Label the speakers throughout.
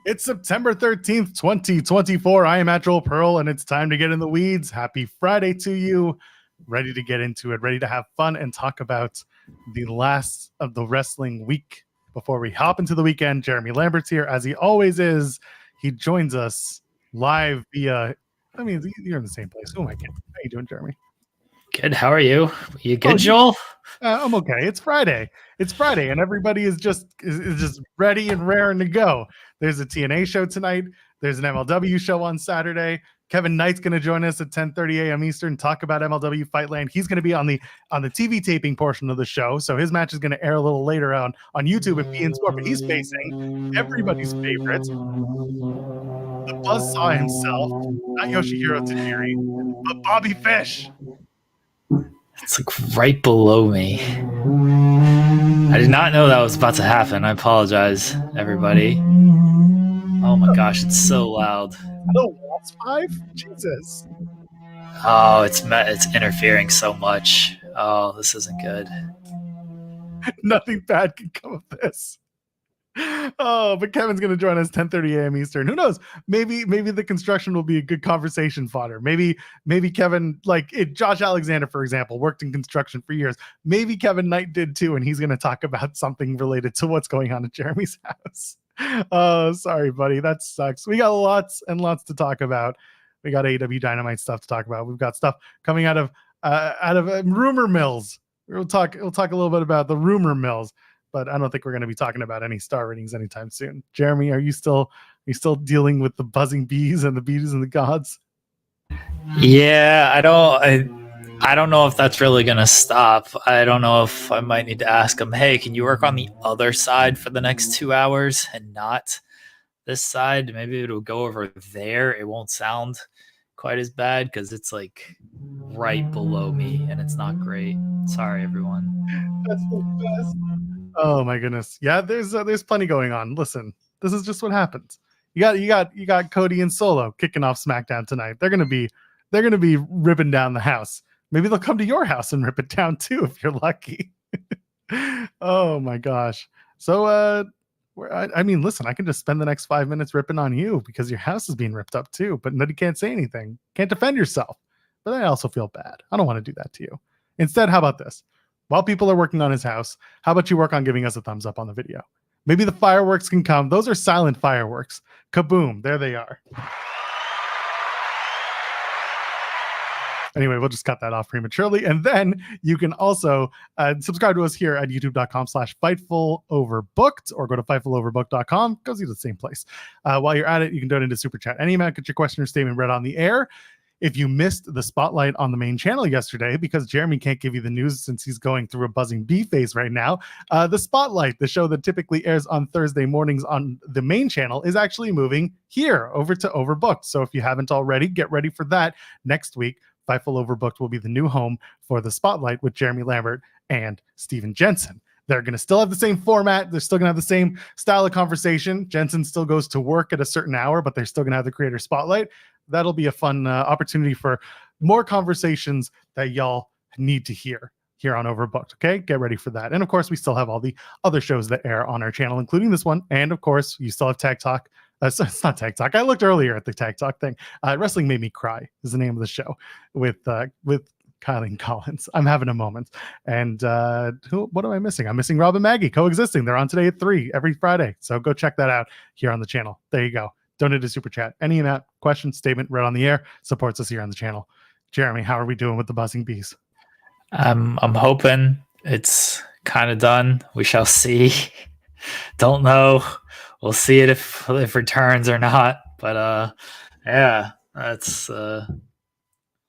Speaker 1: It's September 13th, 2024. I am at Joel Pearl, and it's time to get in the weeds. Happy Friday to you. Ready to get into it, ready to have fun and talk about the last of the wrestling week. Before we hop into the weekend, Jeremy Lambert's here, as he always is. He joins us live via, you're in the same place. Who am I kidding? How you doing, Jeremy?
Speaker 2: Good. How are you? You good, Joel?
Speaker 1: I'm okay. It's Friday. And everybody is just ready and raring to go. There's a TNA show tonight. There's an MLW show on Saturday. Kevin Knight's going to join us at 10:30 a.m. Eastern, talk about MLW Fightland. He's going to be on the TV taping portion of the show, so his match is going to air a little later on YouTube at Bein Sport. But he's facing everybody's favorite, the Buzzsaw himself, not Yoshihiro Tajiri, but Bobby Fish.
Speaker 2: It's like right below me. I did not know that was about to happen. I apologize, everybody. Oh my gosh, it's so loud.
Speaker 1: Hello, Waltz 5? Jesus.
Speaker 2: Oh, it's interfering so much. Oh, this isn't good.
Speaker 1: Nothing bad can come of this. Oh, but Kevin's going to join us 10:30 a.m. Eastern. Who knows? Maybe the construction will be a good conversation fodder. Maybe Kevin, Josh Alexander, for example, worked in construction for years. Maybe Kevin Knight did too, and he's going to talk about something related to what's going on at Jeremy's house. Oh, sorry, buddy. That sucks. We got lots and lots to talk about. We got AEW Dynamite stuff to talk about. We've got stuff coming out of rumor mills. We'll talk a little bit about the rumor mills. But I don't think we're going to be talking about any star ratings anytime soon. Jeremy, are you still dealing with the buzzing bees and the bees and the gods?
Speaker 2: Yeah, I don't know if that's really going to stop. I don't know if I might need to ask him, hey, can you work on the other side for the next 2 hours and not this side? Maybe it'll go over there. It won't sound quite as bad because it's like right below me and it's not great. Sorry, everyone.
Speaker 1: That's the best. Oh my goodness. Yeah, there's plenty going on. Listen, this is just what happens. You got Cody and Solo kicking off SmackDown tonight. They're gonna be ripping down the house. Maybe they'll come to your house and rip it down too if you're lucky. Oh my gosh. So listen, I can just spend the next 5 minutes ripping on you because your house is being ripped up too, but nobody can't say anything. Can't defend yourself. But I also feel bad. I don't want to do that to you. Instead, how about this? While people are working on his house, how about you work on giving us a thumbs up on the video? Maybe the fireworks can come. Those are silent fireworks. Kaboom. There they are. Anyway, we'll just cut that off prematurely. And then you can also subscribe to us here at youtube.com/FightfulOverbooked or go to FightfulOverbooked.com. Goes to the same place. While you're at it, you can donate to Super Chat. Any amount, get your question or statement read on the air. If you missed the spotlight on the main channel yesterday, because Jeremy can't give you the news since he's going through a buzzing bee phase right now, the spotlight, the show that typically airs on Thursday mornings on the main channel, is actually moving here over to Overbooked. So if you haven't already, get ready for that. Next week, Fightful Overbooked will be the new home for the spotlight with Jeremy Lambert and Steven Jensen. They're going to still have the same format. They're still going to have the same style of conversation. Jensen still goes to work at a certain hour, but they're still going to have the creator spotlight. That'll be a fun opportunity for more conversations that y'all need to hear here on Overbooked. Okay, get ready for that. And of course, we still have all the other shows that air on our channel, including this one. And of course, you still have Tag Talk. So it's not Tag Talk. I looked earlier at the Tag Talk thing. Wrestling Made Me Cry is the name of the show with Kylie Collins. I'm having a moment. And what am I missing? I'm missing Rob and Maggie coexisting. They're on today at 3 every Friday. So go check that out here on the channel. There you go. Donate to Super Chat. Any amount, question, statement, read on the air, supports us here on the channel. Jeremy, how are we doing with the buzzing bees?
Speaker 2: I'm hoping it's kind of done. We shall see. Don't know. We'll see it if it returns or not. But yeah, that's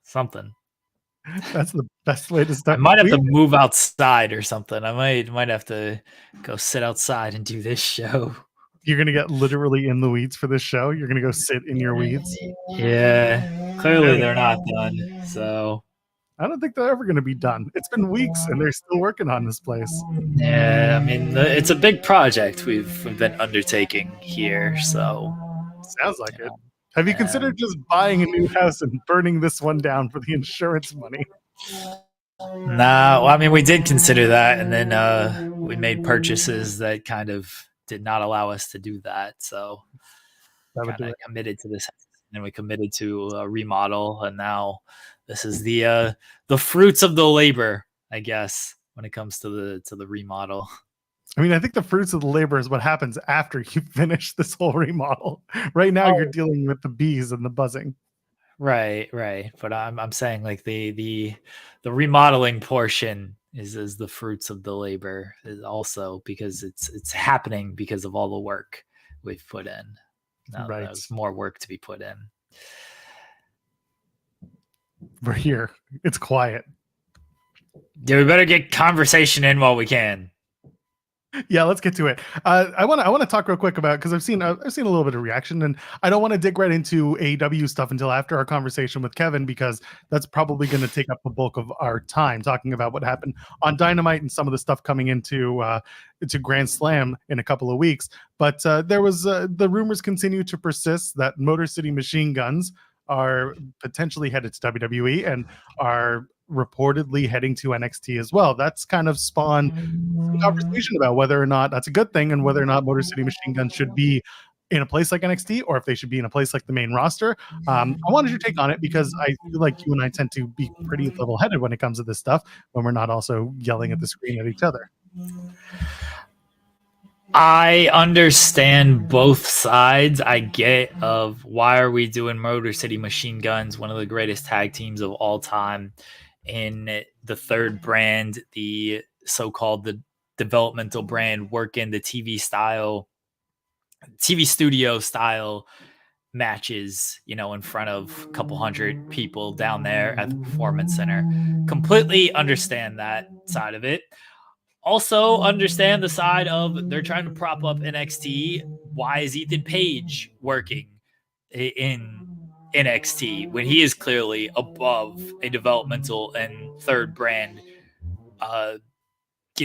Speaker 2: something.
Speaker 1: That's the best way to start.
Speaker 2: I might have to move outside or something. I might have to go sit outside and do this show.
Speaker 1: You're going to get literally in the weeds for this show? You're going to go sit in your weeds?
Speaker 2: Yeah. Clearly they're not done. So
Speaker 1: I don't think they're ever going to be done. It's been weeks and they're still working on this place.
Speaker 2: Yeah, I mean, it's a big project we've been undertaking here. So
Speaker 1: sounds like it. Have you considered just buying a new house and burning this one down for the insurance money?
Speaker 2: Nah, well, I mean, we did consider that, and then we made purchases that kind of did not allow us to do that. So
Speaker 1: would do it.
Speaker 2: committed to this, and we committed to a remodel, and now this is the fruits of the labor, I guess, when it comes to the remodel.
Speaker 1: I mean, I think the fruits of the labor is what happens after you finish this whole remodel. Right now, you're dealing with the bees and the buzzing.
Speaker 2: Right. But I'm saying like the remodeling portion is the fruits of the labor is also because it's happening because of all the work we've put in. Now there's more work to be put in.
Speaker 1: We're here. It's quiet.
Speaker 2: Yeah, we better get conversation in while we can.
Speaker 1: Yeah, let's get to it. I want to talk real quick about, because I've seen a little bit of reaction, and I don't want to dig right into AEW stuff until after our conversation with Kevin, because that's probably going to take up the bulk of our time talking about what happened on Dynamite and some of the stuff coming into Grand Slam in a couple of weeks. But there was the rumors continue to persist that Motor City Machine Guns are potentially headed to WWE and are reportedly heading to NXT as well. That's kind of spawned some conversation about whether or not that's a good thing and whether or not Motor City Machine Guns should be in a place like NXT or if they should be in a place like the main roster. I wanted your take on it because I feel like you and I tend to be pretty level-headed when it comes to this stuff when we're not also yelling at the screen at each other.
Speaker 2: I understand both sides. I get of why are we doing Motor City Machine Guns, one of the greatest tag teams of all time, in the third brand, the so-called the developmental brand, working the TV studio style matches, in front of a couple hundred people down there at the Performance Center. Completely understand that side of it. Also understand the side of they're trying to prop up NXT. Why is Ethan Page working in NXT when he is clearly above a developmental and third brand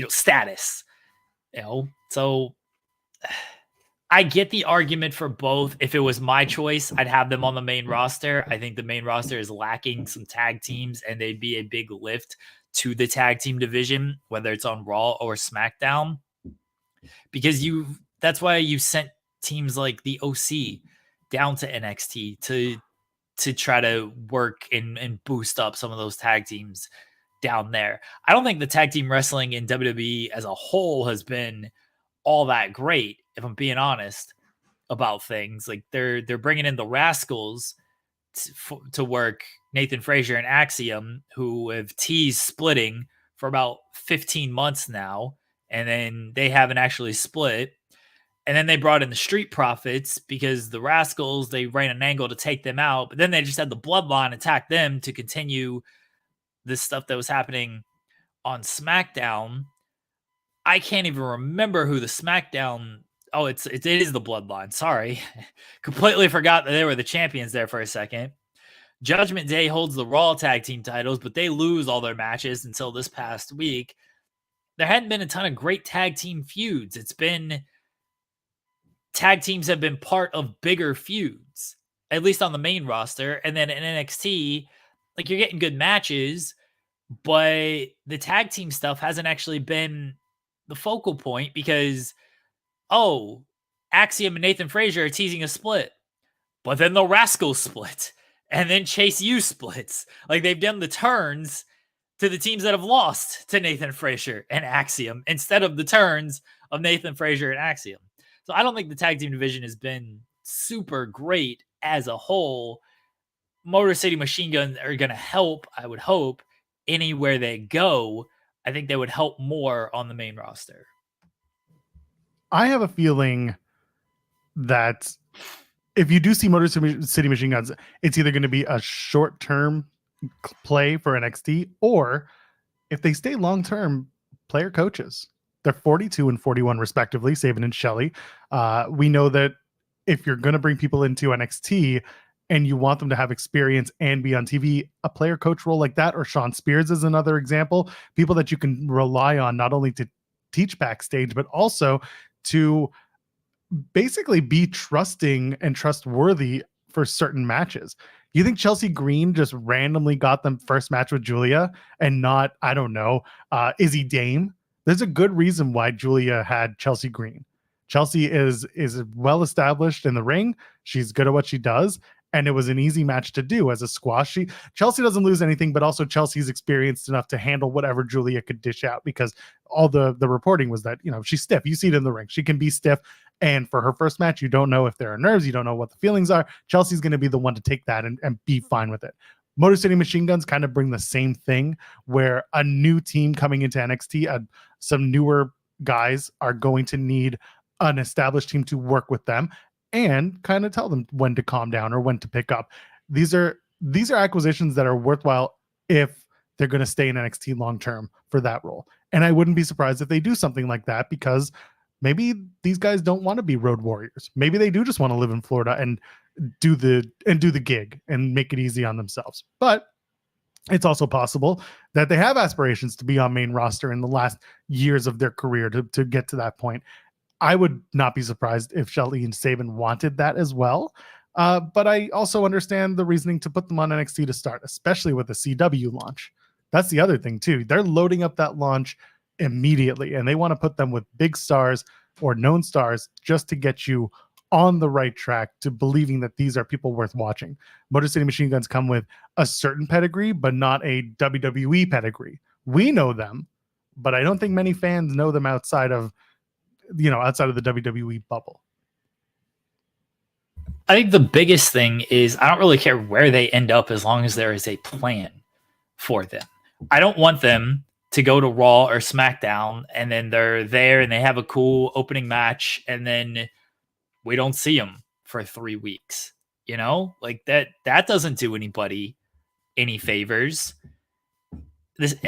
Speaker 2: status? So I get the argument for both. If it was my choice, I'd have them on the main roster. I think the main roster is lacking some tag teams, and they'd be a big lift to the tag team division, whether it's on Raw or SmackDown, because that's why you sent teams like the OC down to NXT to try to work and boost up some of those tag teams down there. I don't think the tag team wrestling in WWE as a whole has been all that great, if I'm being honest about things. Like they're bringing in the Rascals to work Nathan Frazier and Axiom, who have teased splitting for about 15 months now, and then they haven't actually split. And then they brought in the Street Profits because the Rascals, they ran an angle to take them out, but then they just had the Bloodline attack them to continue this stuff that was happening on SmackDown. I can't even remember who the SmackDown. Oh, it is the Bloodline. Sorry. Completely forgot that they were the champions there for a second. Judgment Day holds the Raw tag team titles, but they lose all their matches until this past week. There hadn't been a ton of great tag team feuds. It's been tag teams have been part of bigger feuds, at least on the main roster. And then in NXT, like you're getting good matches, but the tag team stuff hasn't actually been the focal point because, Axiom and Nathan Frazier are teasing a split, but then the Rascals split, and then Chase U splits. Like they've done the turns to the teams that have lost to Nathan Frazier and Axiom instead of the turns of Nathan Frazier and Axiom. So I don't think the tag team division has been super great as a whole. Motor City Machine Guns are going to help, I would hope, anywhere they go. I think they would help more on the main roster.
Speaker 1: I have a feeling that if you do see Motor City Machine Guns, it's either going to be a short-term play for NXT, or if they stay long-term, player coaches. They're 42 and 41 respectively, Sabin and Shelley. We know that if you're going to bring people into NXT and you want them to have experience and be on TV, a player coach role like that, or Sean Spears is another example, people that you can rely on not only to teach backstage, but also to basically be trusting and trustworthy for certain matches. You think Chelsea Green just randomly got them first match with Julia and not, I don't know, Izzy Dame? There's a good reason why Julia had Chelsea Green. Chelsea is well established in the ring. She's good at what she does, and it was an easy match to do as a squash. Chelsea doesn't lose anything, but also Chelsea's experienced enough to handle whatever Julia could dish out, because all the reporting was that, she's stiff. You see it in the ring. She can be stiff. And for her first match, you don't know if there are nerves. You don't know what the feelings are. Chelsea's going to be the one to take that and be fine with it. Motor City Machine Guns kind of bring the same thing, where a new team coming into NXT, some newer guys are going to need an established team to work with them and kind of tell them when to calm down or when to pick up. These are acquisitions that are worthwhile if they're going to stay in NXT long term for that role. And I wouldn't be surprised if they do something like that, because maybe these guys don't want to be road warriors. Maybe they do just want to live in Florida and do the gig and make it easy on themselves. But it's also possible that they have aspirations to be on main roster in the last years of their career to get to that point. I would not be surprised if Shelly and Sabin wanted that as well. But I also understand the reasoning to put them on NXT to start, especially with the CW launch. That's the other thing too. They're loading up that launch immediately, and they want to put them with big stars or known stars just to get you on the right track to believing that these are people worth watching. Motor City Machine Guns come with a certain pedigree, but not a WWE pedigree. We know them, but I don't think many fans know them outside of the WWE bubble.
Speaker 2: I think the biggest thing is I don't really care where they end up as long as there is a plan for them. I don't want them to go to Raw or SmackDown and then they're there and they have a cool opening match and then we don't see them for 3 weeks. Like that doesn't do anybody any favors.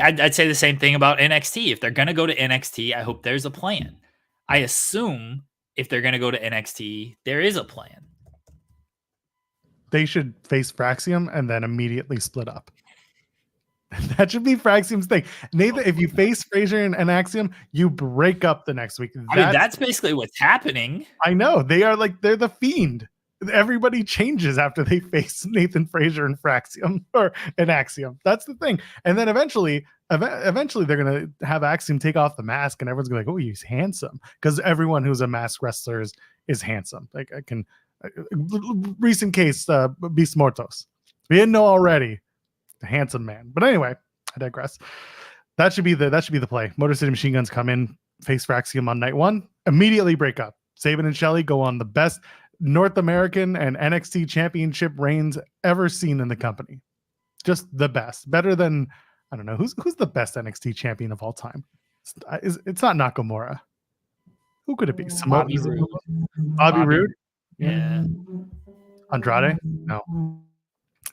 Speaker 2: I'd say the same thing about NXT. If they're going to go to NXT, I hope there's a plan. I assume if they're going to go to NXT, there is a plan.
Speaker 1: They should face Fraxium and then immediately split up. That should be Fraxium's thing. Nathan, if you face Frazier and Axiom, you break up the next week.
Speaker 2: That's basically what's happening.
Speaker 1: I know. They're the Fiend. Everybody changes after they face Nathan Frazier and Fraxium or an Axiom. That's the thing. And then eventually they're going to have Axiom take off the mask and everyone's going to be like, oh, he's handsome. Because everyone who's a masked wrestler is handsome. Like recent case, Beast Mortos. We didn't know already. The handsome man. But anyway, I digress. That should be the play. Motor City Machine Guns come in, face Fraxium on night 1, immediately break up. Sabin and Shelley go on the best North American and NXT championship reigns ever seen in the company. Just the best. Better than, I don't know, who's the best NXT champion of all time? It's not Nakamura. Who could it be?
Speaker 2: Bobby Roode.
Speaker 1: Bobby Roode?
Speaker 2: Yeah.
Speaker 1: Andrade? No.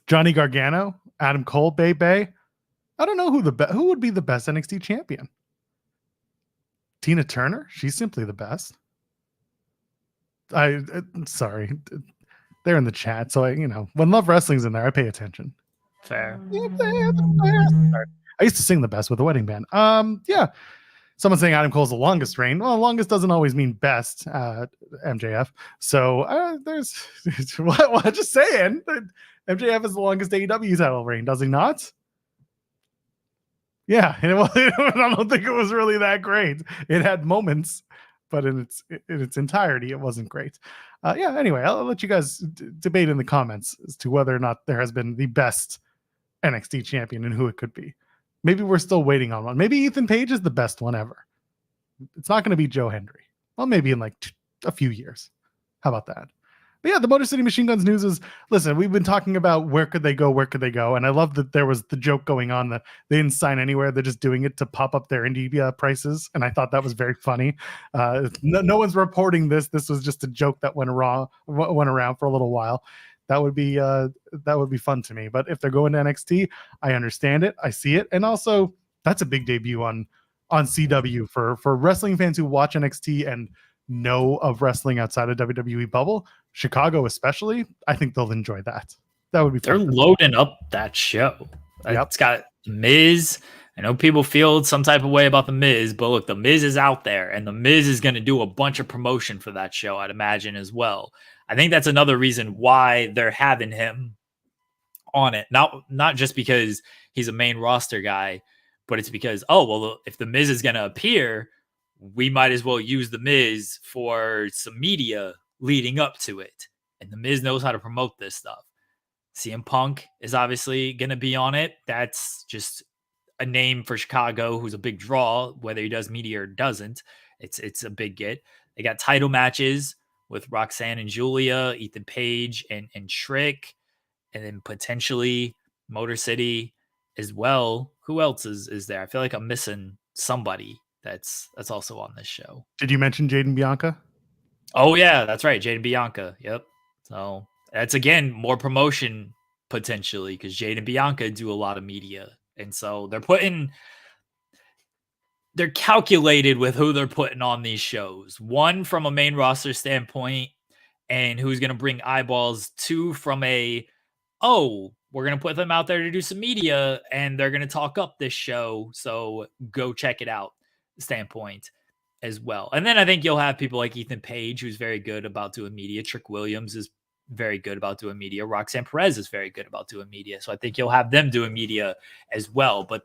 Speaker 1: Johnny Gargano? Adam Cole? Bay? I don't know who would be the best NXT champion. Tina Turner? She's simply the best. Sorry. They're in the chat, so when Love Wrestling's in there, I pay attention.
Speaker 2: Fair.
Speaker 1: I used to sing the best with the wedding band. Yeah. Someone's saying Adam Cole's the longest reign. Well, longest doesn't always mean best, MJF. So there's what? Just saying. MJF is the longest AEW title reign, does he not? Yeah, I don't think it was really that great. It had moments, but in its entirety, it wasn't great. Yeah. Anyway, I'll let you guys debate in the comments as to whether or not there has been the best NXT champion and who it could be. Maybe we're still waiting on one. Maybe Ethan Page is the best one ever. It's not going to be Joe Hendry. Well, maybe in like a few years. How about that? But yeah, the Motor City Machine Guns news is, listen, we've been talking about where could they go? And I love that there was the joke going on that they didn't sign anywhere. They're just doing it to pop up their indie prices. And I thought that was very funny. No one's reporting this. This was just a joke that went around for a little while. That would be fun to me. But if they're going to NXT, I understand it. I see it. And also, that's a big debut on CW for wrestling fans who watch NXT and know of wrestling outside of WWE bubble, Chicago especially. I think they'll enjoy that. That would be
Speaker 2: fun. They're loading up that show. Yep. It's got Miz. I know people feel some type of way about the Miz, but look, the Miz is out there and the Miz is going to do a bunch of promotion for that show, I'd imagine as well. I think that's another reason why they're having him on it. Not just because he's a main roster guy, but it's because, if the Miz is going to appear, we might as well use The Miz for some media leading up to it. And The Miz knows how to promote this stuff. CM Punk is obviously going to be on it. That's just a name for Chicago who's a big draw, whether he does media or doesn't. It's a big get. They got title matches with Roxanne and Julia, Ethan Page and Trick, and then potentially Motor City as well. Who else is there? I feel like I'm missing somebody that's also on this show.
Speaker 1: Did you mention Jaden Bianca?
Speaker 2: Oh yeah, that's right, Jaden Bianca. Yep. So that's again more promotion potentially because Jaden Bianca do a lot of media, and so they're calculated with who they're putting on these shows. One from a main roster standpoint, and who's going to bring eyeballs. Two from we're going to put them out there to do some media, and they're going to talk up this show, so go check it out standpoint as well. And then I think you'll have people like Ethan Page, who's very good about doing media. Trick Williams is very good about doing media. Roxanne Perez is very good about doing media. So I think you'll have them doing media as well. But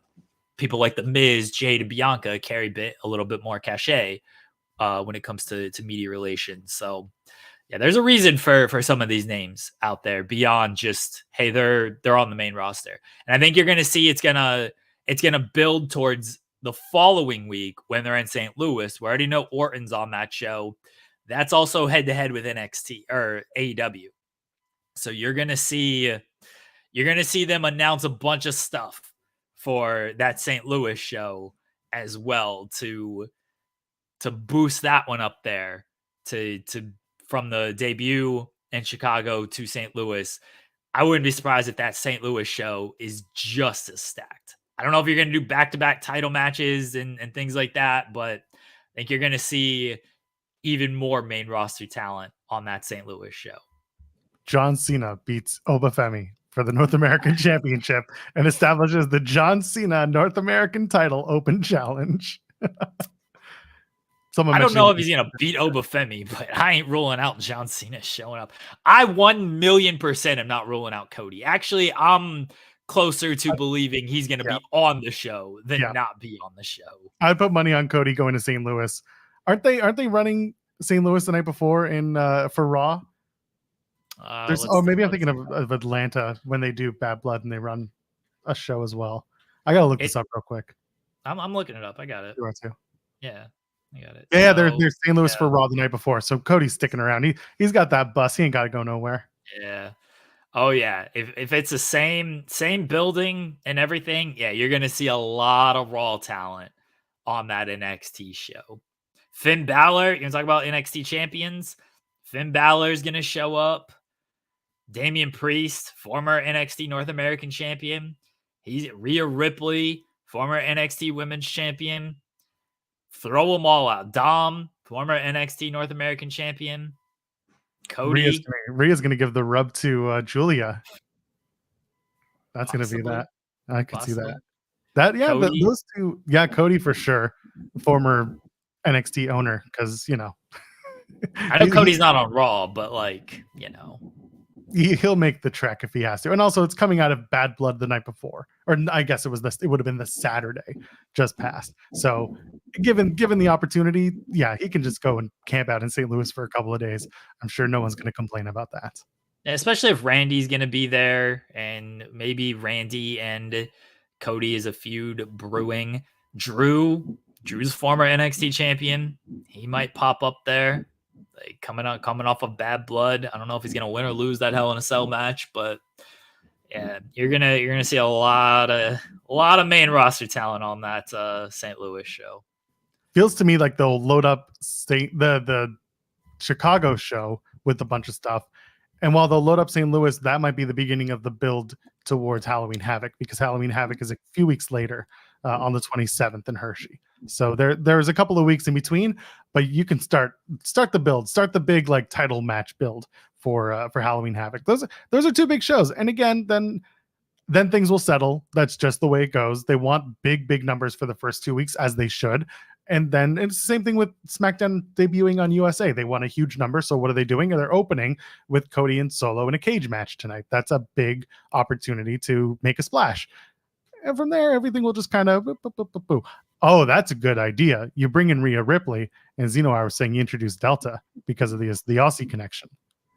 Speaker 2: people like The Miz, Jade, and Bianca carry a little bit more cachet when it comes to media relations. So yeah, there's a reason for some of these names out there beyond just, hey, they're on the main roster. And I think you're going to see it's going to build towards the following week when they're in St. Louis. We already know Orton's on that show. That's also head to head with NXT or AEW. So you're going to see them announce a bunch of stuff for that St. Louis show as well to boost that one up there to from the debut in Chicago to St. Louis. I wouldn't be surprised if that St. Louis show is just as stacked. I don't know if you're going to do back-to-back title matches and things like that, but I think you're going to see even more main roster talent on that St. Louis show.
Speaker 1: John Cena beats Obafemi for the North American Championship and establishes the John Cena North American Title Open Challenge.
Speaker 2: I don't know if he's going to beat Obafemi, but I ain't ruling out John Cena showing up. I 1,000,000% am not ruling out Cody. Actually, I'm closer to believing he's going to be on the show than not be on the show.
Speaker 1: I'd put money on Cody going to St. Louis. Aren't they running St. Louis the night before for Raw? Maybe I'm thinking of Atlanta when they do Bad Blood and they run a show as well. I gotta look this up real quick.
Speaker 2: I'm looking it up. I got it.
Speaker 1: You want to?
Speaker 2: Yeah, I got it.
Speaker 1: Yeah, they're St. Louis for Raw the night before. So Cody's sticking around. He's got that bus. He ain't got to go nowhere.
Speaker 2: Yeah. Oh yeah. If it's the same building and everything, yeah, you're gonna see a lot of Raw talent on that NXT show. Finn Balor, you want to talk about NXT champions? Finn Balor is gonna show up. Damian Priest, former NXT North American champion. He's Rhea Ripley, former NXT Women's champion. Throw them all out. Dom, former NXT North American champion. Cody.
Speaker 1: Rhea's going to give the rub to Julia. That's going to be that. I could see that. Those two. Yeah, Cody for sure. Former NXT owner, because,
Speaker 2: I know Cody's not on Raw, but
Speaker 1: he'll make the trek if he has to. And also it's coming out of Bad Blood the night before, or I guess it would have been the Saturday just past. So given the opportunity, yeah, he can just go and camp out in St. Louis for a couple of days. I'm sure no one's going to complain about that.
Speaker 2: Especially if Randy's going to be there, and maybe Randy and Cody is a feud brewing. Drew's former NXT champion. He might pop up there. Like coming off of Bad Blood. I don't know if he's gonna win or lose that Hell in a Cell match, but yeah, you're gonna see a lot of main roster talent on that St. Louis show.
Speaker 1: Feels to me like they'll load up the Chicago show with a bunch of stuff, and while they'll load up St. Louis, that might be the beginning of the build towards Halloween Havoc, because Halloween Havoc is a few weeks later on the 27th in Hershey. So there's a couple of weeks in between, but you can start the build, start the big like title match build for Halloween Havoc. Those are two big shows, and again, then things will settle. That's just the way it goes. They want big numbers for the first 2 weeks, as they should, and then it's the same thing with SmackDown debuting on USA. They want a huge number, so what are they doing? They're opening with Cody and Solo in a cage match tonight. That's a big opportunity to make a splash. And from there, everything will just kind of Oh, that's a good idea. You bring in Rhea Ripley, and Zeno, I was saying you introduce Delta because of the Aussie connection.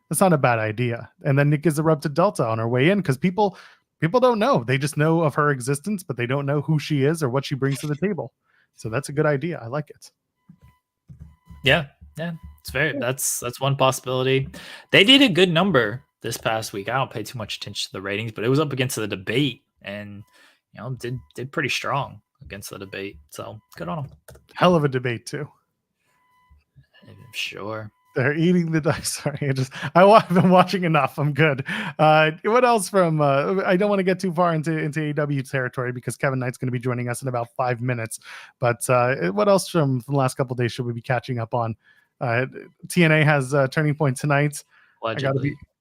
Speaker 1: That's not a bad idea. And then Nick gives a rub to Delta on her way in because people don't know. They just know of her existence, but they don't know who she is or what she brings to the table. So that's a good idea. I like it.
Speaker 2: Yeah, it's that's one possibility. They did a good number this past week. I don't pay too much attention to the ratings, but it was up against the debate, and did pretty strong against the debate. So good on them.
Speaker 1: Hell of a debate too.
Speaker 2: Sure.
Speaker 1: They're eating the dice. Sorry, I've been watching enough. I'm good. What else from? I don't want to get too far into AEW territory because Kevin Knight's going to be joining us in about 5 minutes. But what else from the last couple of days should we be catching up on? TNA has Turning Point tonight.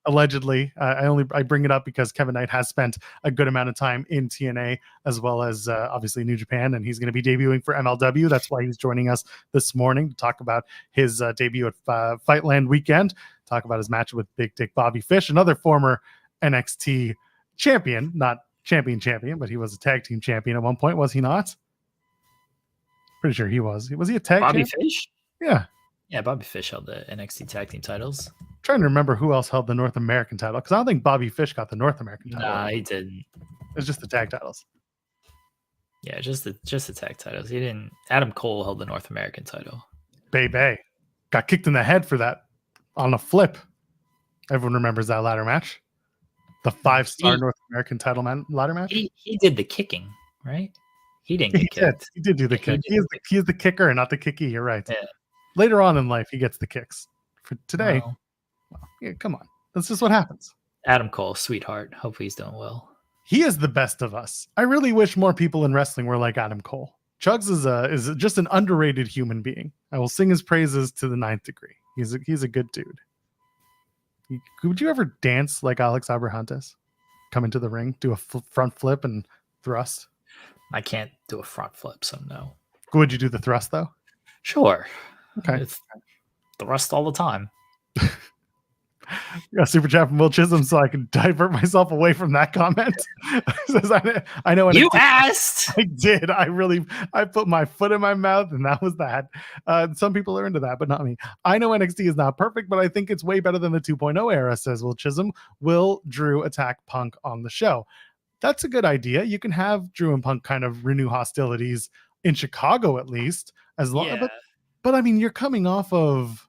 Speaker 1: Allegedly. I bring it up because Kevin Knight has spent a good amount of time in TNA as well as obviously New Japan, and he's going to be debuting for MLW. That's why he's joining us this morning to talk about his debut at Fightland Weekend, talk about his match with Big Dick Bobby Fish, another former NXT champion, not champion, but he was a tag team champion at one point, was he not? Pretty sure he was. Was he a tag
Speaker 2: Bobby
Speaker 1: champion?
Speaker 2: Fish?
Speaker 1: Yeah.
Speaker 2: Yeah, Bobby Fish held the NXT tag team titles.
Speaker 1: Trying to remember who else held the North American title because I don't think Bobby Fish got the North American title.
Speaker 2: Nah, he didn't.
Speaker 1: It was just the tag titles.
Speaker 2: Yeah, just the tag titles. He didn't. Adam Cole held the North American title.
Speaker 1: Bay got kicked in the head for that on a flip. Everyone remembers that ladder match, the 5-star North American title ladder match.
Speaker 2: He did the kicking, right? He didn't get kicked.
Speaker 1: He did do the kick. He is the kicker and not the kicky. You're right.
Speaker 2: Yeah.
Speaker 1: Later on in life, he gets the kicks. For today.
Speaker 2: Well,
Speaker 1: yeah, come on. That's just what happens.
Speaker 2: Adam Cole, sweetheart. Hopefully he's doing well.
Speaker 1: He is the best of us. I really wish more people in wrestling were like Adam Cole. Chugs is just an underrated human being. I will sing his praises to the 9th degree. He's a good dude. Would you ever dance like Alex Abrahantes? Come into the ring, do a front flip and thrust?
Speaker 2: I can't do a front flip, so no.
Speaker 1: Would you do the thrust though?
Speaker 2: Sure.
Speaker 1: Okay.
Speaker 2: It's thrust all the time.
Speaker 1: A super chat from Will Chisholm so I can divert myself away from that comment. Says, I know
Speaker 2: you asked.
Speaker 1: I did. I put my foot in my mouth and that was that. Some people are into that, but not me. I know NXT is not perfect, but I think it's way better than the 2.0 era, says Will Chisholm. Will Drew attack Punk on the show? That's a good idea. You can have Drew and Punk kind of renew hostilities in Chicago at least, as long.
Speaker 2: Yeah.
Speaker 1: But I mean, you're coming off of.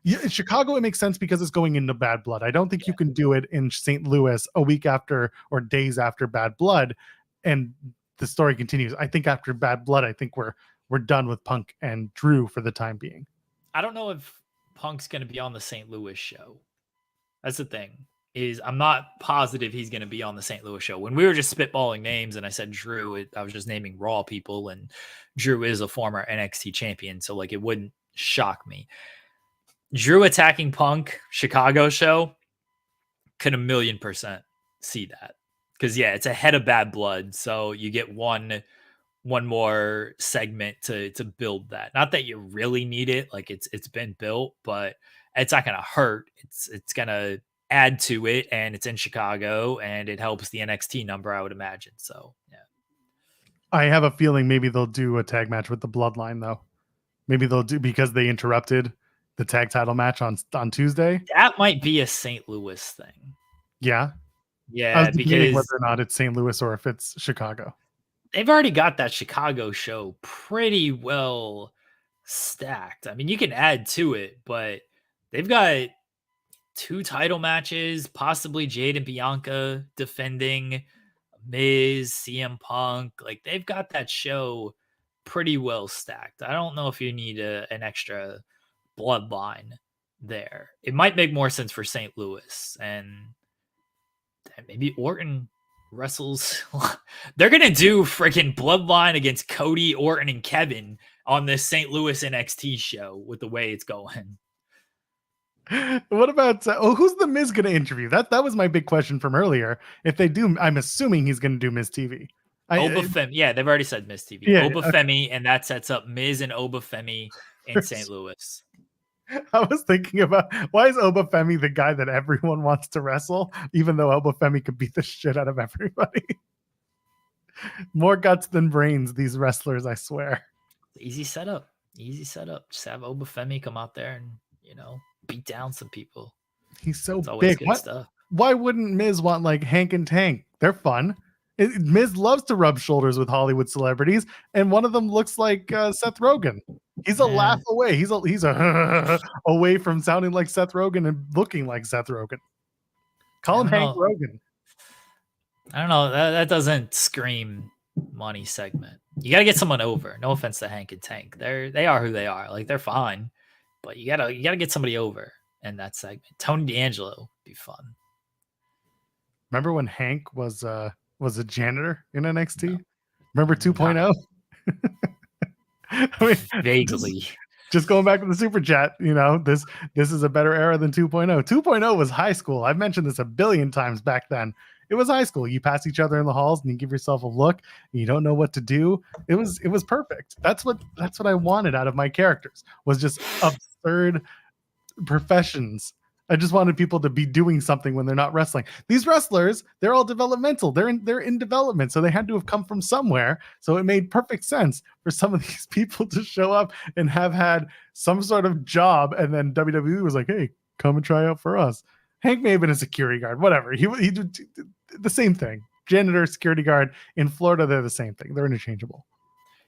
Speaker 1: Yeah, in Chicago, it makes sense because it's going into Bad Blood. I don't think you can do it in St. Louis a week after or days after Bad Blood, and the story continues. I think after Bad Blood, I think we're done with Punk and Drew for the time being.
Speaker 2: I don't know if Punk's going to be on the St. Louis show. That's the thing. I'm not positive he's going to be on the St. Louis show. When we were just spitballing names and I said Drew, I was just naming Raw people, and Drew is a former NXT champion, so like it wouldn't shock me. Drew attacking Punk, Chicago show, could 1,000,000% see that. Because, yeah, it's ahead of Bad Blood, so you get one more segment to build that. Not that you really need it, like it's been built, but it's not going to hurt. It's going to add to it, and it's in Chicago, and it helps the NXT number, I would imagine. So, yeah.
Speaker 1: I have a feeling maybe they'll do a tag match with the Bloodline, though. Maybe they'll do because they interrupted the tag title match on Tuesday.
Speaker 2: That might be a St. Louis thing.
Speaker 1: Yeah.
Speaker 2: Yeah, because
Speaker 1: whether or not it's St. Louis or if it's Chicago.
Speaker 2: They've already got that Chicago show pretty well stacked. I mean, you can add to it, but they've got 2 title matches, possibly Jade and Bianca defending, Miz, CM Punk. Like, they've got that show pretty well stacked. I don't know if you need an extra Bloodline there. It might make more sense for St. Louis, and maybe Orton wrestles. They're gonna do freaking Bloodline against Cody, Orton, and Kevin on this St. Louis NXT show with the way it's going.
Speaker 1: What about who's the Miz gonna interview? That was my big question from earlier. If they do, I'm assuming he's gonna do Miz TV.
Speaker 2: Obafemi, yeah, they've already said Miz TV.
Speaker 1: Yeah,
Speaker 2: Obafemi, and that sets up Miz and Obafemi in St. Louis.
Speaker 1: I was thinking about why is Obafemi the guy that everyone wants to wrestle, even though Obafemi could beat the shit out of everybody. More guts than brains, these wrestlers, I swear.
Speaker 2: Easy setup. Just have Obafemi come out there and, beat down some people.
Speaker 1: He's so
Speaker 2: It's always
Speaker 1: big.
Speaker 2: good stuff.
Speaker 1: Why wouldn't Miz want like Hank and Tank? They're fun. Miz loves to rub shoulders with Hollywood celebrities, and one of them looks like Seth Rogen. He's a laugh away. He's a away from sounding like Seth Rogen and looking like Seth Rogen. Call him Hank Rogen.
Speaker 2: I don't know. That doesn't scream money segment. You got to get someone over. No offense to Hank and Tank. They are who they are. Like, they're fine, but you gotta get somebody over in that segment. Tony D'Angelo would be fun.
Speaker 1: Remember when Hank was a janitor in NXT? No. Remember 2.0? I mean, vaguely. Just going back to the super chat, this is a better era than 2.0. 2.0 was high school. I've mentioned this a billion times back then. It was high school. You pass each other in the halls and you give yourself a look and you don't know what to do. It was perfect. That's what I wanted out of my characters, was just absurd professions. I just wanted people to be doing something when they're not wrestling. These wrestlers, they're all developmental. They're in development, so they had to have come from somewhere. So it made perfect sense for some of these people to show up and have had some sort of job, and then WWE was like, "Hey, come and try out for us." Hank may have been a security guard, whatever. He did the same thing. Janitor, security guard. In Florida, they're the same thing. They're interchangeable.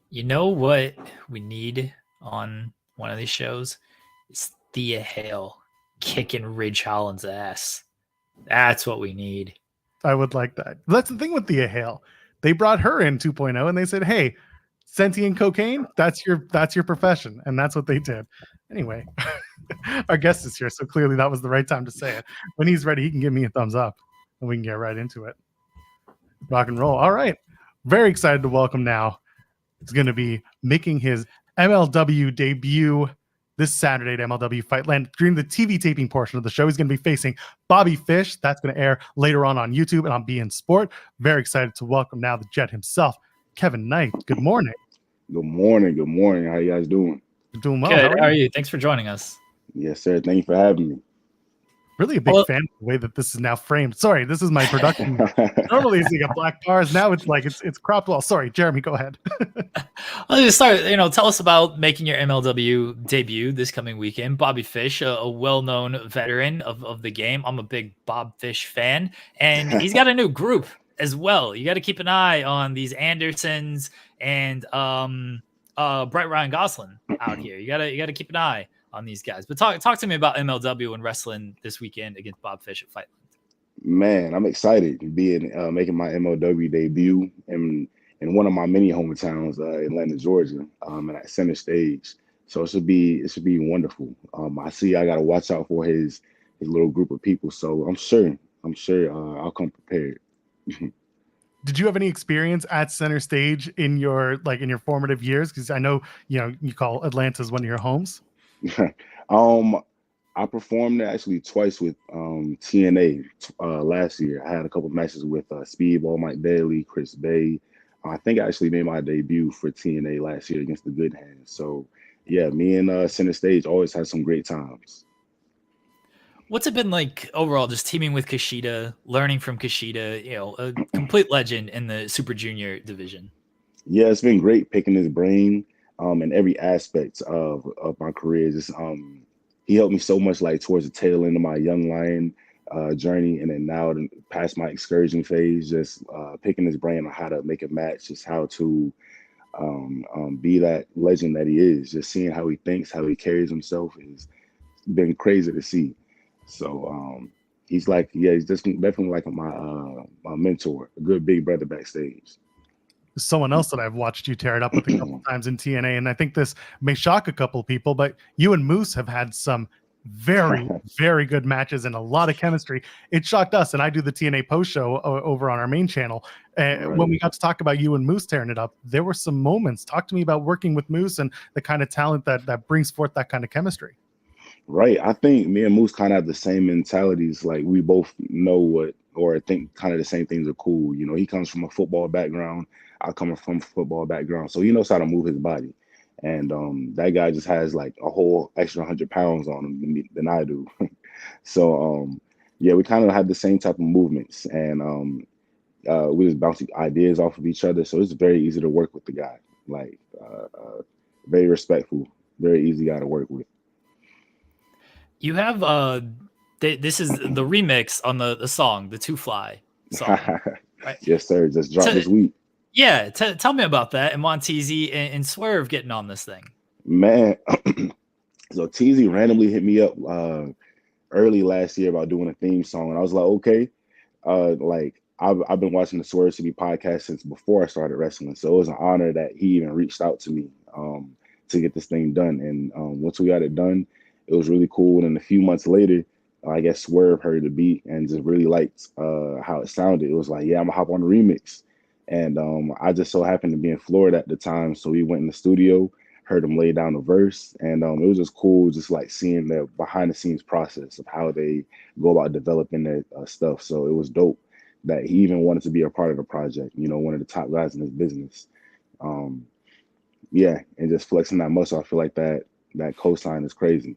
Speaker 2: You know what we need on one of these shows? It's Thea Hale kicking Ridge Holland's ass. That's what we need.
Speaker 1: I would like that. That's the thing with Thea Hale. They brought her in 2.0 and they said, "Hey, sentient cocaine, that's your profession." And that's what they did. Anyway, our guest is here, so clearly that was the right time to say it. When he's ready, he can give me a thumbs up and we can get right into it. Rock and roll. All right. Very excited to welcome now. He's going to be making his MLW debut this Saturday at MLW Fightland. During the TV taping portion of the show, he's going to be facing Bobby Fish. That's going to air later on YouTube and on BN Sport. Very excited to welcome now the Jet himself, Kevin Knight. Good morning.
Speaker 3: Good morning. Good morning. How you guys doing?
Speaker 1: You're doing well.
Speaker 2: Good. How are you? Thanks for joining us.
Speaker 3: Yes, sir. Thank you for having me.
Speaker 1: Really a big fan of the way that this is now framed. Sorry, this is my production. Normally you got black bars. Now it's like it's cropped well. Sorry, Jeremy, go ahead.
Speaker 2: Let's just start. Tell us about making your MLW debut this coming weekend. Bobby Fish, a well-known veteran of the game. I'm a big Bob Fish fan, and he's got a new group as well. You got to keep an eye on these Andersons and Bright Ryan Gosling out here. You gotta keep an eye on these guys. But talk to me about MLW and wrestling this weekend against Bob Fish at Fightland.
Speaker 3: Man, I'm excited to be making my MLW debut in one of my many hometowns, Atlanta, Georgia, and at Center Stage. So it should be wonderful. I see I got to watch out for his little group of people. So I'm sure I'll come prepared.
Speaker 1: Did you have any experience at Center Stage in your formative years? Because I know you call Atlanta as one of your homes.
Speaker 3: I performed actually twice with TNA last year. I had a couple matches with Speedball, Mike Bailey, Chris Bay. I think I actually made my debut for TNA last year against the Good Hands. So yeah, me and Center Stage always had some great times.
Speaker 2: What's it been like overall, just teaming with Kushida, learning from Kushida, a complete legend in the Super Junior division?
Speaker 3: Yeah, it's been great picking his brain in every aspect of my career. Just he helped me so much, like towards the tail end of my Young Lion journey, and then now past my excursion phase, just picking his brain on how to make a match, just how to be that legend that he is. Just seeing how he thinks, how he carries himself has been crazy to see. So he's just definitely like my mentor, a good big brother backstage.
Speaker 1: Someone else that I've watched you tear it up with a couple times in TNA, and I think this may shock a couple of people, but you and Moose have had some very, very good matches and a lot of chemistry. It shocked us, and I do the TNA post show over on our main channel. Right. When we got to talk about you and Moose tearing it up, there were some moments. Talk to me about working with Moose and the kind of talent that brings forth that kind of chemistry.
Speaker 3: Right. I think me and Moose kind of have the same mentalities. Like, we both know or think kind of the same things are cool. He comes from a football background. I come from a football background. So he knows how to move his body. And that guy just has like a whole extra 100 pounds on him than I do. So, yeah, we kind of have the same type of movements. And we just bounce ideas off of each other. So it's very easy to work with the guy. Like very respectful, very easy guy to work with.
Speaker 2: You have this is the remix on the song, the Two Fly song, right?
Speaker 3: Yes, sir. Just dropped this week.
Speaker 2: Yeah, tell me about that and Montez and Swerve getting on this thing.
Speaker 3: Man, so TZ randomly hit me up early last year about doing a theme song, and I was like, okay. Like I've been watching the Swerve City podcast since before I started wrestling, so it was an honor that he even reached out to me to get this thing done. And once we got it done, it was really cool. And a few months later, I guess Swerve heard the beat and just really liked how it sounded. It was like, yeah, I'm gonna hop on the remix. And I just so happened to be in Florida at the time, so we went in the studio, heard him lay down the verse, and it was just cool, just like seeing the behind the scenes process of how they go about developing their stuff. So it was dope that he even wanted to be a part of the project. You know, one of the top guys in his business. Yeah, and just flexing that muscle. I feel like that cosign is crazy.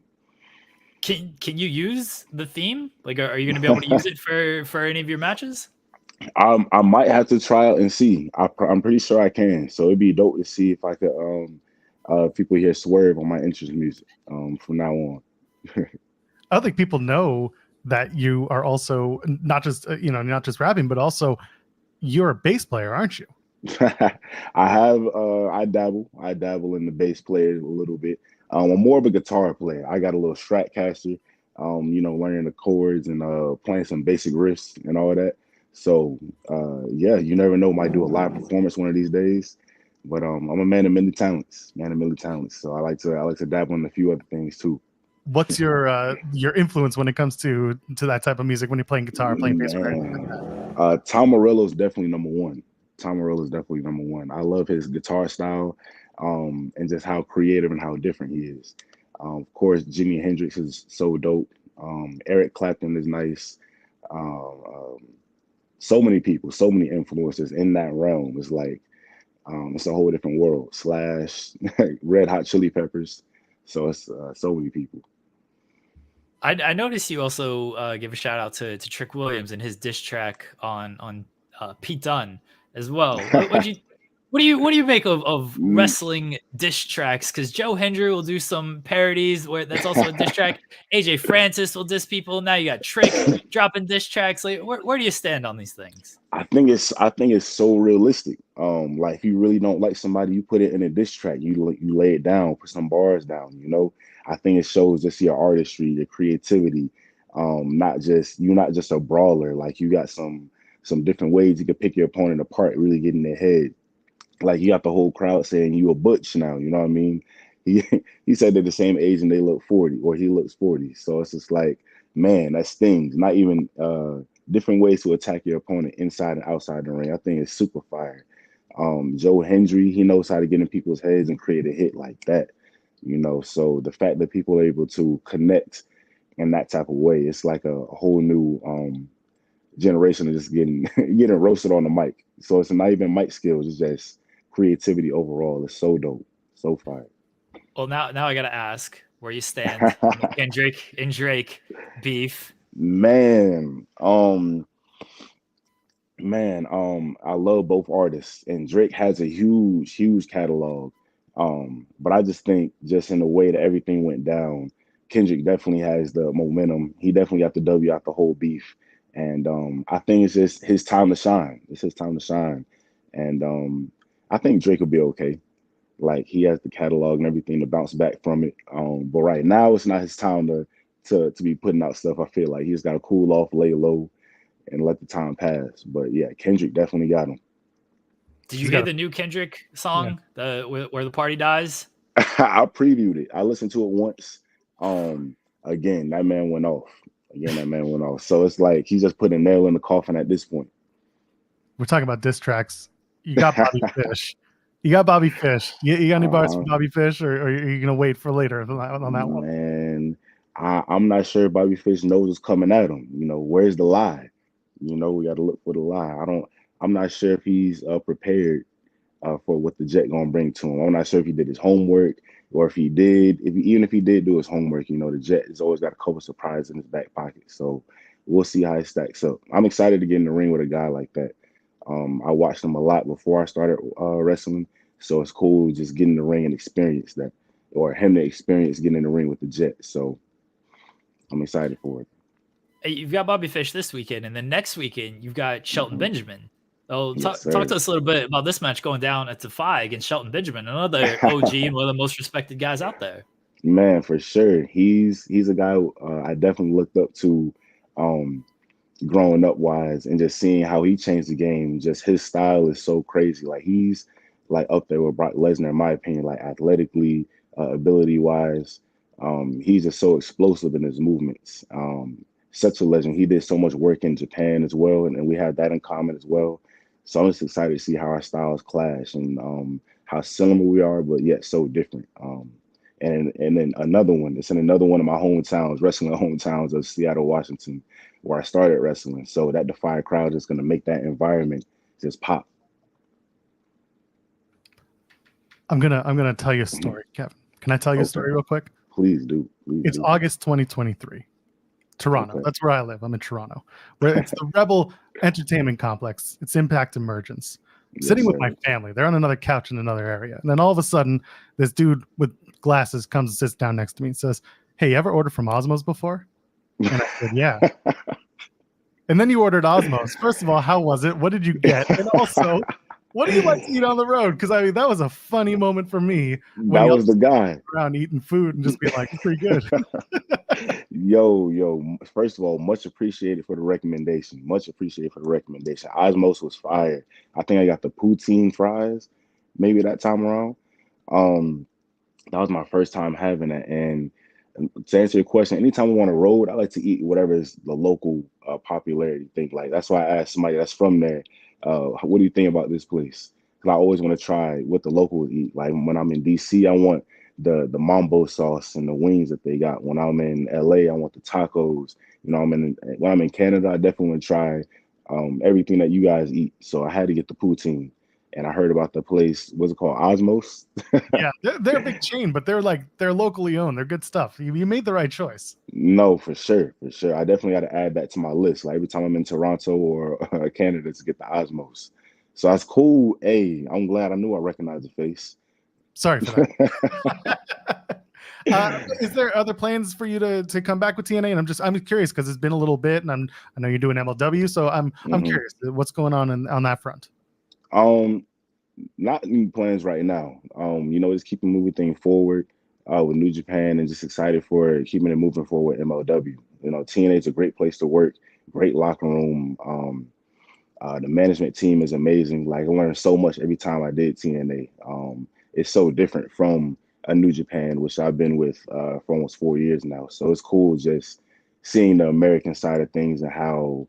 Speaker 2: Can you use the theme? Like, are you going to be able to use it for any of your matches?
Speaker 3: I might have to try out and see. I'm pretty sure I can. So it'd be dope to see if I could people hear Swerve on my interest music from now on.
Speaker 1: I don't think people know that you are also not just not just rapping, but also you're a bass player, aren't you?
Speaker 3: I dabble in the bass player a little bit. I'm more of a guitar player. I got a little Stratcaster, learning the chords and playing some basic riffs and all that. So yeah, you never know, might do a live performance one of these days. But I'm a man of many talents. So I like to dabble in a few other things too.
Speaker 1: What's your influence when it comes to that type of music when you're playing guitar, playing bass?
Speaker 3: Tom Morello's definitely number one. I love his guitar style, and just how creative and how different he is. Of course, Jimi Hendrix is so dope. Eric Clapton is nice. So many people, so many influences in that realm. It's like it's a whole different world. Slash, Red Hot Chili Peppers. So it's so many people.
Speaker 2: I noticed you also give a shout out to Trick Williams and his diss track on Pete Dunne as well. What do you make of wrestling diss tracks? Because Joe Hendry will do some parodies where that's also a diss track. AJ Francis will diss people. Now you got Trick dropping diss tracks. Like, where do you stand on these things?
Speaker 3: I think it's so realistic. Like if you really don't like somebody, you put it in a diss track. You lay it down, put some bars down. I think it shows just your artistry, your creativity. You're not just a brawler. Like you got some different ways you can pick your opponent apart, really get in their head. Like you got the whole crowd saying you a butch now. You know what I mean? He said they're the same age and they look 40, or he looks 40. So it's just like, man, that stings. Not even different ways to attack your opponent inside and outside the ring. I think it's super fire. Joe Hendry, he knows how to get in people's heads and create a hit like that. So the fact that people are able to connect in that type of way, it's like a whole new generation of just getting roasted on the mic. So it's not even mic skills, it's just creativity overall. It's so dope, so fire.
Speaker 2: Well, now I gotta ask where you stand on the Kendrick and Drake beef.
Speaker 3: Man, I love both artists, and Drake has a huge catalog. But I just think, just in the way that everything went down, Kendrick definitely has the momentum. He definitely got the W out the whole beef. And I think it's just his time to shine. It's his time to shine. And I think Drake will be okay. Like he has the catalog and everything to bounce back from it. But right now it's not his time to be putting out stuff. I feel like he's got to cool off, lay low, and let the time pass. But yeah, Kendrick definitely got him.
Speaker 2: Did you hear the new Kendrick song, where the party dies?
Speaker 3: I previewed it. I listened to it once. Again, that man went off. So it's like he just put a nail in the coffin at this point.
Speaker 1: We're talking about diss tracks. You got Bobby Fish. You got any bars from Bobby Fish, or are you gonna wait for later on that one?
Speaker 3: Man, I'm not sure if Bobby Fish knows what's coming at him. Where's the lie? We got to look for the lie. I'm not sure if he's prepared for what the Jet gonna bring to him. I'm not sure if he did his homework, or if he did. Even if he did do his homework, the Jet has always got a couple surprises in his back pocket. So we'll see how it stacks up. I'm excited to get in the ring with a guy like that. I watched him a lot before I started wrestling, so it's cool just getting in the ring and experience that, or him to experience getting in the ring with the Jet. So I'm excited for it.
Speaker 2: Hey, you've got Bobby Fish this weekend, and then next weekend you've got Shelton Benjamin. So
Speaker 3: Yes,
Speaker 2: talk
Speaker 3: sir.
Speaker 2: to us a little bit about this match going down at Defy against Shelton Benjamin, another OG and one of the most respected guys out there.
Speaker 3: Man, for sure. He's a guy I definitely looked up to growing up wise, and just seeing how he changed the game. Just his style is so crazy. Like he's like up there with Brock Lesnar in my opinion, like athletically, ability wise. He's just so explosive in his movements. Such a legend. He did so much work in Japan as well, and we have that in common as well. So I'm just excited to see how our styles clash and how similar we are, but yet so different. And then another one. It's in another one of my hometowns, wrestling hometowns of Seattle, Washington, where I started wrestling. So that Defy crowd is going to make that environment just pop.
Speaker 1: I'm gonna tell you a story, Kevin. Can I tell you a story real quick?
Speaker 3: Please do.
Speaker 1: It's August 2023. Toronto.
Speaker 3: Okay.
Speaker 1: That's where I live. I'm in Toronto. Where it's the Rebel Entertainment Complex. It's Impact Emergence. Sitting with my family. They're on another couch in another area. And then all of a sudden, this dude with glasses comes and sits down next to me and says, "Hey, you ever ordered from Osmos before?" And I said, "Yeah." And then you ordered Osmos. First of all, how was it? What did you get? And also, what do you like to eat on the road? Because I mean, that was a funny moment for me.
Speaker 3: That was the guy
Speaker 1: around eating food and just being like, "It's pretty good."
Speaker 3: Yo, first of all, much appreciated for the recommendation. Much appreciated for the recommendation. Osmos was fire. I think I got the poutine fries maybe that time around. That was my first time having it. And to answer your question, anytime I'm on the road, I like to eat whatever is the local popularity thing. Like that's why I asked somebody that's from there, what do you think about this place? Because I always want to try what the locals eat. Like when I'm in DC, I want the mambo sauce and the wings that they got. When I'm in LA, I want the tacos. You know, when I'm in Canada, I definitely want to try everything that you guys eat. So I had to get the poutine. And I heard about the place. What's it called? Osmos.
Speaker 1: Yeah, they're a big chain, but they're locally owned. They're good stuff. You made the right choice.
Speaker 3: No, for sure. I definitely got to add that to my list. Like every time I'm in Toronto or Canada to get the Osmos. So that's cool. Hey, I'm glad I knew I recognized the face.
Speaker 1: Sorry for that. Is there other plans for you to come back with TNA? And I'm curious because it's been a little bit, and I know you're doing MLW, so I'm curious what's going on that front.
Speaker 3: Not any plans right now. Just keeping moving things forward with New Japan, and just excited for keeping it moving forward with MLW. TNA is a great place to work, great locker room. The management team is amazing. Like I learned so much every time I did TNA. It's so different from a New Japan, which I've been with for almost 4 years now. So it's cool just seeing the American side of things and how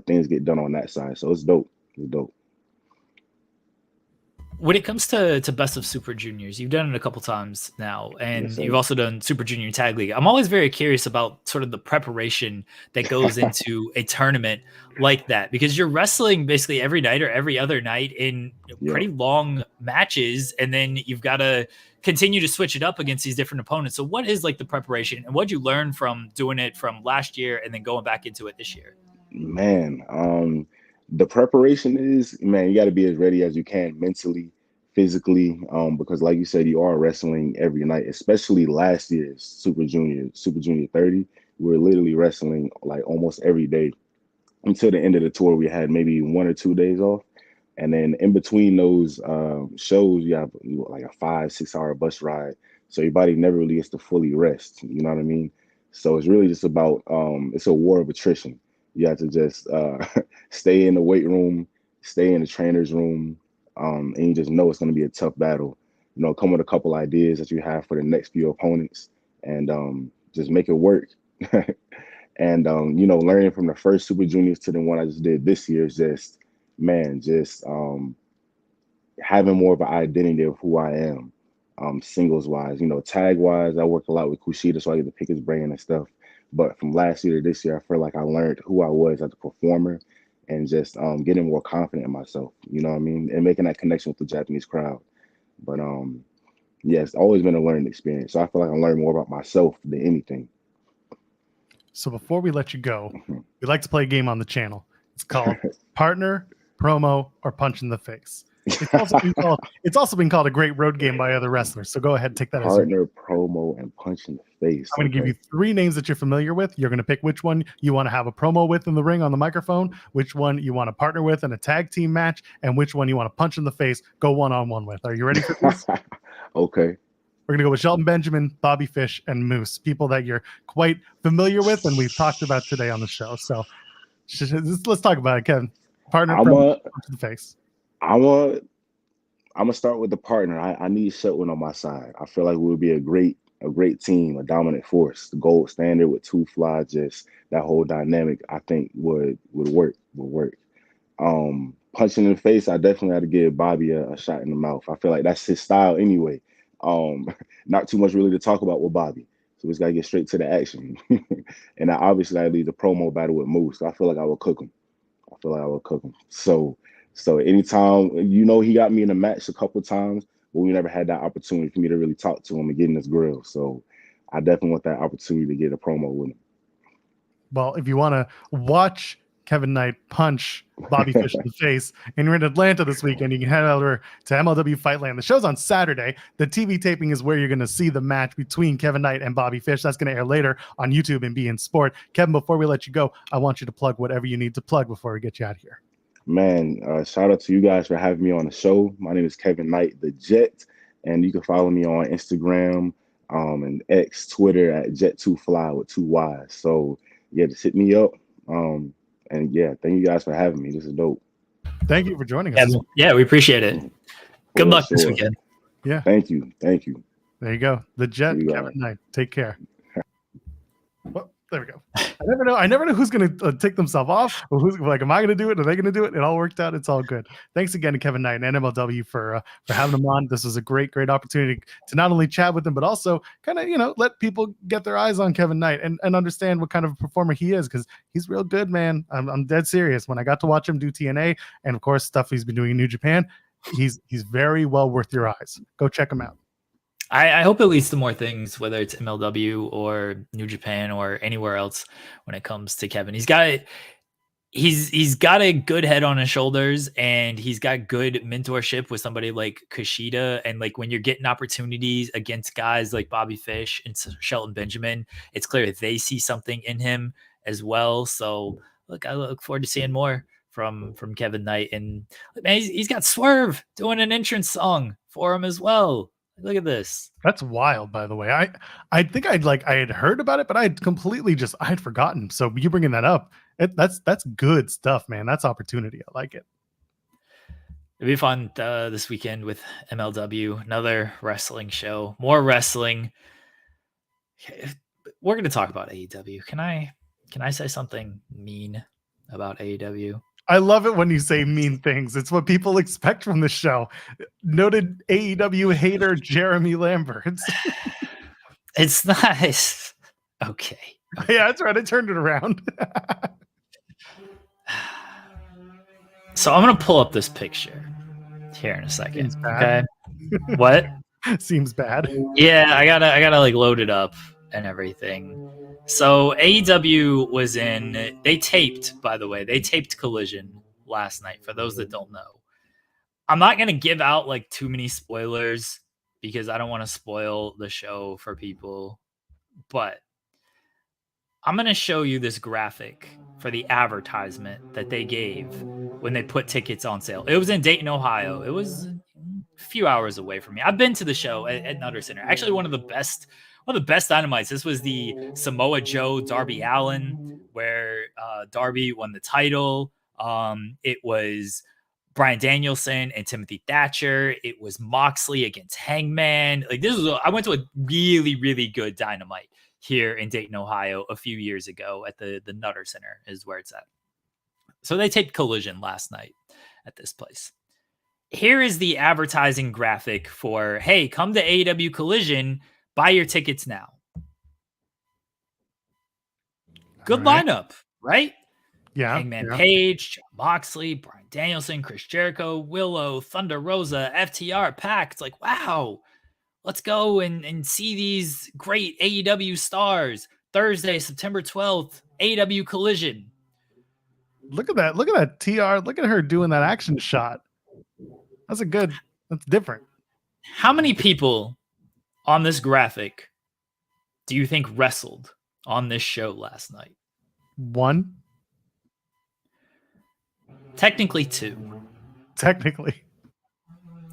Speaker 3: things get done on that side. So it's dope. It's dope.
Speaker 2: When it comes to Best of Super Juniors, you've done it a couple times now, and
Speaker 3: Yes,
Speaker 2: you've also done Super Junior Tag League. I'm always very curious about sort of the preparation that goes into a tournament like that, because you're wrestling basically every night or every other night in pretty long matches, and then you've got to continue to switch it up against these different opponents. So what is like the preparation, and what'd you learn from doing it from last year and then going back into it this year?
Speaker 3: Man, the preparation is, man, you got to be as ready as you can mentally, physically, because like you said, you are wrestling every night, especially last year's Super Junior 30. We were literally wrestling like almost every day until the end of the tour. We had maybe 1 or 2 days off. And then in between those shows, you have like a 5-6 hour bus ride. So your body never really gets to fully rest. You know what I mean? So it's really just about, it's a war of attrition. You have to just stay in the weight room, stay in the trainer's room, and you just know it's going to be a tough battle. Come with a couple ideas that you have for the next few opponents, and just make it work. And learning from the first Super Juniors to the one I just did this year is just, man, having more of an identity of who I am, singles wise. Tag wise, I work a lot with Kushida, so I get to pick his brain and stuff. But from last year to this year, I feel like I learned who I was as a performer, and just getting more confident in myself. You know what I mean? And making that connection with the Japanese crowd. But yeah, it's always been a learning experience. So I feel like I learned more about myself than anything.
Speaker 1: So before we let you go, we like to play a game on the channel. It's called Partner promo, or punch in the face. It's also been called a great road game by other wrestlers. So go ahead and take that
Speaker 3: Partner, promo, and punch in the face.
Speaker 1: I'm going to give you 3 names that you're familiar with. You're going to pick which one you want to have a promo with in the ring on the microphone, which one you want to partner with in a tag team match, and which one you want to punch in the face, go one-on-one with. Are you ready for this?
Speaker 3: Okay.
Speaker 1: We're going to go with Shelton Benjamin, Bobby Fish, and Moose, people that you're quite familiar with and we've talked about today on the show. So let's talk about it, Kevin. Partner, promo, punch in the face.
Speaker 3: I'm gonna start with the partner. I need Shelton on my side. I feel like we would be a great team, a dominant force, the gold standard with Two Fly. Just that whole dynamic, I think would work. Punching in the face, I definitely had to give Bobby a shot in the mouth. I feel like that's his style anyway. Not too much really to talk about with Bobby, so we just gotta get straight to the action. And obviously I lead the promo battle with Moose. So I feel like I will cook him. So anytime, he got me in a match a couple of times, but we never had that opportunity for me to really talk to him and get in his grill. So I definitely want that opportunity to get a promo with him.
Speaker 1: Well, if you want to watch Kevin Knight punch Bobby Fish in the face, and you're in Atlanta this weekend, you can head over to MLW Fightland. The show's on Saturday. The TV taping is where you're going to see the match between Kevin Knight and Bobby Fish. That's going to air later on YouTube and be in Sport. Kevin, before we let you go, I want you to plug whatever you need to plug before we get you out of here.
Speaker 3: Man, shout out to you guys for having me on the show. My name is Kevin Knight, the Jet, and you can follow me on Instagram and X, Twitter at Jet2Fly with 2 Y's. So yeah, just hit me up. And yeah, thank you guys for having me. This is dope.
Speaker 1: Thank you for joining us.
Speaker 2: Yeah, we appreciate it. Good luck this weekend.
Speaker 1: Yeah.
Speaker 3: Thank you.
Speaker 1: There you go. The Jet, Kevin Knight. Take care. Well, there we go. I never know who's going to take themselves off, or who's like, am I going to do it? Are they going to do it? It all worked out. It's all good. Thanks again to Kevin Knight and MLW for having him on. This was a great opportunity to not only chat with him, but also kind of, let people get their eyes on Kevin Knight and understand what kind of a performer he is, because he's real good, man. I'm dead serious. When I got to watch him do TNA and of course stuff he's been doing in New Japan, he's very well worth your eyes. Go check him out.
Speaker 2: I hope it leads to more things, whether it's MLW or New Japan or anywhere else when it comes to Kevin. He's got a good head on his shoulders, and he's got good mentorship with somebody like Kushida. And like when you're getting opportunities against guys like Bobby Fish and Shelton Benjamin, it's clear that they see something in him as well. So look, I look forward to seeing more from Kevin Knight. And man, he's got Swerve doing an entrance song for him as well. Look at this.
Speaker 1: That's wild, by the way. I think I had heard about it, but I had forgotten. So you bringing that up, that's good stuff, man. That's opportunity. I like it.
Speaker 2: It'll be fun this weekend with MLW, another wrestling show, more wrestling. We're going to talk about AEW. Can I say something mean about AEW?
Speaker 1: I love it when you say mean things. It's what people expect from the show. Noted AEW hater Jeremy Lambert.
Speaker 2: It's nice. Okay.
Speaker 1: Yeah, that's right. I turned it around.
Speaker 2: So I'm going to pull up this picture here in a second. Okay. What?
Speaker 1: Seems bad.
Speaker 2: Yeah, I gotta like load it up and everything. So AEW was they taped Collision last night, for those that don't know. I'm not going to give out like too many spoilers because I don't want to spoil the show for people, but I'm going to show you this graphic for the advertisement that they gave when they put tickets on sale. It was in Dayton, Ohio. It was a few hours away from me. I've been to the show at Nutter Center. Actually, one of the best dynamites. This was the Samoa Joe Darby Allin, where Darby won the title. It was Bryan Danielson and Timothy Thatcher. It was Moxley against Hangman. I went to a really, really good dynamite here in Dayton, Ohio a few years ago at the Nutter Center is where it's at. So they taped Collision last night at this place. Here is the advertising graphic for, hey, come to AEW Collision, buy your tickets now. Good lineup, right?
Speaker 1: Yeah.
Speaker 2: Hangman Page, John Moxley, Bryan Danielson, Chris Jericho, Willow, Thunder Rosa, FTR, Pac. It's like, wow, let's go and see these great AEW stars. Thursday, September 12th, AEW Collision.
Speaker 1: Look at that. Look at that TR. Look at her doing that action shot. That's different.
Speaker 2: How many people on this graphic do you think wrestled on this show last night?
Speaker 1: 1.
Speaker 2: Technically 2.
Speaker 1: Technically.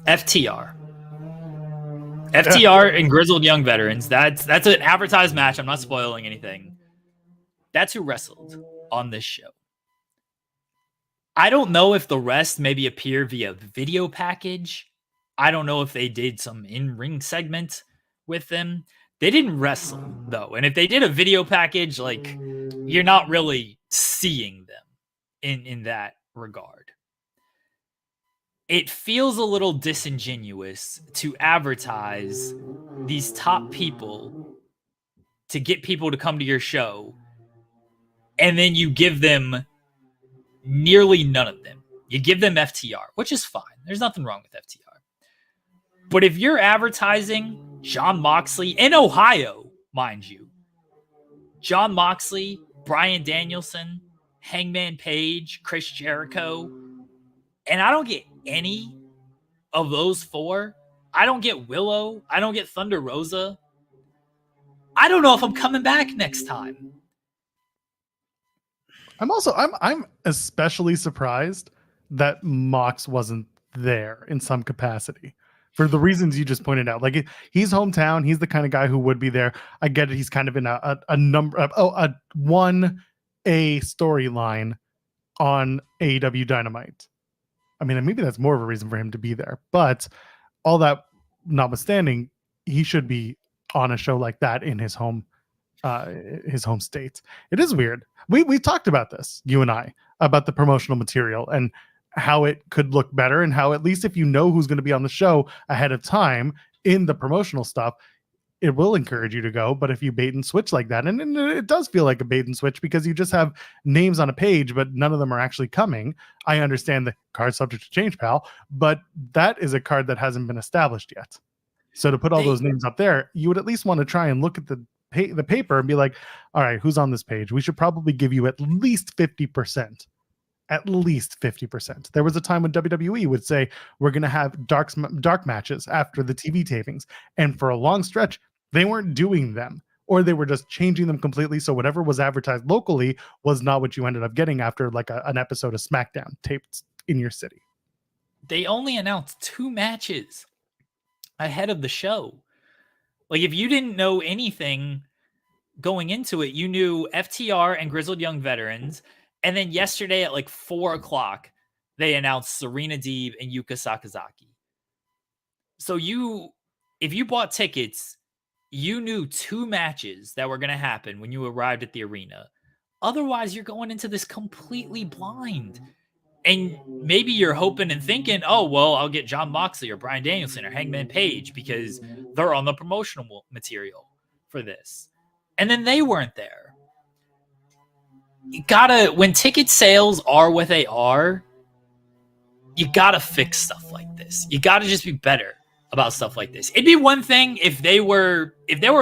Speaker 2: FTR. FTR and Grizzled Young Veterans. That's an advertised match. I'm not spoiling anything. That's who wrestled on this show. I don't know if the rest maybe appear via video package. I don't know if they did some in-ring segment with them. They didn't wrestle, though. And if they did a video package, like, you're not really seeing them in that regard. It feels a little disingenuous to advertise these top people to get people to come to your show, and then you give them nearly none of them. You give them FTR, which is fine. There's nothing wrong with FTR. But if you're advertising Jon Moxley in Ohio, mind you, Jon Moxley, Bryan Danielson, Hangman Page, Chris Jericho, and I don't get any of those 4. I don't get Willow. I don't get Thunder Rosa. I don't know if I'm coming back next time.
Speaker 1: I'm especially surprised that Mox wasn't there in some capacity for the reasons you just pointed out. Like, he's hometown. He's the kind of guy who would be there. I get it. He's kind of in a 1A storyline on AEW Dynamite. I mean, maybe that's more of a reason for him to be there, but all that notwithstanding, he should be on a show like that in his home state. It is weird. We talked about this, you and I, about the promotional material and how it could look better, and how, at least if you know who's going to be on the show ahead of time in the promotional stuff, it will encourage you to go. But if you bait and switch like that, and it does feel like a bait and switch because you just have names on a page, but none of them are actually coming. I understand the card's subject to change, pal, but that is a card that hasn't been established yet. So to put all those names up there, you would at least want to try and look at the paper and be like, all right, who's on this page? We should probably give you at least 50%. At least 50%. There was a time when WWE would say, we're going to have dark matches after the TV tapings. And for a long stretch, they weren't doing them, or they were just changing them completely. So whatever was advertised locally was not what you ended up getting after like an episode of SmackDown taped in your city.
Speaker 2: They only announced 2 matches ahead of the show. Like, if you didn't know anything going into it, you knew FTR and Grizzled Young Veterans. And then yesterday at like 4:00, they announced Serena Deeb and Yuka Sakazaki. So if you bought tickets, you knew 2 matches that were going to happen when you arrived at the arena. Otherwise, you're going into this completely blind. And maybe you're hoping and thinking, oh, well, I'll get Jon Moxley or Bryan Danielson or Hangman Page because they're on the promotional material for this. And then they weren't there. When ticket sales are what they are, you gotta fix stuff like this. You gotta just be better about stuff like this. It'd be one thing if they were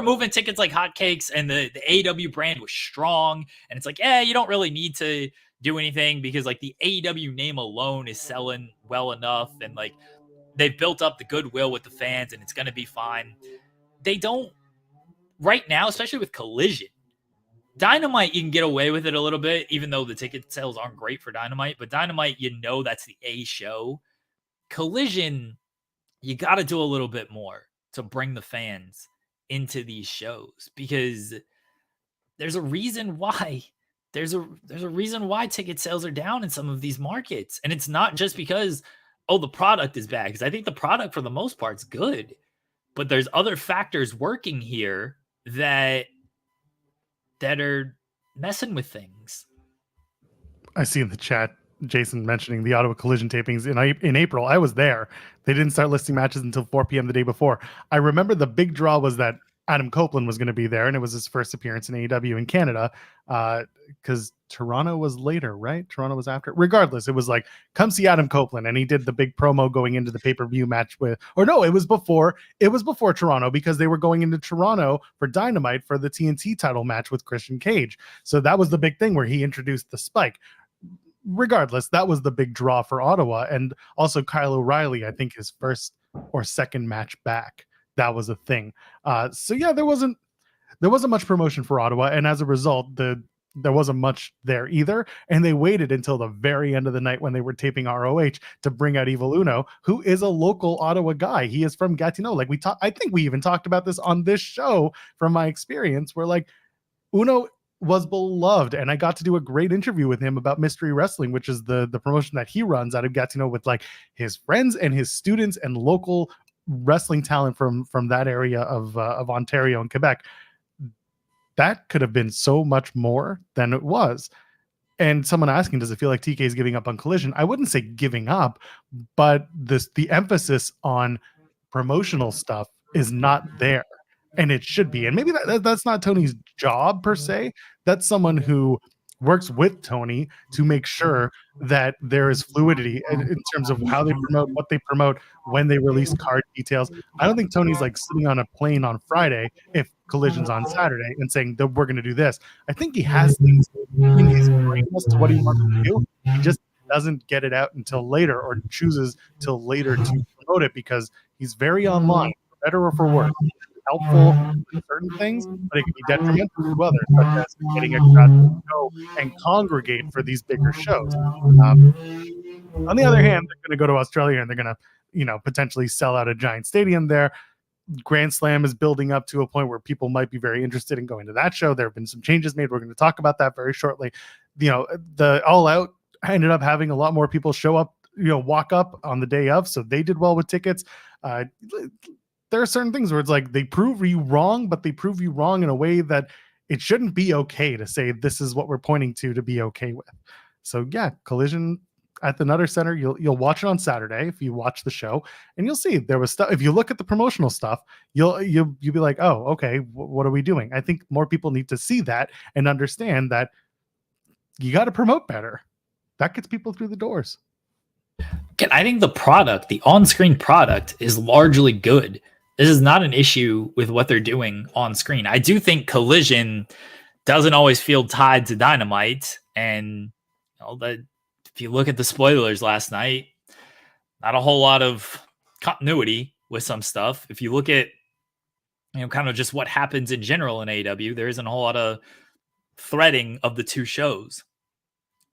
Speaker 2: moving tickets like hotcakes and the AEW brand was strong, and it's like, you don't really need to do anything because like the AEW name alone is selling well enough, and like they've built up the goodwill with the fans, and it's gonna be fine. They don't right now, especially with Collision. Dynamite, you can get away with it a little bit, even though the ticket sales aren't great for Dynamite. But Dynamite, that's the A show. Collision, you got to do a little bit more to bring the fans into these shows, because there's a reason why. There's a reason why ticket sales are down in some of these markets. And it's not just because, the product is bad. Because I think the product, for the most part, is good. But there's other factors working here that are messing with things.
Speaker 1: I see in the chat Jason mentioning the Ottawa Collision tapings in April. I was there. They didn't start listing matches until 4 p.m. the day before. I remember the big draw was that Adam Copeland was going to be there, and it was his first appearance in AEW in Canada, because Toronto was later, right? Toronto was after. Regardless, it was like, come see Adam Copeland, and he did the big promo going into the pay-per-view match it was before Toronto, because they were going into Toronto for Dynamite for the TNT title match with Christian Cage. So that was the big thing where he introduced the spike. regardless, that was the big draw for Ottawa. And also Kyle O'Reilly, I think his first or second match back, that was a thing. So yeah, there wasn't much promotion for Ottawa, and as a result, there wasn't much there either. And they waited until the very end of the night when they were taping ROH to bring out Evil Uno, who is a local Ottawa guy. He is from Gatineau. Like I think we even talked about this on this show from my experience, where like Uno was beloved, and I got to do a great interview with him about Mystery Wrestling, which is the promotion that he runs out of Gatineau with like his friends and his students and local wrestling talent from that area of Ontario and Quebec. That could have been so much more than it was. And someone asking, does it feel like TK is giving up on Collision? I wouldn't say giving up, but the emphasis on promotional stuff is not there, and it should be. And maybe that's not Tony's job per se. That's someone who works with Tony to make sure that there is fluidity in terms of how they promote, what they promote, when they release card details. I don't think Tony's like sitting on a plane on Friday if Collision's on Saturday and saying that we're going to do this. I think he has things in his brain as to what he wants to do. He just doesn't get it out until later, or chooses till later to promote it, because he's very online, for better or for worse. Helpful with certain things, but it can be detrimental to others, such as getting a crowd to go and congregate for these bigger shows. On the other hand, they're going to go to Australia and they're going to, potentially sell out a giant stadium there. Grand Slam is building up to a point where people might be very interested in going to that show. There have been some changes made. We're going to talk about that very shortly. The All Out ended up having a lot more people show up, walk up on the day of, so they did well with tickets. There are certain things where it's like they prove you wrong, but they prove you wrong in a way that it shouldn't be okay to say this is what we're pointing to be okay with. So yeah, Collision at the Nutter Center, you'll watch it on Saturday if you watch the show, and you'll see there was stuff. If you look at the promotional stuff, you'll be like, oh, okay, what are we doing? I think more people need to see that and understand that you got to promote better. That gets people through the doors.
Speaker 2: I think the on-screen product is largely good. This is not an issue with what they're doing on screen. I do think Collision doesn't always feel tied to Dynamite. And that if you look at the spoilers last night, not a whole lot of continuity with some stuff. If you look at, kind of just what happens in general in AEW, there isn't a whole lot of threading of the two shows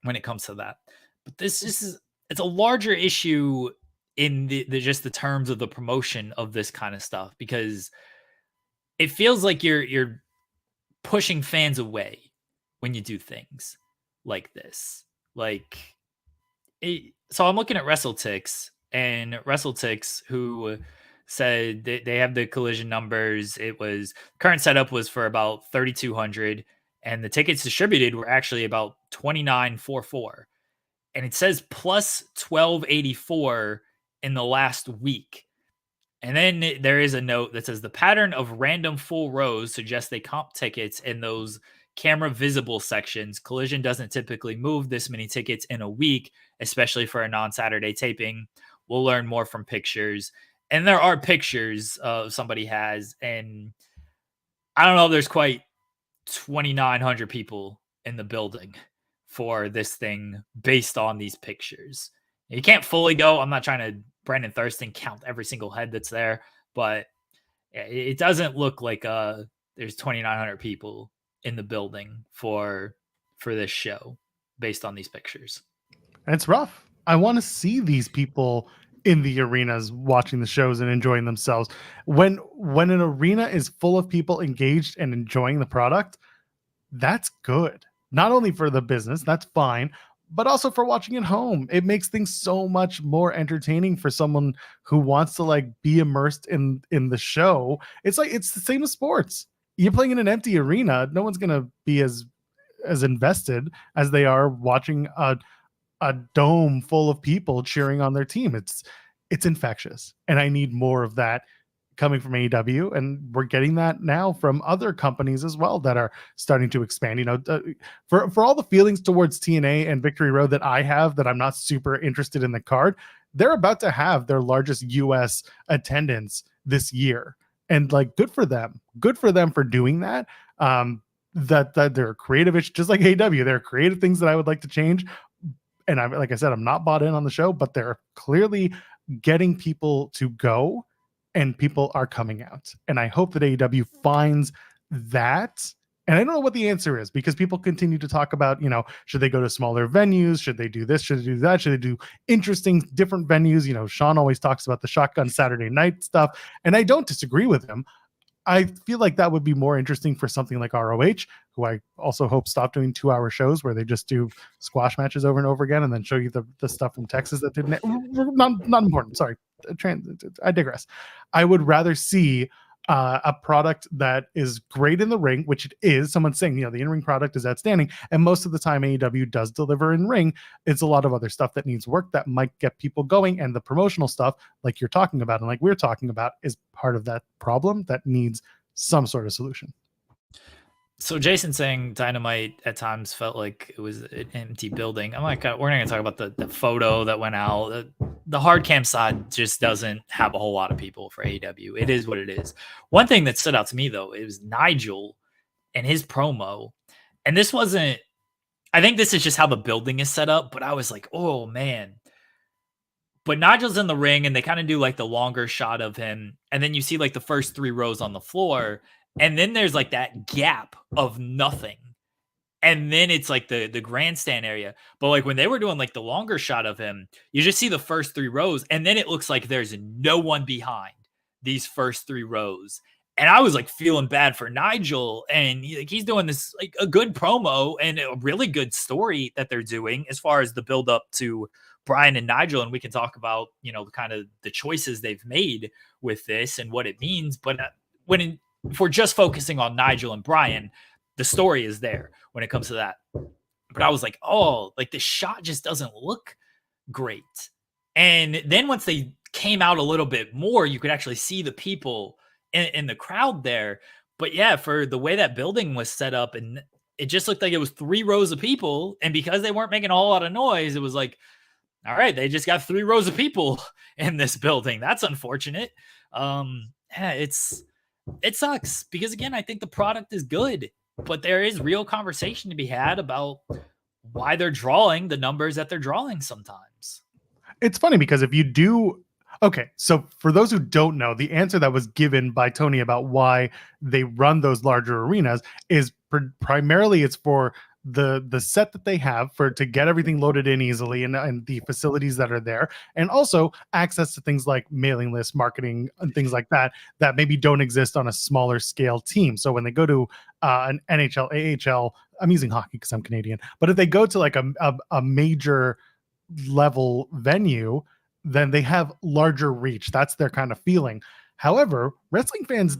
Speaker 2: when it comes to that. But it's a larger issue in the terms of the promotion of this kind of stuff, because it feels like you're pushing fans away when you do things like this. So I'm looking at WrestleTix, and WrestleTix, who said they have the Collision numbers. Current setup was for about 3,200, and the tickets distributed were actually about 2,944. And it says plus 1,284 in the last week. And then there is a note that says the pattern of random full rows suggests they comp tickets in those camera visible sections. Collision doesn't typically move this many tickets in a week, especially for a non-Saturday taping. We'll learn more from pictures. And there are pictures somebody has, and I don't know if there's quite 2,900 people in the building for this thing based on these pictures. You can't fully go. I'm not trying to Brandon Thurston count every single head that's there, but it doesn't look like there's 2,900 people in the building for this show based on these pictures.
Speaker 1: And it's rough. I want to see these people in the arenas watching the shows and enjoying themselves. When an arena is full of people engaged and enjoying the product, that's good. Not only for the business, that's fine, but also for watching at home. It makes things so much more entertaining for someone who wants to be immersed in the show. It's the same as sports. You're playing in an empty arena. No one's going to be as invested as they are watching a dome full of people cheering on their team. It's infectious, and I need more of that coming from AEW, and we're getting that now from other companies as well that are starting to expand. For all the feelings towards TNA and Victory Road that I have, that I'm not super interested in the card, they're about to have their largest US attendance this year, and good for them for doing that. That they're creative, just like AEW. There are creative things that I would like to change, And like I said, I'm not bought in on the show, but they're clearly getting people to go, and people are coming out. And I hope that AEW finds that. And I don't know what the answer is, because people continue to talk about, should they go to smaller venues? Should they do this? Should they do that? Should they do interesting, different venues? Sean always talks about the Shotgun Saturday Night stuff, and I don't disagree with him. I feel like that would be more interesting for something like ROH, who I also hope stop doing 2-hour shows where they just do squash matches over and over again and then show you the stuff from Texas that didn't. Not important. Sorry. I digress. I would rather see a product that is great in the ring, which it is. Someone's saying, the in-ring product is outstanding. And most of the time AEW does deliver in ring. It's a lot of other stuff that needs work that might get people going. And the promotional stuff, like you're talking about, and like we're talking about, is part of that problem that needs some sort of solution.
Speaker 2: So Jason saying Dynamite at times felt like it was an empty building. I'm like, we're not going to talk about the photo that went out. The hard cam side just doesn't have a whole lot of people for AEW. It is what it is. One thing that stood out to me, though, it was Nigel and his promo. And this wasn't, I think this is just how the building is set up, but I was like, oh, man. But Nigel's in the ring, and they kind of do like the longer shot of him. And then you see like the first 3 rows on the floor. And then there's like that gap of nothing. And then it's like the grandstand area. But like when they were doing like the longer shot of him, you just see the first 3 rows. And then it looks like there's no one behind these first 3 rows. And I was like feeling bad for Nigel. And he's doing this like a good promo and a really good story that they're doing as far as the build up to Bryan and Nigel. And we can talk about, kind of the choices they've made with this and what it means. But if we're just focusing on Nigel and Bryan, the story is there when it comes to that. But I was like, oh, like the shot just doesn't look great. And then once they came out a little bit more, you could actually see the people in the crowd there. But yeah, for the way that building was set up, and it just looked like it was 3 rows of people. And because they weren't making a whole lot of noise, it was like, all right, they just got 3 rows of people in this building. That's unfortunate. It sucks because, again, I think the product is good, but there is real conversation to be had about why they're drawing the numbers that they're drawing sometimes.
Speaker 1: It's funny because if you do, okay, so for those who don't know, the answer that was given by Tony about why they run those larger arenas is primarily it's for the set that they have to get everything loaded in easily and the facilities that are there, and also access to things like mailing list marketing and things like that maybe don't exist on a smaller scale team. So when they go to an NHL, AHL, I'm using hockey because I'm Canadian, but if they go to like a major level venue, then they have larger reach. That's their kind of feeling. However, wrestling fans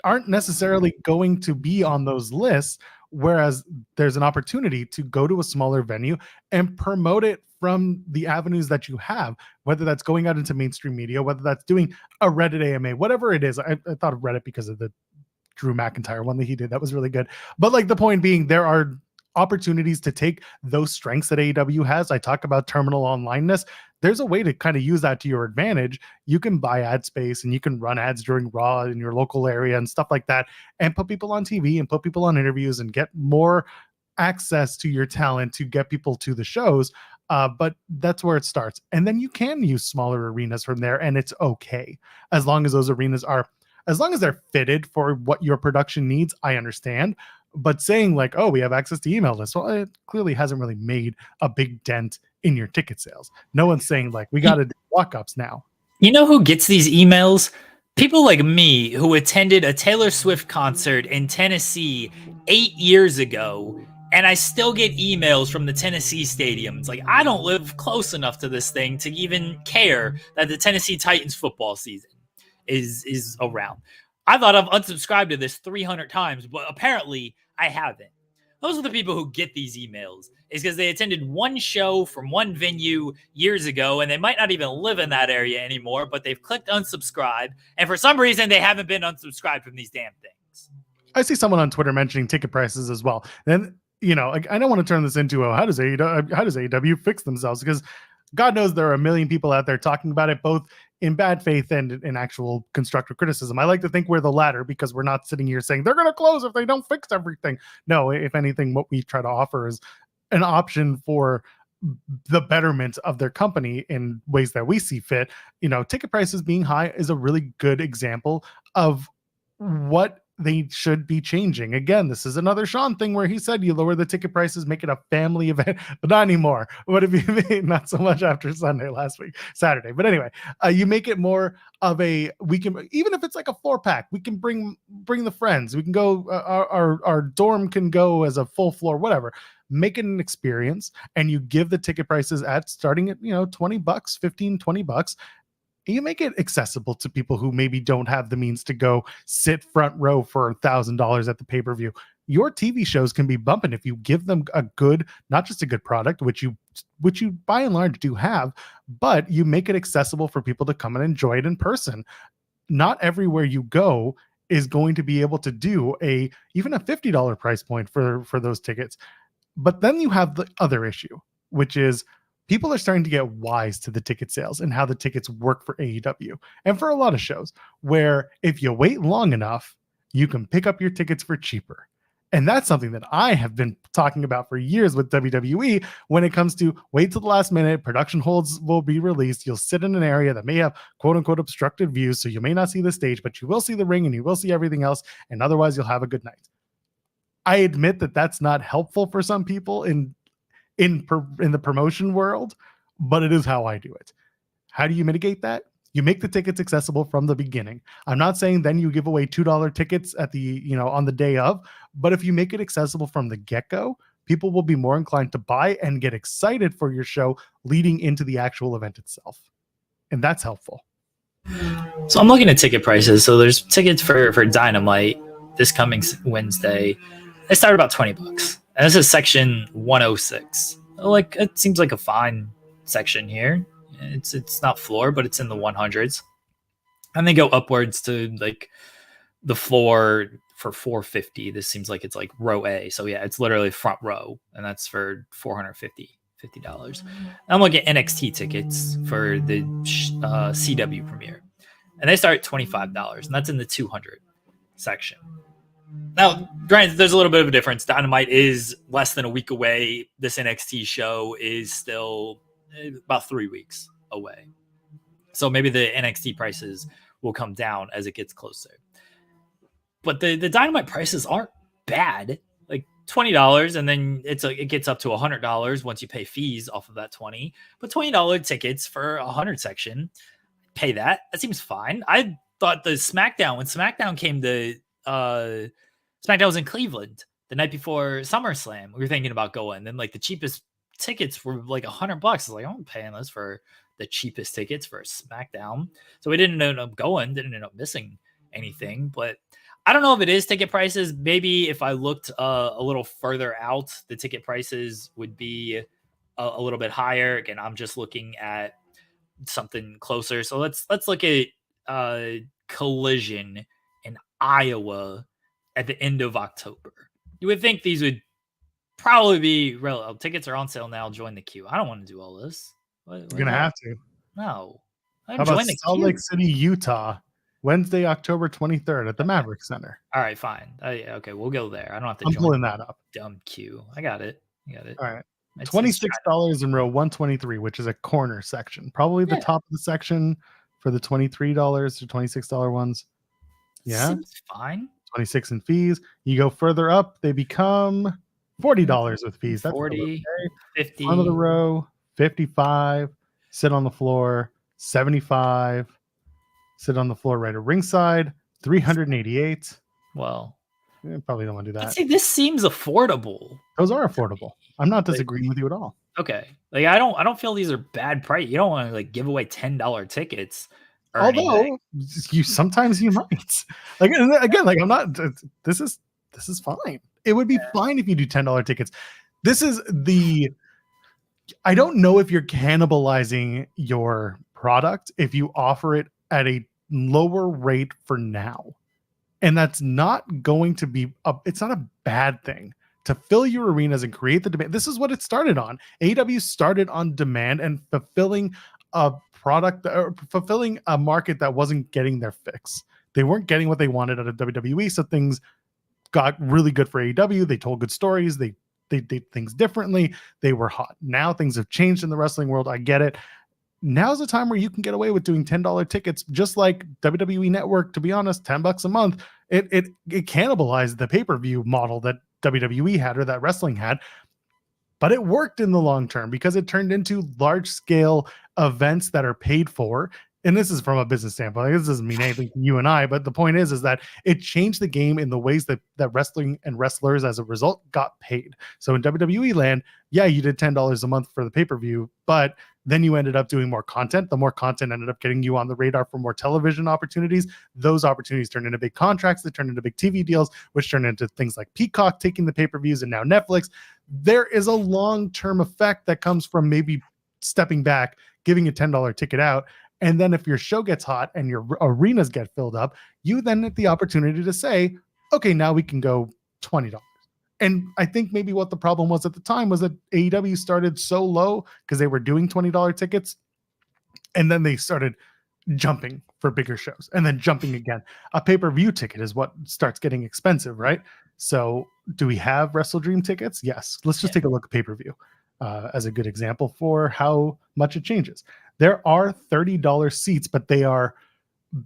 Speaker 1: aren't necessarily going to be on those lists, whereas there's an opportunity to go to a smaller venue and promote it from the avenues that you have, whether that's going out into mainstream media, whether that's doing a Reddit AMA, whatever it is. I thought of Reddit because of the Drew McIntyre one that he did. That was really good. But like the point being, there are opportunities to take those strengths that AEW has. I talk about terminal onlineness. There's a way to kind of use that to your advantage. You can buy ad space and you can run ads during Raw in your local area and stuff like that, and put people on TV and put people on interviews and get more access to your talent to get people to the shows. But that's where it starts. And then you can use smaller arenas from there, and it's okay. As long as those arenas as long as they're fitted for what your production needs, I understand. But saying like, oh, we have access to email lists, well, it clearly hasn't really made a big dent in your ticket sales. No one's saying like, we got to do walk-ups now.
Speaker 2: You know who gets these emails? People like me who attended a Taylor Swift concert in Tennessee 8 years ago, and I still get emails from the Tennessee stadium. It's like, I don't live close enough to this thing to even care that the Tennessee Titans football season is around. I thought I've unsubscribed to this 300 times, but apparently I haven't. Those are the people who get these emails, is because they attended one show from one venue years ago, and they might not even live in that area anymore, but they've clicked unsubscribe, and for some reason they haven't been unsubscribed from these damn things.
Speaker 1: I see someone on Twitter mentioning ticket prices as well. And, I don't want to turn this into how does AEW fix themselves? Because God knows there are a million people out there talking about it, both in bad faith and in actual constructive criticism. I like to think we're the latter because we're not sitting here saying they're going to close if they don't fix everything. No, if anything, what we try to offer is an option for the betterment of their company in ways that we see fit. Ticket prices being high is a really good example of what they should be changing. Again, this is another Sean thing where he said you lower the ticket prices, make it a family event, but not anymore. What have you made? Not so much after Saturday. But anyway, you make it more of we can, even if it's like a 4-pack, we can bring the friends. We can go, our dorm can go as a full floor, whatever. Make it an experience, and you give the ticket prices at starting at, $20, $15, $20. You make it accessible to people who maybe don't have the means to go sit front row for $1,000 at the pay-per-view. Your TV shows can be bumping if you give them a good, not just a good product, which you by and large do have, but you make it accessible for people to come and enjoy it in person. Not everywhere you go is going to be able to do even a $50 price point for those tickets. But then you have the other issue, which is people are starting to get wise to the ticket sales and how the tickets work for AEW and for a lot of shows, where if you wait long enough, you can pick up your tickets for cheaper. And that's something that I have been talking about for years with WWE when it comes to wait till the last minute, production holds will be released. You'll sit in an area that may have quote unquote obstructed views. So you may not see the stage, but you will see the ring and you will see everything else. And otherwise you'll have a good night. I admit that that's not helpful for some people in the promotion world, but it is how I do it. How do you mitigate that? You make the tickets accessible from the beginning. I'm not saying then you give away $2 tickets at on the day of, but if you make it accessible from the get-go, people will be more inclined to buy and get excited for your show leading into the actual event itself. And that's helpful.
Speaker 2: So I'm looking at ticket prices. So there's tickets for Dynamite this coming Wednesday. They start about $20. And this is section 106. Like, it seems like a fine section here. It's not floor, but it's in the 100s. And they go upwards to like the floor for $450. This seems like it's like row A. So yeah, it's literally front row, and that's for $450. I'm looking at NXT tickets for the CW premiere, and they start at $25, and that's in the 200 section. Now, granted, there's a little bit of a difference. Dynamite is less than a week away. This NXT show is still about 3 weeks away. So maybe the NXT prices will come down as it gets closer. But the Dynamite prices aren't bad. Like $20, and then it gets up to $100 once you pay fees off of that $20. But $20 tickets for a 100 section, pay that. That seems fine. I thought when SmackDown came to SmackDown was in Cleveland the night before SummerSlam. We were thinking about going. Then like the cheapest tickets were like $100. I was like, I'm paying this for the cheapest tickets for a SmackDown. So we didn't end up going, didn't end up missing anything. But I don't know if it is ticket prices. Maybe if I looked a little further out, the ticket prices would be a little bit higher. Again, I'm just looking at something closer. So let's look at Collision in Iowa at the end of October. You would think these would probably be relevant. Tickets are on sale now. Join the queue. I don't want to do all this.
Speaker 1: You're going to have to.
Speaker 2: No.
Speaker 1: How about Salt Lake City, Utah, Wednesday, October 23rd at the Maverick Center?
Speaker 2: All right, fine. Okay, we'll go there. I don't have to
Speaker 1: I'm pulling that up.
Speaker 2: Dumb queue. I got it.
Speaker 1: All right. $26 in row 123, which is a corner section. Probably the top of the section for the $23 to $26 ones. Yeah.
Speaker 2: Seems fine.
Speaker 1: 26 in fees. You go further up, they become $40 with fees. That's
Speaker 2: 40, 50.
Speaker 1: Front of the row, 55. Sit on the floor, 75. Sit on the floor right at ringside, 388.
Speaker 2: Well,
Speaker 1: probably don't want to do that.
Speaker 2: See, this seems affordable.
Speaker 1: Those are affordable. I'm not disagreeing with you at all.
Speaker 2: Okay, like I don't feel these are bad price. You don't want to like give away $10 tickets.
Speaker 1: Although sometimes you might. Like again, like I'm not. This is fine. It would be fine if you do $10 tickets. I don't know if you're cannibalizing your product if you offer it at a lower rate for now. And that's not going to be it's not a bad thing to fill your arenas and create the demand. This is what it started on. AEW started on demand and fulfilling a product or fulfilling a market that wasn't getting their fix. They weren't getting what they wanted out of WWE. So things got really good for AEW. They told good stories. They they did things differently. They were hot. Now things have changed in the wrestling world. I get it. Now's the time where you can get away with doing $10 tickets, just like WWE Network. To be honest, $10 a month. It cannibalized the pay-per-view model that WWE had or that wrestling had, but it worked in the long term because it turned into large-scale events that are paid for. And this is from a business standpoint. This doesn't mean anything to you and I, but the point is that it changed the game in the ways that wrestling and wrestlers as a result got paid. So in WWE land, yeah, you did $10 a month for the pay-per-view, but then you ended up doing more content. The more content ended up getting you on the radar for more television opportunities. Those opportunities turned into big contracts that turned into big TV deals, which turned into things like Peacock taking the pay-per-views and now Netflix. There is a long-term effect that comes from maybe stepping back, giving a $10 ticket out. And then if your show gets hot and your arenas get filled up, you then get the opportunity to say, okay, now we can go $20. And I think maybe what the problem was at the time was that AEW started so low because they were doing $20 tickets. And then they started jumping for bigger shows and then jumping again. A pay-per-view ticket is what starts getting expensive, right? So do we have Wrestle Dream tickets? Yes. Let's just take a look at pay-per-view as a good example for how much it changes. There are $30 seats, but they are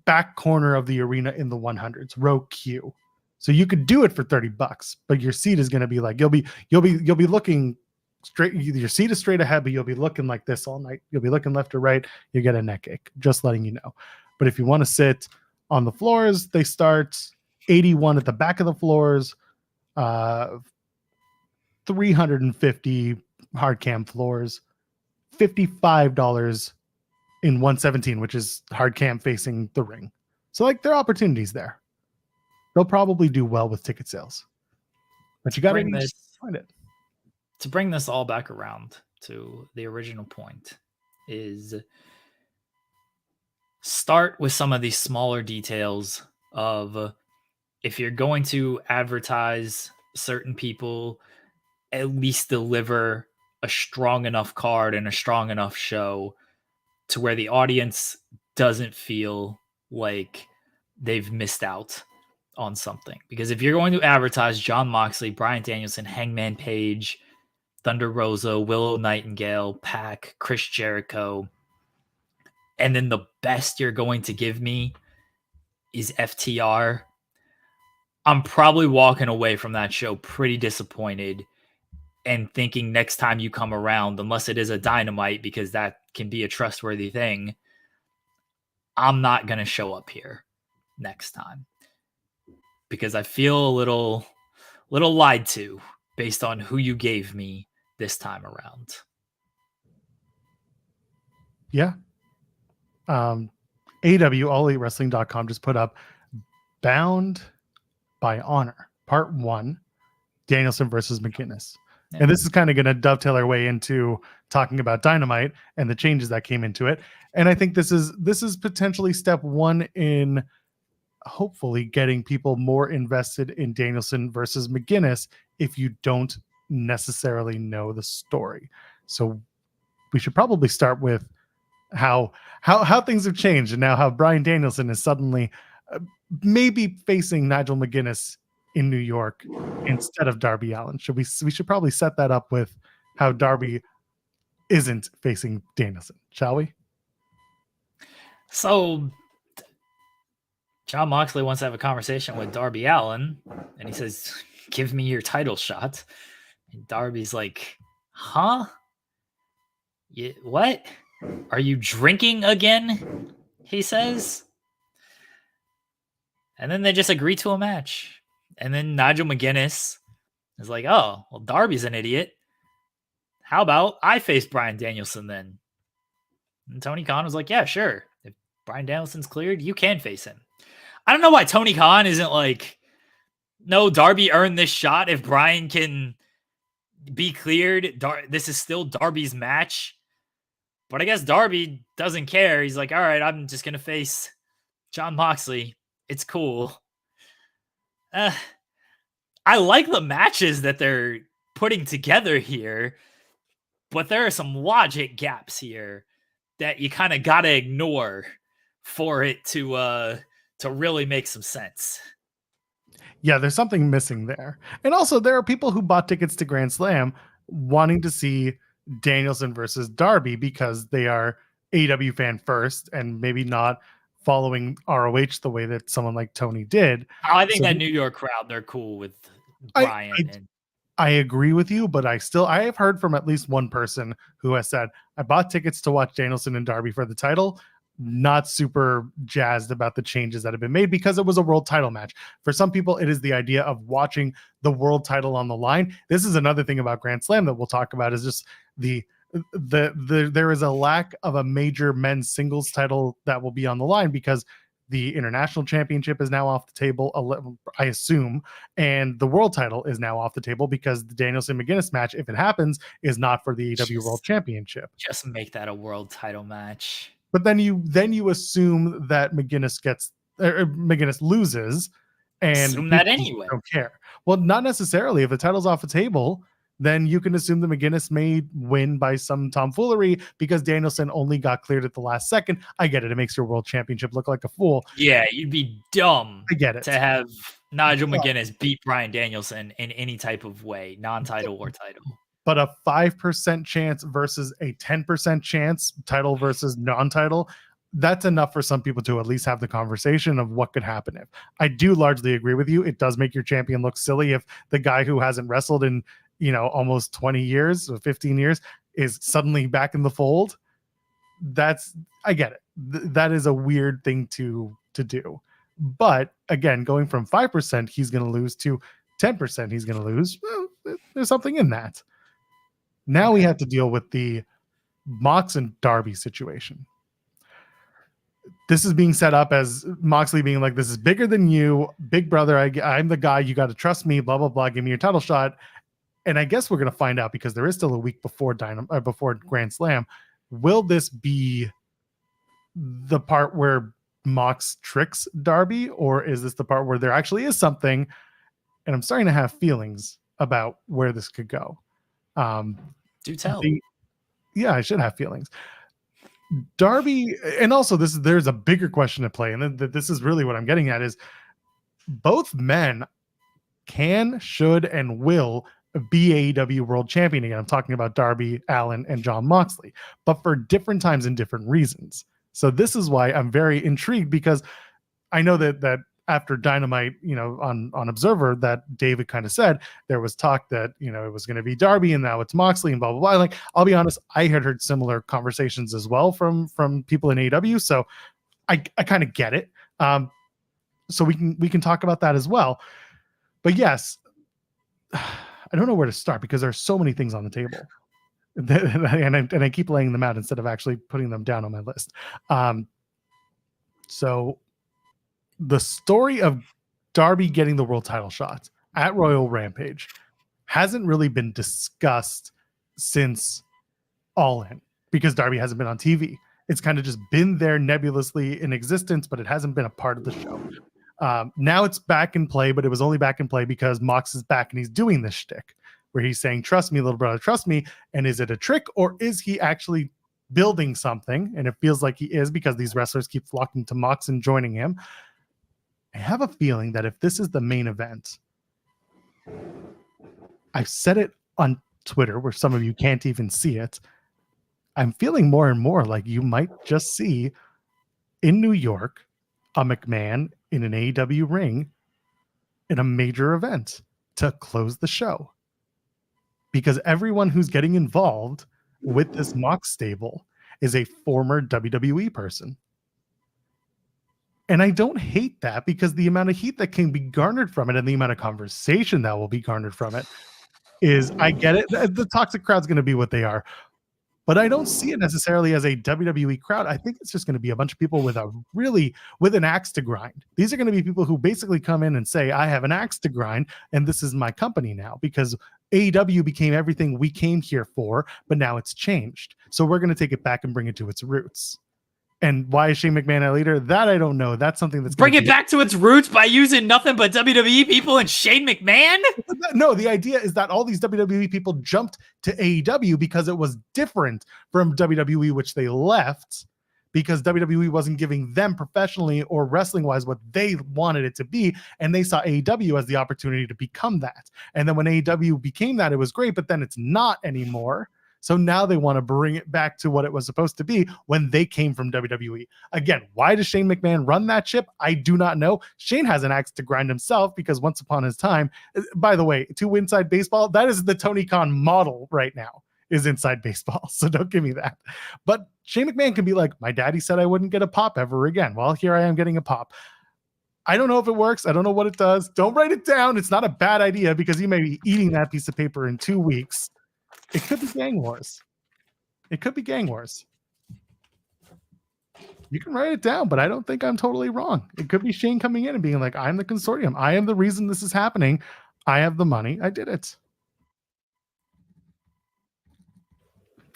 Speaker 1: back corner of the arena in the 100s, row Q. So you could do it for $30, but your seat is going to be like, you'll be looking straight. Your seat is straight ahead, but you'll be looking like this all night. You'll be looking left or right. You get a neck ache, just letting you know. But if you want to sit on the floors, they start 81 at the back of the floors, 350 hard cam floors, $55 in 117, which is hard cam facing the ring. So like there are opportunities there. They'll probably do well with ticket sales, but you got to find it.
Speaker 2: To bring this all back around to the original point is start with some of these smaller details of if you're going to advertise certain people, at least deliver a strong enough card and a strong enough show to where the audience doesn't feel like they've missed out on something. Because if you're going to advertise Jon Moxley, Bryan Danielson, Hangman Page, Thunder Rosa, Willow Nightingale, Pac, Chris Jericho, and then the best you're going to give me is FTR, I'm probably walking away from that show pretty disappointed and thinking next time you come around, unless it is a Dynamite, because that can be a trustworthy thing, I'm not going to show up here next time. Because I feel a little lied to based on who you gave me this time around.
Speaker 1: Yeah. AEW, AllEliteWrestling.com just put up Bound by Honor, Part 1, Danielson versus McGuinness. Yeah. And this is kind of going to dovetail our way into talking about Dynamite and the changes that came into it. And I think this is potentially step one in hopefully getting people more invested in Danielson versus McGuinness if you don't necessarily know the story. So we should probably start with how things have changed and now how Bryan Danielson is suddenly maybe facing Nigel McGuinness in New York instead of Darby Allin. We should probably set that up with how Darby isn't facing Danielson, shall we?
Speaker 2: So Jon Moxley wants to have a conversation with Darby Allin, and he says, "Give me your title shot." And Darby's like, "Huh? What? Are you drinking again?" he says. And then they just agree to a match. And then Nigel McGuinness is like, "Oh, well, Darby's an idiot. How about I face Bryan Danielson then?" And Tony Khan was like, "Yeah, sure. If Bryan Danielson's cleared, you can face him." I don't know why Tony Khan isn't like, "No, Darby earned this shot. If Bryan can be cleared, this is still Darby's match." But I guess Darby doesn't care. He's like, "All right, I'm just going to face Jon Moxley. It's cool." I like the matches that they're putting together here, but there are some logic gaps here that you kind of got to ignore for it to really make some sense.
Speaker 1: Yeah, there's something missing there. And also, there are people who bought tickets to Grand Slam wanting to see Danielson versus Darby because they are AEW fan first and maybe not following ROH the way that someone like Tony did.
Speaker 2: I think
Speaker 1: So
Speaker 2: that New York crowd, they're cool with
Speaker 1: I,
Speaker 2: Bryan.
Speaker 1: I agree with you, but I have heard from at least one person who has said, I bought tickets to watch Danielson and Darby for the title. Not super jazzed about the changes that have been made because it was a world title match. For some people, it is the idea of watching the world title on the line. This is another thing about Grand Slam that we'll talk about is just there is a lack of a major men's singles title that will be on the line because the international championship is now off the table, I assume, and the world title is now off the table because the Danielson McGuinness match, if it happens, is not for the AEW World Championship.
Speaker 2: Just make that a world title match.
Speaker 1: But then you assume that McGuinness loses, and
Speaker 2: assume that anyway.
Speaker 1: Don't care. Well, not necessarily. If the title's off the table, then you can assume that McGuinness may win by some tomfoolery because Danielson only got cleared at the last second. I get it. It makes your world championship look like a fool.
Speaker 2: Yeah, you'd be dumb.
Speaker 1: I get it.
Speaker 2: To have Nigel McGuinness beat Bryan Danielson in any type of way, non-title or title.
Speaker 1: But a 5% chance versus a 10% chance, title versus non-title, that's enough for some people to at least have the conversation of what could happen. If I do largely agree with you, it does make your champion look silly if the guy who hasn't wrestled in almost 20 years or 15 years is suddenly back in the fold. I get it. That is a weird thing to do. But again, going from 5% he's going to lose to 10% he's going to lose, there's something in that. Now we have to deal with the Mox and Darby situation. This is being set up as Moxley being like, this is bigger than you, big brother. I'm the guy. You got to trust me, blah, blah, blah. Give me your title shot. And I guess we're going to find out because there is still a week before Grand Slam. Will this be the part where Mox tricks Darby, or is this the part where there actually is something? And I'm starting to have feelings about where this could go.
Speaker 2: Do tell.
Speaker 1: I should have feelings. Darby, and also there's a bigger question at play, and this is really what I'm getting at is both men can, should, and will be AEW World Champion again. I'm talking about Darby, Allin, and Jon Moxley, but for different times and different reasons. So this is why I'm very intrigued because I know that after Dynamite, on Observer, that David kind of said there was talk that, it was going to be Darby and now it's Moxley and blah, blah, blah. Like, I'll be honest, I had heard similar conversations as well from people in AEW. So I kind of get it. So we can talk about that as well. But yes, I don't know where to start because there's so many things on the table. And I keep laying them out instead of actually putting them down on my list. So the story of Darby getting the world title shot at Royal Rampage hasn't really been discussed since Allin because Darby hasn't been on TV. It's kind of just been there nebulously in existence, but it hasn't been a part of the show. Now it's back in play, but it was only back in play because Mox is back and he's doing this shtick where he's saying, trust me, little brother, trust me. And is it a trick or is he actually building something? And it feels like he is because these wrestlers keep flocking to Mox and joining him. I have a feeling that if this is the main event, I've said it on Twitter where some of you can't even see it. I'm feeling more and more like you might just see in New York a McMahon in an AEW ring in a major event to close the show. Because everyone who's getting involved with this Mox stable is a former WWE person. And I don't hate that because the amount of heat that can be garnered from it and the amount of conversation that will be garnered from it is, I get it. The toxic crowd's going to be what they are. But I don't see it necessarily as a WWE crowd. I think it's just going to be a bunch of people with an axe to grind. These are going to be people who basically come in and say, I have an axe to grind and this is my company now because AEW became everything we came here for, but now it's changed. So we're going to take it back and bring it to its roots. And why is Shane McMahon a leader? That I don't know. That's something that's
Speaker 2: bring it back to its roots by using nothing but WWE people and Shane McMahon?
Speaker 1: No, the idea is that all these WWE people jumped to AEW because it was different from WWE, which they left because WWE wasn't giving them professionally or wrestling wise what they wanted it to be. And they saw AEW as the opportunity to become that. And then when AEW became that, it was great, but then it's not anymore. So now they want to bring it back to what it was supposed to be when they came from WWE. Again, why does Shane McMahon run that ship? I do not know. Shane has an axe to grind himself because once upon his time, by the way, to Inside Baseball, that is the Tony Khan model right now, is Inside Baseball. So don't give me that. But Shane McMahon can be like, my daddy said I wouldn't get a pop ever again. Well, here I am getting a pop. I don't know if it works. I don't know what it does. Don't write it down. It's not a bad idea because he may be eating that piece of paper in 2 weeks. It could be Gang Wars. It could be Gang Wars. You can write it down, but I don't think I'm totally wrong. It could be Shane coming in and being like, I'm the consortium. I am the reason this is happening. I have the money. I did it.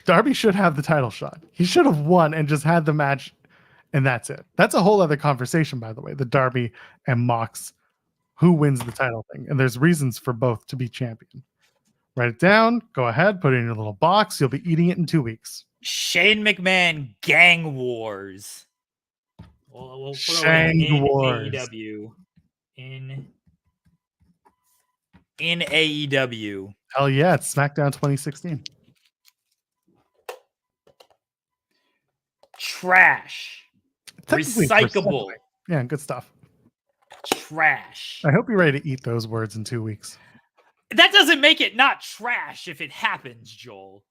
Speaker 1: Darby should have the title shot. He should have won and just had the match, and that's it. That's a whole other conversation, by the way, the Darby and Mox, who wins the title thing. And there's reasons for both to be champion. Write it down. Go ahead. Put it in your little box. You'll be eating it in 2 weeks.
Speaker 2: Shane McMahon Gang Wars. We'll put
Speaker 1: Shane Wars.
Speaker 2: AEW. In AEW.
Speaker 1: Hell yeah. It's SmackDown 2016.
Speaker 2: Trash. Recyclable.
Speaker 1: Yeah, good stuff.
Speaker 2: Trash.
Speaker 1: I hope you're ready to eat those words in 2 weeks.
Speaker 2: That doesn't make it not trash if it happens, Joel.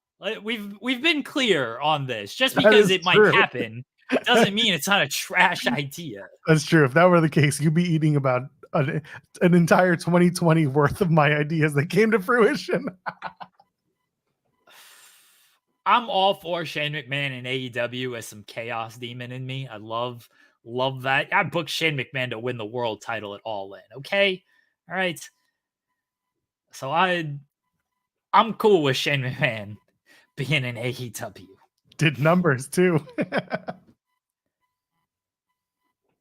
Speaker 2: We've been clear on this. Just because it might happen doesn't mean it's not a trash idea.
Speaker 1: That's true. If that were the case, you'd be eating about an entire 2020 worth of my ideas that came to fruition.
Speaker 2: I'm all for Shane McMahon and AEW as some chaos demon in me. I love that. I booked Shane McMahon to win the world title at All In. Okay, all right. So I'm cool with Shane McMahon being in AEW.
Speaker 1: Did numbers too.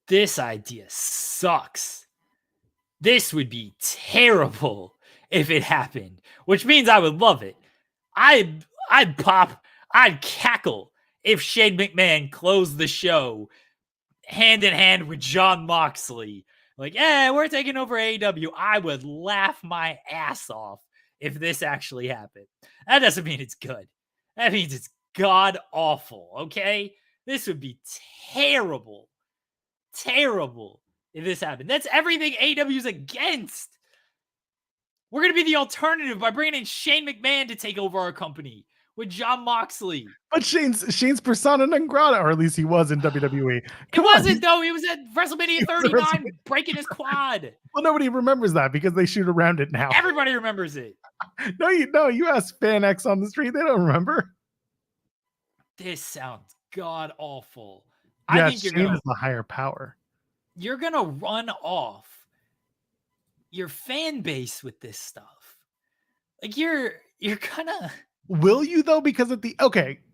Speaker 2: This idea sucks. This would be terrible if it happened, which means I would love it. I'd pop, I'd cackle if Shane McMahon closed the show hand in hand with Jon Moxley. Like, we're taking over AEW. I would laugh my ass off if this actually happened. That doesn't mean it's good. That means it's god awful, okay? This would be terrible. Terrible if this happened. That's everything AEW's against. We're going to be the alternative by bringing in Shane McMahon to take over our company with Jon Moxley.
Speaker 1: But Shane's persona non grata, or at least he was in WWE.
Speaker 2: It wasn't, though. He was at WrestleMania 39 breaking his quad.
Speaker 1: Well, nobody remembers that because they shoot around it now.
Speaker 2: Everybody remembers it.
Speaker 1: No, you ask Fan X on the street, they don't remember.
Speaker 2: This sounds god awful.
Speaker 1: Yeah,
Speaker 2: I think
Speaker 1: Shane is the higher power.
Speaker 2: You're going to run off your fan base with this stuff. Like you're gonna. Will
Speaker 1: you though? Because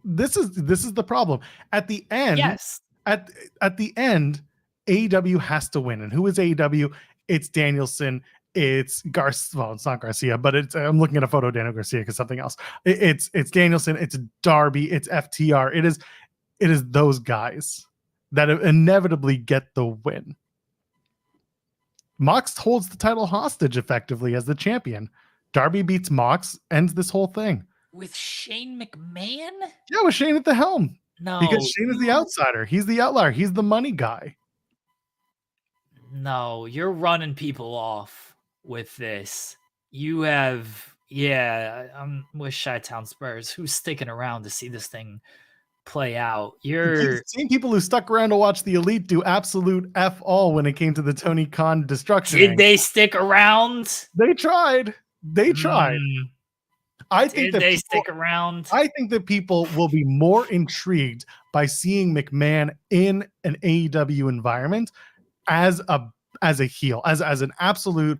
Speaker 1: this is the problem. At the end,
Speaker 2: yes.
Speaker 1: At the end, AEW has to win. And who is AEW? It's Danielson. It's Garcia. Well, it's not Garcia, but I'm looking at a photo of Daniel Garcia because something else. It's Danielson. It's Darby. It's FTR. It is those guys that inevitably get the win. Mox holds the title hostage effectively as the champion. Darby beats Mox, ends this whole thing.
Speaker 2: With Shane McMahon?
Speaker 1: Yeah, with Shane at the helm.
Speaker 2: No.
Speaker 1: Because Shane is the outsider. He's the outlier. He's the money guy.
Speaker 2: No, you're running people off with this. You have, I'm with Chi-Town Spurs. Who's sticking around to see this thing play out? You're
Speaker 1: the same people who stuck around to watch the Elite do absolute F all when it came to the Tony Khan destruction.
Speaker 2: Did they stick around?
Speaker 1: They tried. I think that
Speaker 2: they stick around.
Speaker 1: I think that people will be more intrigued by seeing McMahon in an AEW environment as a heel, as an absolute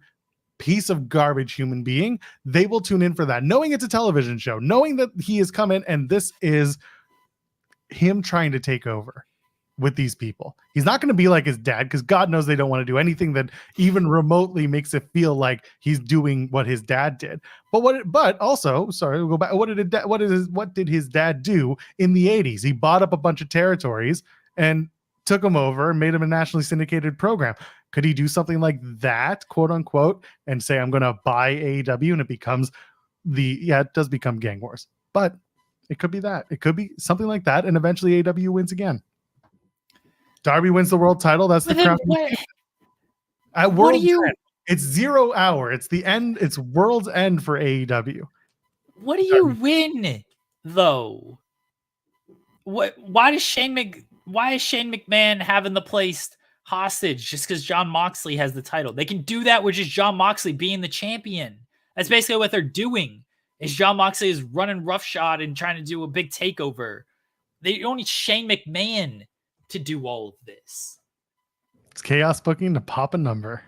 Speaker 1: piece of garbage human being. They will tune in for that, knowing it's a television show, knowing that he is coming and this is him trying to take over with these people. He's not going to be like his dad because God knows they don't want to do anything that even remotely makes it feel like he's doing what his dad did. But also, sorry, we'll go back. What did his dad do in the 80s? He bought up a bunch of territories and took him over and made him a nationally syndicated program. Could he do something like that, quote unquote, and say, I'm going to buy AEW, and it becomes it does become Gang Wars, but it could be that. It could be something like that, and eventually AEW wins again. Darby wins the world title. That's the crown. At World's End, it's 0 hour. It's the end. It's World's End for AEW.
Speaker 2: What do you win, though? Why is Shane McMahon having the place hostage just because Jon Moxley has the title? They can do that with just Jon Moxley being the champion. That's basically what they're doing. Is Jon Moxley is running roughshod and trying to do a big takeover. They don't need Shane McMahon to do all of this.
Speaker 1: It's chaos booking to pop a number.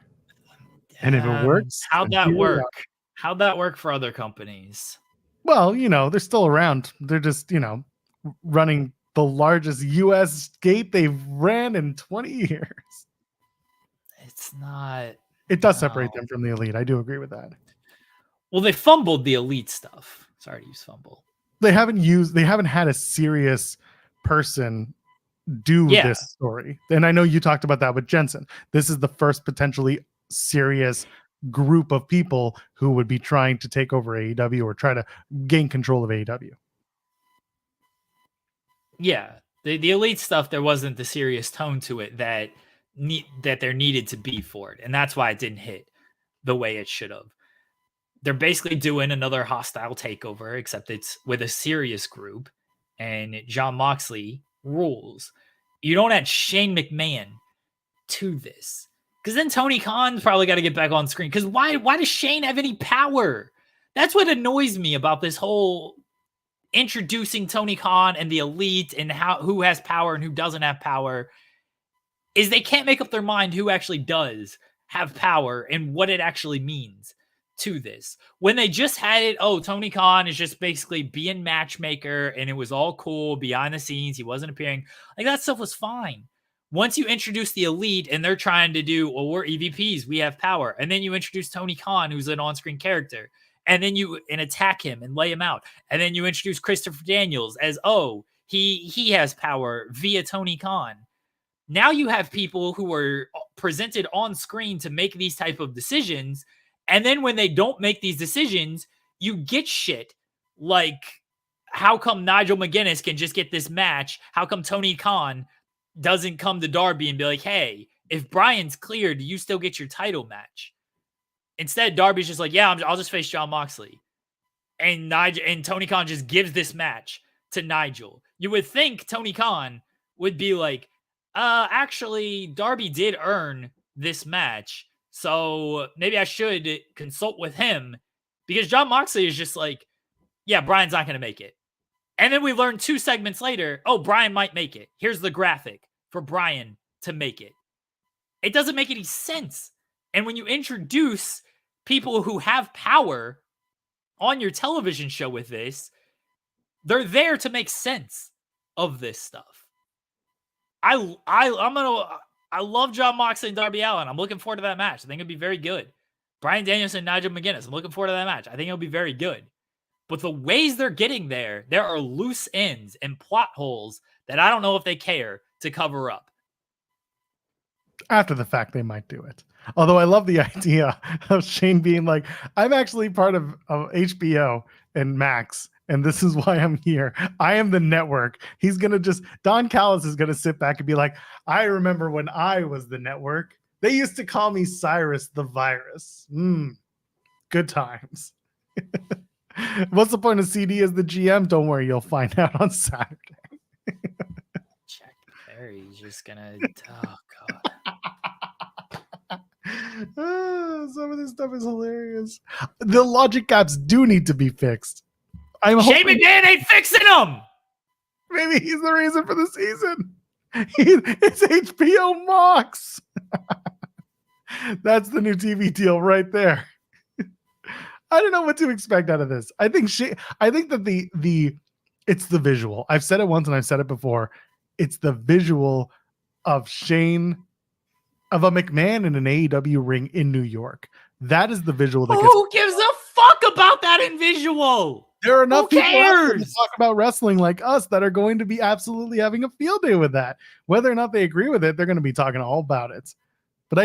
Speaker 1: And if it works,
Speaker 2: how'd that work? How'd that work for other companies?
Speaker 1: Well, they're still around. They're just, running the largest U.S. gate they've ran in 20 years.
Speaker 2: It's not.
Speaker 1: It does separate them from the elite. I do agree with that.
Speaker 2: Well, they fumbled the elite stuff. Sorry to use fumble.
Speaker 1: They haven't had a serious person do this story. And I know you talked about that with Jensen. This is the first potentially serious group of people who would be trying to take over AEW or try to gain control of AEW.
Speaker 2: Yeah. The elite stuff, there wasn't the serious tone to it that there needed to be for it. And that's why it didn't hit the way it should have. They're basically doing another hostile takeover, except it's with a serious group, and Jon Moxley rules. You don't add Shane McMahon to this, because then Tony Khan's probably got to get back on screen. Because why does Shane have any power? That's what annoys me about this whole introducing Tony Khan and the elite and who has power and who doesn't have power, is they can't make up their mind who actually does have power and what it actually means to this. When they just had it, Tony Khan is just basically being matchmaker and it was all cool behind the scenes. He wasn't appearing. Like, that stuff was fine. Once you introduce the elite and they're trying to do, we're EVPs, we have power. And then you introduce Tony Khan, who's an on-screen character. And then you attack him and lay him out. And then you introduce Christopher Daniels as, he has power via Tony Khan. Now you have people who are presented on screen to make these type of decisions. And then when they don't make these decisions, you get shit like, how come Nigel McGuinness can just get this match? How come Tony Khan doesn't come to Darby and be like, hey, if Bryan's cleared, you still get your title match? Instead, Darby's just like, yeah, I'll just face Jon Moxley. And Tony Khan just gives this match to Nigel. You would think Tony Khan would be like, actually, Darby did earn this match, so maybe I should consult with him, because Jon Moxley is just like, yeah, Bryan's not going to make it. And then we learn 2 segments later, Bryan might make it. Here's the graphic for Bryan to make it. It doesn't make any sense. And when you introduce people who have power on your television show with this, they're there to make sense of this stuff. I love Jon Moxley and Darby Allin. I'm looking forward to that match. I think it'll be very good. Bryan Danielson and Nigel McGuinness. I'm looking forward to that match. I think it'll be very good. But the ways they're getting there are loose ends and plot holes that I don't know if they care to cover up.
Speaker 1: After the fact, they might do it. Although I love the idea of Shane being like, I'm actually part of HBO and Max, and this is why I'm here. I am the network. He's going to Don Callis is going to sit back and be like, I remember when I was the network. They used to call me Cyrus the Virus. Good times. What's the point of CD as the GM? Don't worry, you'll find out on Saturday.
Speaker 2: Jack Perry's just going to, God.
Speaker 1: Some of this stuff is hilarious. The logic gaps do need to be fixed.
Speaker 2: Shane McMahon ain't fixing them.
Speaker 1: Maybe he's the reason for the season. It's HBO Max. That's the new TV deal right there. I don't know what to expect out of this. I think that it's the visual. I've said it once and I've said it before. It's the visual of Shane, of a McMahon in an AEW ring in New York. That is the visual that
Speaker 2: Who gives a fuck about that in visual?
Speaker 1: There are enough
Speaker 2: Who
Speaker 1: people out there to
Speaker 2: cares?
Speaker 1: talk about wrestling like us that are going to be absolutely having a field day with that. Whether or not they agree with it, they're going to be talking all about it. But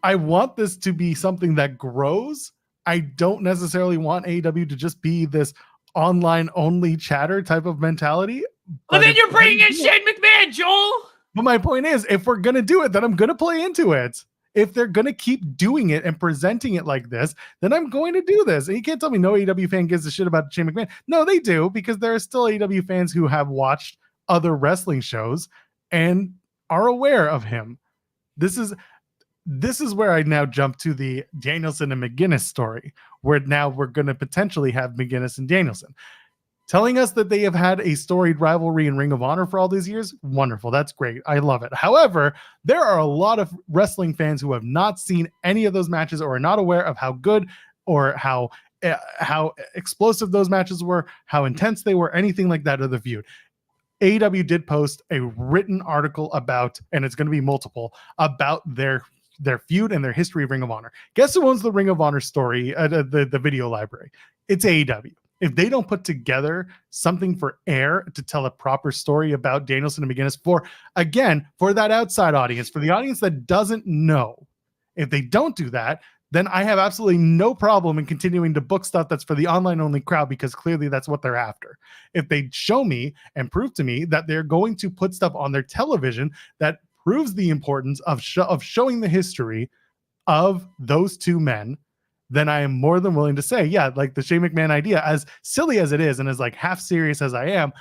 Speaker 1: I want this to be something that grows. I don't necessarily want AEW to just be this online only chatter type of mentality.
Speaker 2: Well, then you're bringing in Shane McMahon, Joel.
Speaker 1: But my point is, if we're going to do it, then I'm going to play into it. If they're going to keep doing it and presenting it like this, then I'm going to do this. And you can't tell me no AEW fan gives a shit about Shane McMahon. No, they do, because there are still AEW fans who have watched other wrestling shows and are aware of him. This is where I now jump to the Danielson and McGuinness story, where now we're going to potentially have McGuinness and Danielson. Telling us that they have had a storied rivalry in Ring of Honor for all these years, wonderful. That's great. I love it. However, there are a lot of wrestling fans who have not seen any of those matches or are not aware of how good or how explosive those matches were, how intense they were, anything like that of the feud. AEW did post a written article about, and it's going to be multiple, about their feud and their history of Ring of Honor. Guess who owns the Ring of Honor story, the video library? It's AEW. If they don't put together something for air to tell a proper story about Danielson and McGuinness for that outside audience, for the audience that doesn't know, if they don't do that, then I have absolutely no problem in continuing to book stuff that's for the online only crowd, because clearly that's what they're after. If they show me and prove to me that they're going to put stuff on their television that proves the importance of showing the history of those two men, then I am more than willing to say, yeah, like the Shane McMahon idea, as silly as it is and as like half serious as I am,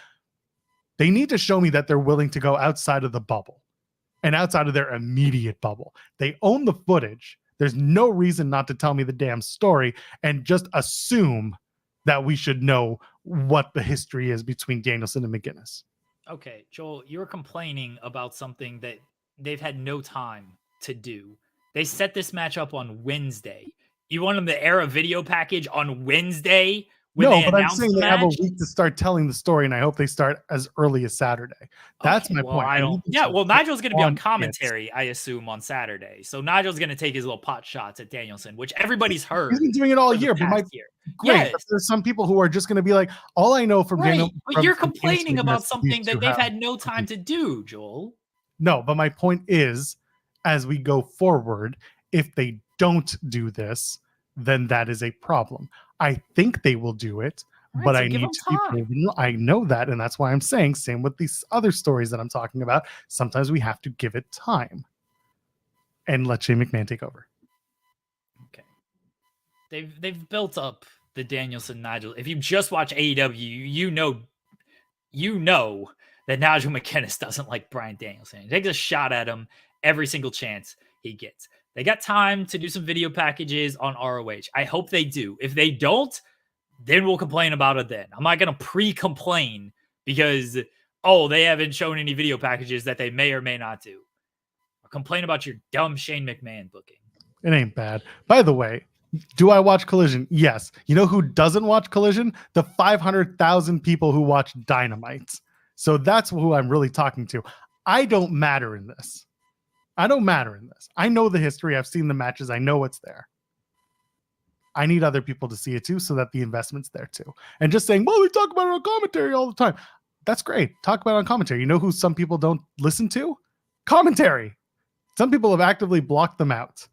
Speaker 1: they need to show me that they're willing to go outside of the bubble and outside of their immediate bubble. They own the footage. There's no reason not to tell me the damn story and just assume that we should know what the history is between Danielson and McGuinness.
Speaker 2: Okay, Joel, you're complaining about something that they've had no time to do. They set this match up on Wednesday. You want them to air a video package on Wednesday?
Speaker 1: No, but I'm saying they have a week to start telling the story, and I hope they start as early as Saturday. That's my point.
Speaker 2: Nigel's going to be on commentary, I assume, on Saturday. So Nigel's going to take his little pot shots at Danielson, which everybody's heard.
Speaker 1: He's been doing it all year, but great. Yes. But there's some people who are just going to be like, all I know from Daniel.
Speaker 2: But you're complaining about something that they've had no time to do, Joel.
Speaker 1: No, but my point is, as we go forward, if they don't do this, then that is a problem. I think they will do it, but I need to be proven. I know that, and that's why I'm saying, same with these other stories that I'm talking about. Sometimes we have to give it time and let Shane McMahon take over.
Speaker 2: Okay. They've built up the Danielson Nigel. If you just watch AEW, you know that Nigel McGuinness doesn't like Bryan Danielson. He takes a shot at him every single chance he gets. They got time to do some video packages on ROH. I hope they do. If they don't, then we'll complain about it then. I'm not going to pre-complain because, they haven't shown any video packages that they may or may not do. I'll complain about your dumb Shane McMahon booking.
Speaker 1: It ain't bad. By the way, do I watch Collision? Yes. You know who doesn't watch Collision? The 500,000 people who watch Dynamite. So that's who I'm really talking to. I don't matter in this. I know the history. I've seen the matches. I know what's there. I need other people to see it too, so that the investment's there too. And just saying, well, we talk about it on commentary all the time. That's great. Talk about it on commentary. You know who some people don't listen to? Commentary. Some people have actively blocked them out.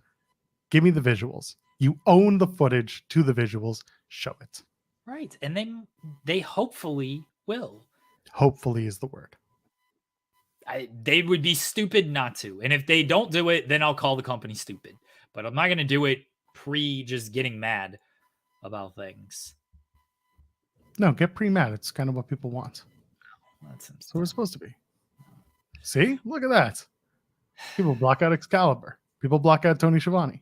Speaker 1: Give me the visuals. You own the footage to the visuals. Show it.
Speaker 2: Right. And they hopefully will.
Speaker 1: Hopefully is the word.
Speaker 2: They would be stupid not to. And if they don't do it, then I'll call the company stupid. But I'm not going to do it just getting mad about things.
Speaker 1: No, get pre-mad. It's kind of what people want. That's what we're supposed to be. See? Look at that. People block out Excalibur. People block out Tony Schiavone.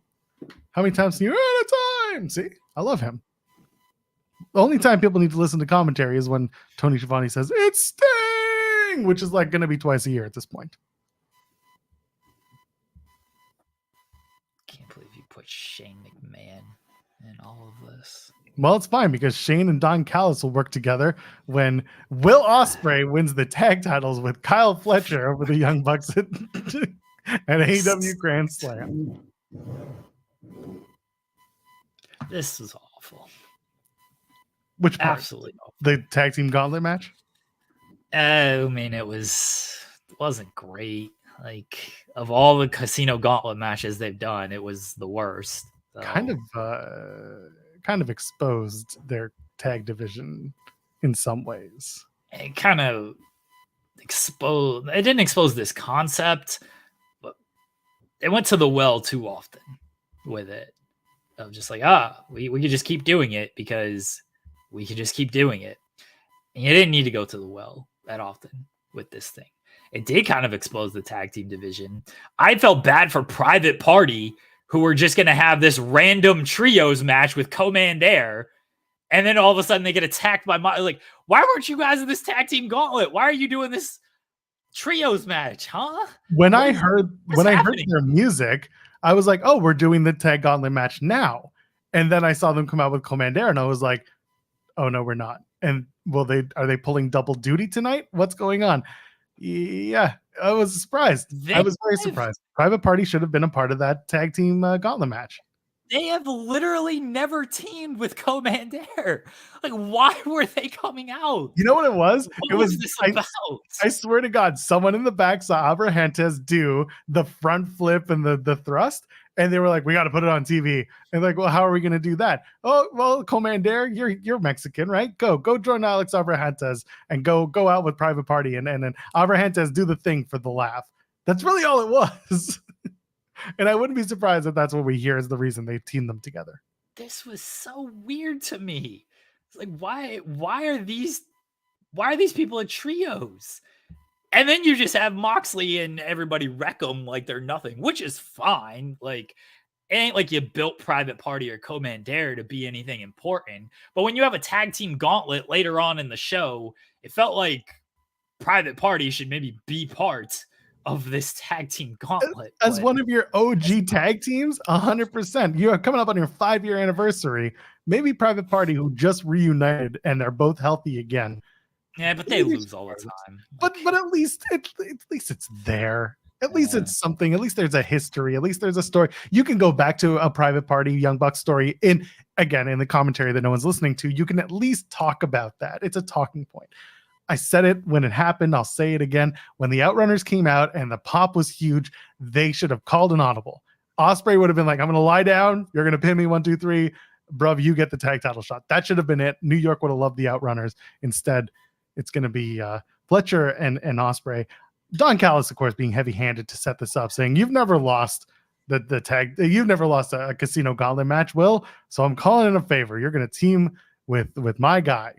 Speaker 1: How many times do you at a time? See? I love him. The only time people need to listen to commentary is when Tony Schiavone says, it's Sting! Which is like going to be twice a year at this point.
Speaker 2: Can't believe you put Shane McMahon in all of this.
Speaker 1: Well, it's fine because Shane and Don Callis will work together when Will Ospreay wins the tag titles with Kyle Fletcher over the Young Bucks at AEW Grand Slam.
Speaker 2: This is awful.
Speaker 1: Which part?
Speaker 2: Absolutely awful.
Speaker 1: The tag team gauntlet match?
Speaker 2: I mean, wasn't great. Like, of all the casino gauntlet matches they've done, it was the worst. So.
Speaker 1: Kind of exposed their tag division in some ways.
Speaker 2: It kind of exposed. It didn't expose this concept, but it went to the well too often with it. Of just like, we could just keep doing it because we could just keep doing it. And you didn't need to go to the well that often with this thing. It did kind of expose the tag team division. I felt bad for Private Party, who were just going to have this random trios match with Commander, and then all of a sudden they get attacked by like, why weren't you guys in this tag team gauntlet? Why are you doing this trios match, huh?
Speaker 1: When I heard their music, I was like, oh, we're doing the tag gauntlet match now. And then I saw them come out with Commander, and I was like, oh no, we're not. And are they pulling double duty tonight? What's going on? Yeah, I was surprised. I was very surprised. Private Party should have been a part of that tag team gauntlet match.
Speaker 2: They have literally never teamed with Commander. Like, why were they coming out?
Speaker 1: You know what it was?
Speaker 2: What was this about?
Speaker 1: I swear to God, someone in the back saw Abrahantes do the front flip and the thrust, and they were like, "We got to put it on TV." And like, well, how are we going to do that? Oh, well, Commander, you're Mexican, right? Go join Alex Abrahantes and go out with Private Party, and then Abrahantes do the thing for the laugh. That's really all it was. And I wouldn't be surprised if that's what we hear is the reason they teamed them together.
Speaker 2: This was so weird to me. It's like, why are these people in trios? And then you just have Moxley and everybody wreck them like they're nothing, which is fine. Like, it ain't like you built Private Party or Commander to be anything important. But when you have a tag team gauntlet later on in the show, it felt like Private Party should maybe be part of this tag team gauntlet.
Speaker 1: As one of your OG tag teams, 100%. You're coming up on your 5-year anniversary. Maybe Private Party, who just reunited and are both healthy again.
Speaker 2: Yeah, but they lose all the time.
Speaker 1: But at least it's there. At least it's something. At least there's a history. At least there's a story. You can go back to a Private Party Young Bucks story in the commentary that no one's listening to. You can at least talk about that. It's a talking point. I said it when it happened. I'll say it again. When the Outrunners came out and the pop was huge, they should have called an audible. Ospreay would have been like, I'm going to lie down. You're going to pin me 1, 2, 3. Bruv, you get the tag title shot. That should have been it. New York would have loved the Outrunners. Instead, it's going to be Fletcher and Ospreay. Don Callis, of course, being heavy-handed to set this up, saying, you've never lost the tag. You've never lost a casino gauntlet match, Will. So I'm calling in a favor. You're going to team with my guy.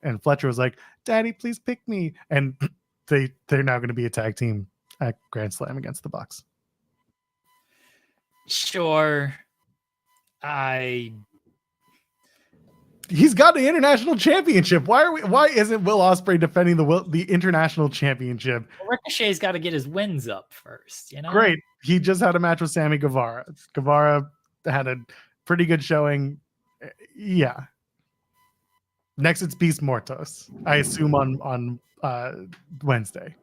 Speaker 1: And Fletcher was like, Daddy, please pick me. And they're now going to be a tag team at Grand Slam against the Bucks.
Speaker 2: Sure.
Speaker 1: He's got the international championship. Why isn't Will Ospreay defending the international championship?
Speaker 2: Well, Ricochet's got to get his wins up first, you know?
Speaker 1: Great. He just had a match with Sammy Guevara. Guevara had a pretty good showing. Yeah. Next, it's Beast Mortos. I assume on Wednesday.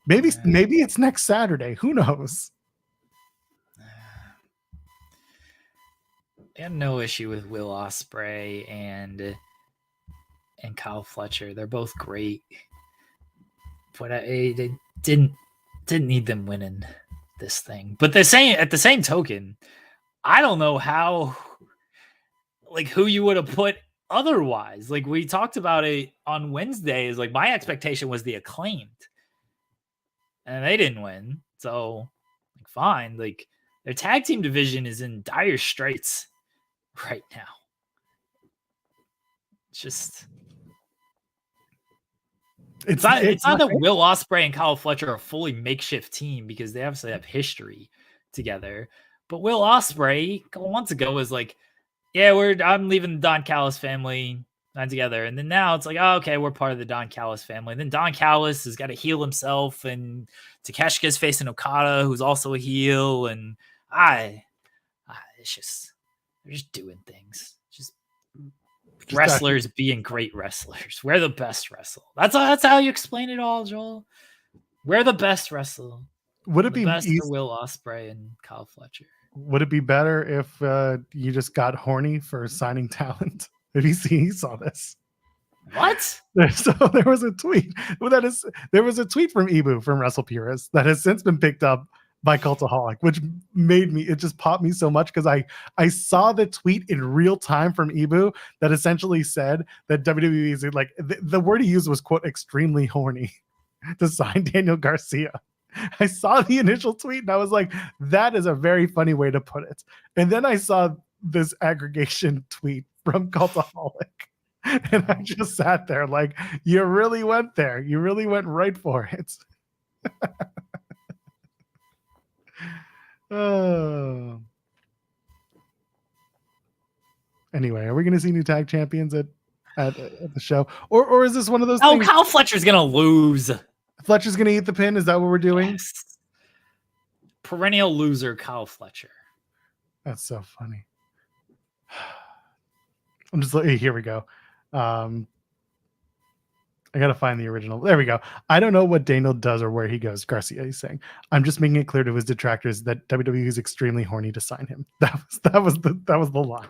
Speaker 1: Maybe it's next Saturday. Who knows?
Speaker 2: I have no issue with Will Ospreay and Kyle Fletcher. They're both great, but they didn't need them winning this thing. But at the same token, I don't know how, like, who you would have put otherwise. Like, we talked about it on Wednesday, is like, my expectation was the Acclaimed, and they didn't win. So, like, fine. Like, their tag team division is in dire straits right now. It's not that Will Ospreay and Kyle Fletcher are a fully makeshift team, because they obviously have history together. But Will Ospreay a couple months ago was like, yeah, I'm leaving the Don Callis family, not together. And then now it's like, oh, okay, we're part of the Don Callis family. And then Don Callis has got to heal himself, and Takeshita's facing Okada, who's also a heel. And it's just, they're just doing things. Just wrestlers being great wrestlers. We're the best wrestle. That's how you explain it all, Joel. We're the best wrestle.
Speaker 1: Would it be
Speaker 2: best for Will Ospreay and Kyle Fletcher?
Speaker 1: Would it be better if you just got horny for signing talent Did he saw this?
Speaker 2: What?
Speaker 1: So there was a tweet. There was a tweet from Ibu from WrestlePurist that has since been picked up by Cultaholic, which it just popped me so much because I saw the tweet in real time from Ibu that essentially said that WWE is like the word he used was quote extremely horny to sign Daniel Garcia. I saw the initial tweet and I was like, that is a very funny way to put it. And then I saw this aggregation tweet from Cultaholic. And I just sat there like, you really went there. You really went right for it. Oh. Anyway, are we going to see new tag champions at the show? Or is this one of those things?
Speaker 2: Kyle Fletcher's going to lose.
Speaker 1: Fletcher's going to eat the pin? Is that what we're doing?
Speaker 2: Yes. Perennial loser, Kyle Fletcher.
Speaker 1: That's so funny. I'm just like, here we go. I gotta find the original. There we go. I don't know what Daniel does or where he goes. Garcia is saying, I'm just making it clear to his detractors that WWE is extremely horny to sign him. That was the line.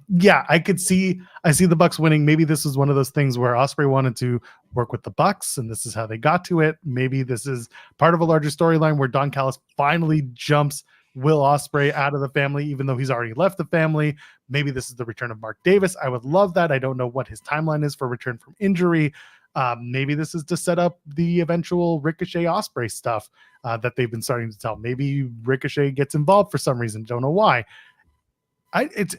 Speaker 1: Yeah, I see the Bucks winning. Maybe this is one of those things where Ospreay wanted to work with the Bucks, and this is how they got to it. Maybe this is part of a larger storyline where Don Callis finally jumps Will Ospreay out of the family, even though he's already left the family. Maybe this is the return of Mark Davis. I would love that. I don't know what his timeline is for return from injury. Maybe this is to set up the eventual Ricochet Ospreay stuff that they've been starting to tell. Maybe Ricochet gets involved for some reason. Don't know why. It's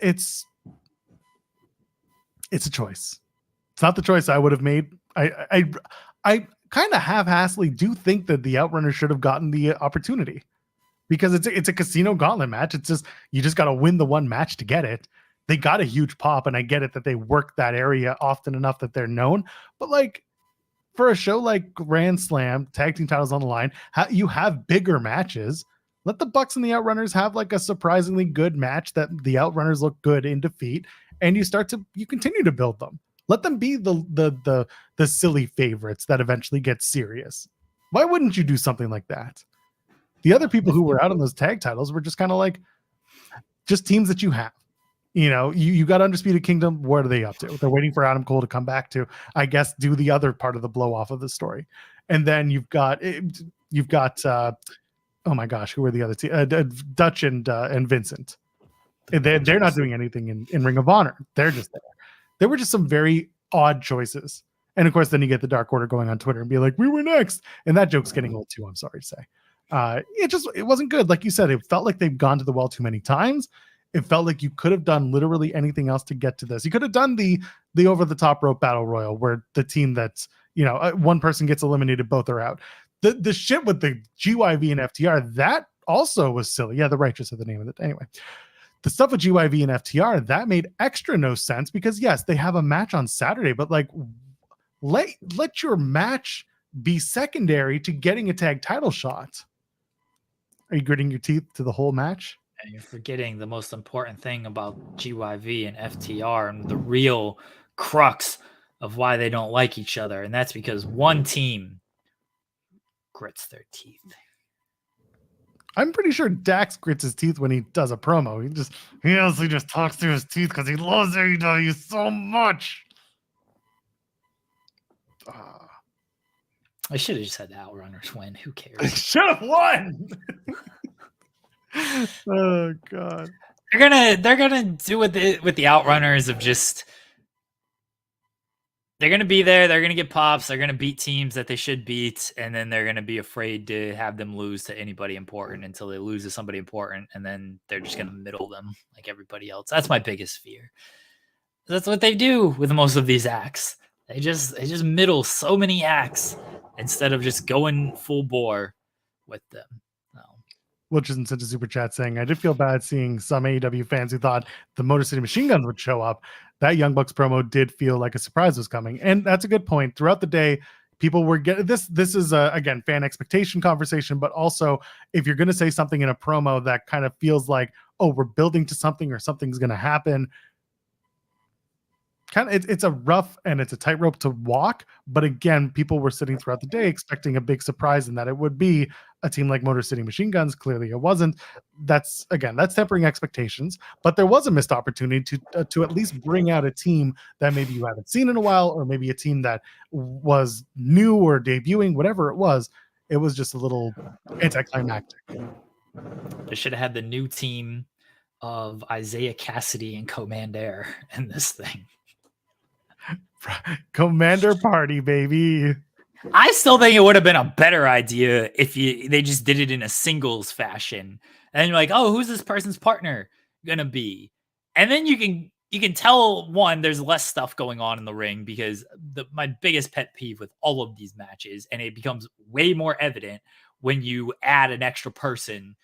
Speaker 1: a choice. It's not the choice I would have made. I kind of half-assedly do think that the Outrunners should have gotten the opportunity. Because it's a casino gauntlet match. It's just you just got to win the one match to get it. They got a huge pop, and I get it that they work that area often enough that they're known. But like for a show like Grand Slam, tag team titles on the line, you have bigger matches. Let the Bucks and the Outrunners have like a surprisingly good match that the Outrunners look good in defeat, and you continue to build them. Let them be the silly favorites that eventually get serious. Why wouldn't you do something like that? The other people who were out on those tag titles were just kind of like just teams that you have. You know, you got Undisputed Kingdom. What are they up to? They're waiting for Adam Cole to come back to, I guess, do the other part of the blow off of the story. And then you've got oh my gosh, who are the other two? Dutch and Vincent. They're not doing anything in Ring of Honor. They're just there. There were just some very odd choices. And of course, then you get the Dark Order going on Twitter and be like, we were next. And that joke's getting old too, I'm sorry to say. It wasn't good. Like you said, it felt like they've gone to the well too many times. It felt like you could have done literally anything else to get to this. You could have done the over the top rope battle royal where the team that's, one person gets eliminated, both are out. The shit with the GYV and FTR, that also was silly. Yeah, the Righteous are the name of it. Anyway, the stuff with GYV and FTR, that made extra no sense because yes, they have a match on Saturday, but like let your match be secondary to getting a tag title shot. Are you gritting your teeth to the whole match?
Speaker 2: And you're forgetting the most important thing about GYV and FTR and the real crux of why they don't like each other. And that's because one team grits their teeth.
Speaker 1: I'm pretty sure Dax grits his teeth when he does a promo. He honestly just talks through his teeth because he loves AEW so much.
Speaker 2: I should have just had the Outrunners win. Who cares?
Speaker 1: I should have won. Oh god.
Speaker 2: They're gonna do with the Outrunners of just they're gonna be there, they're gonna get pops, they're gonna beat teams that they should beat, and then they're gonna be afraid to have them lose to anybody important until they lose to somebody important, and then they're just gonna middle them like everybody else. That's my biggest fear. That's what they do with most of these acts. They just middle so many acts instead of just going full bore with them.
Speaker 1: Which isn't such a super chat saying, I did feel bad seeing some AEW fans who thought the Motor City Machine Guns would show up. That Young Bucks promo did feel like a surprise was coming. And that's a good point. Throughout the day, people were getting this. This is again, fan expectation conversation, but also if you're going to say something in a promo that kind of feels like, oh, we're building to something or something's going to happen, it's a rough and it's a tightrope to walk. But again, people were sitting throughout the day expecting a big surprise and that it would be a team like Motor City Machine Guns. Clearly it wasn't. That's tempering expectations, but there was a missed opportunity to at least bring out a team that maybe you haven't seen in a while, or maybe a team that was new or debuting, whatever it was. It was just a little anticlimactic.
Speaker 2: They should have had the new team of Isaiah Cassidy and Commander in this thing.
Speaker 1: Commander Party, baby.
Speaker 2: I still think it would have been a better idea if they just did it in a singles fashion. And you're like, oh, who's this person's partner gonna be? And then you can tell, one, there's less stuff going on in the ring, because my biggest pet peeve with all of these matches, and it becomes way more evident when you add an extra person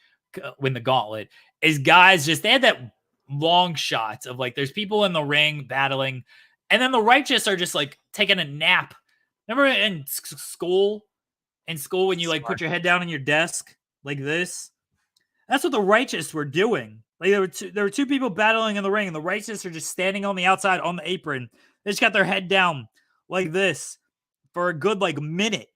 Speaker 2: when the gauntlet, is guys they had that long shots of like there's people in the ring battling, and then the Righteous are just like taking a nap. Remember in school when you like put your head down on your desk like this? That's what the Righteous were doing. Like there were two people battling in the ring, and the Righteous are just standing on the outside on the apron. They just got their head down like this for a good like minute.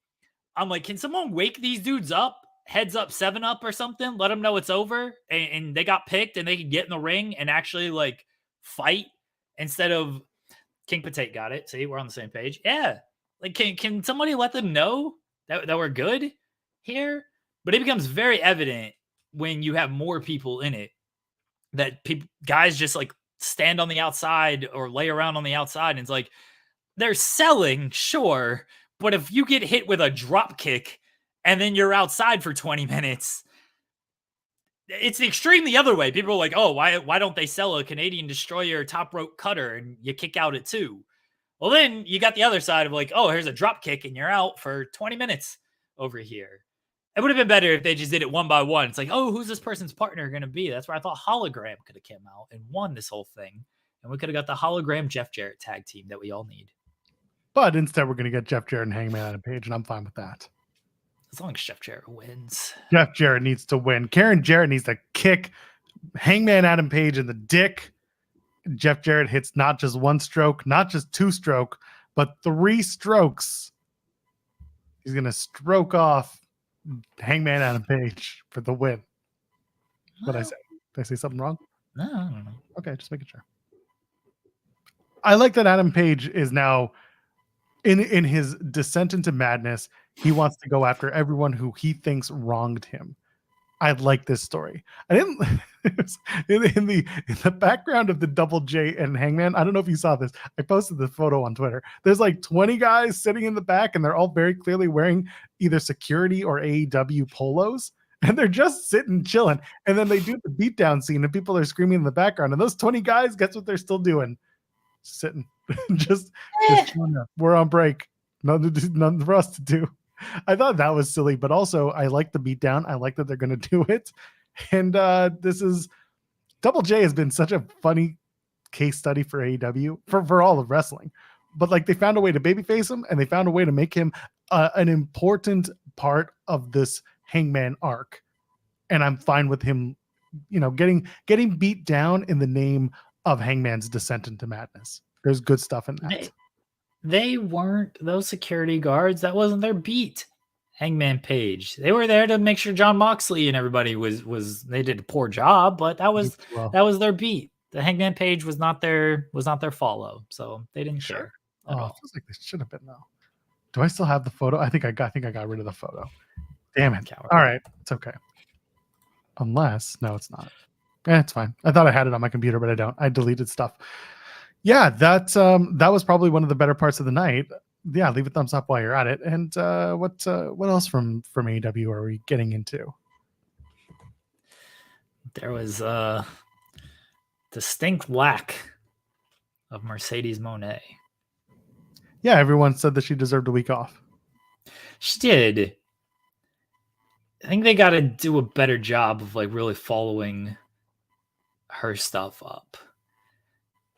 Speaker 2: I'm like, can someone wake these dudes up? Heads up, 7-Up or something? Let them know it's over, and they got picked, and they can get in the ring and actually like fight instead of King Potato. Got it. See, we're on the same page. Yeah. Like, can somebody let them know that we're good here? But it becomes very evident when you have more people in it that guys just like stand on the outside or lay around on the outside, and it's like they're selling, sure, but if you get hit with a drop kick and then you're outside for 20 minutes, it's the extreme the other way. People are like, oh, why don't they sell a Canadian Destroyer top rope cutter and you kick out at 2? Well, then you got the other side of like, oh, here's a drop kick and you're out for 20 minutes over here. It would have been better if they just did it one by one. It's like, oh, who's this person's partner going to be? That's where I thought Hologram could have come out and won this whole thing. And we could have got the Hologram Jeff Jarrett tag team that we all need.
Speaker 1: But instead, we're going to get Jeff Jarrett and Hangman Adam Page, and I'm fine with that.
Speaker 2: As long as Jeff Jarrett wins.
Speaker 1: Jeff Jarrett needs to win. Karen Jarrett needs to kick Hangman Adam Page in the dick. Jeff Jarrett hits not just 1 stroke, not just 2 stroke, but 3 strokes. He's going to stroke off Hangman Adam Page for the win. What did I say? Did I say something wrong?
Speaker 2: No, I don't know.
Speaker 1: Okay, just making sure. I like that Adam Page is now in his descent into madness. He wants to go after everyone who he thinks wronged him. I like this story. I didn't in the background of the Double J and Hangman. I don't know if you saw this. I posted the photo on Twitter. There's like 20 guys sitting in the back, and they're all very clearly wearing either security or AEW polos, and they're just sitting chilling. And then they do the beatdown scene, and people are screaming in the background. And those 20 guys, guess what they're still doing? Sitting. just we're on break. Nothing for us to do. I thought that was silly, but also I like the beatdown. I like that they're going to do it. And this is Double J has been such a funny case study for AEW for all of wrestling, but like they found a way to babyface him, and they found a way to make him an important part of this Hangman arc. And I'm fine with him, getting beat down in the name of Hangman's descent into madness. There's good stuff in that.
Speaker 2: They weren't those security guards. That wasn't their beat. Hangman Page. They were there to make sure John Moxley and everybody was they did a poor job, but that was their beat. The Hangman Page was not their follow, so they didn't care.
Speaker 1: It feels like they should have been though. Do I still have the photo? I think I got rid of the photo. Damn it. All right, it's okay. Unless no, it's not. It's fine. I thought I had it on my computer, but I don't. I deleted stuff. Yeah, that was probably one of the better parts of the night. Yeah, leave a thumbs up while you're at it. And what else from AEW are we getting into?
Speaker 2: There was a distinct lack of Mercedes Moné.
Speaker 1: Yeah, everyone said that she deserved a week off.
Speaker 2: She did. I think they got to do a better job of like really following her stuff up.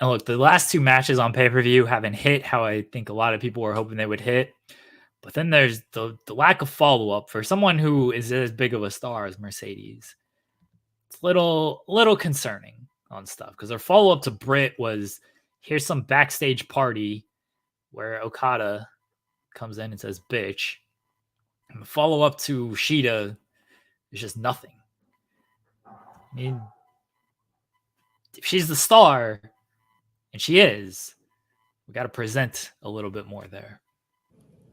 Speaker 2: And look, the last 2 matches on pay-per-view haven't hit how I think a lot of people were hoping they would hit. But then there's the lack of follow-up for someone who is as big of a star as Mercedes. It's little concerning on stuff, because her follow-up to Britt was here's some backstage party where Okada comes in and says, bitch. And the follow up to Shida is just nothing. I mean, if she's the star, and she is, we got to present a little bit more there.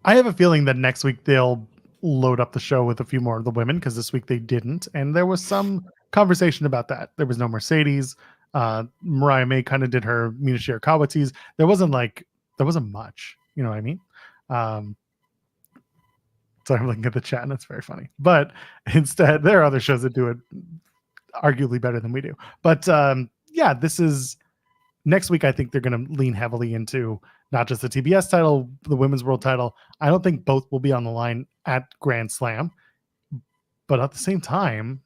Speaker 1: I have a feeling that next week they'll load up the show with a few more of the women, because this week they didn't. And there was some conversation about that. There was no Mercedes. Mariah May kind of did her Mina Shirakawa tease. There wasn't much. You know what I mean? So I'm looking at the chat and it's very funny. But instead, there are other shows that do it arguably better than we do. But yeah, this is next week. I think they're going to lean heavily into not just the TBS title, the women's world title. I don't think both will be on the line at Grand Slam. But at the same time,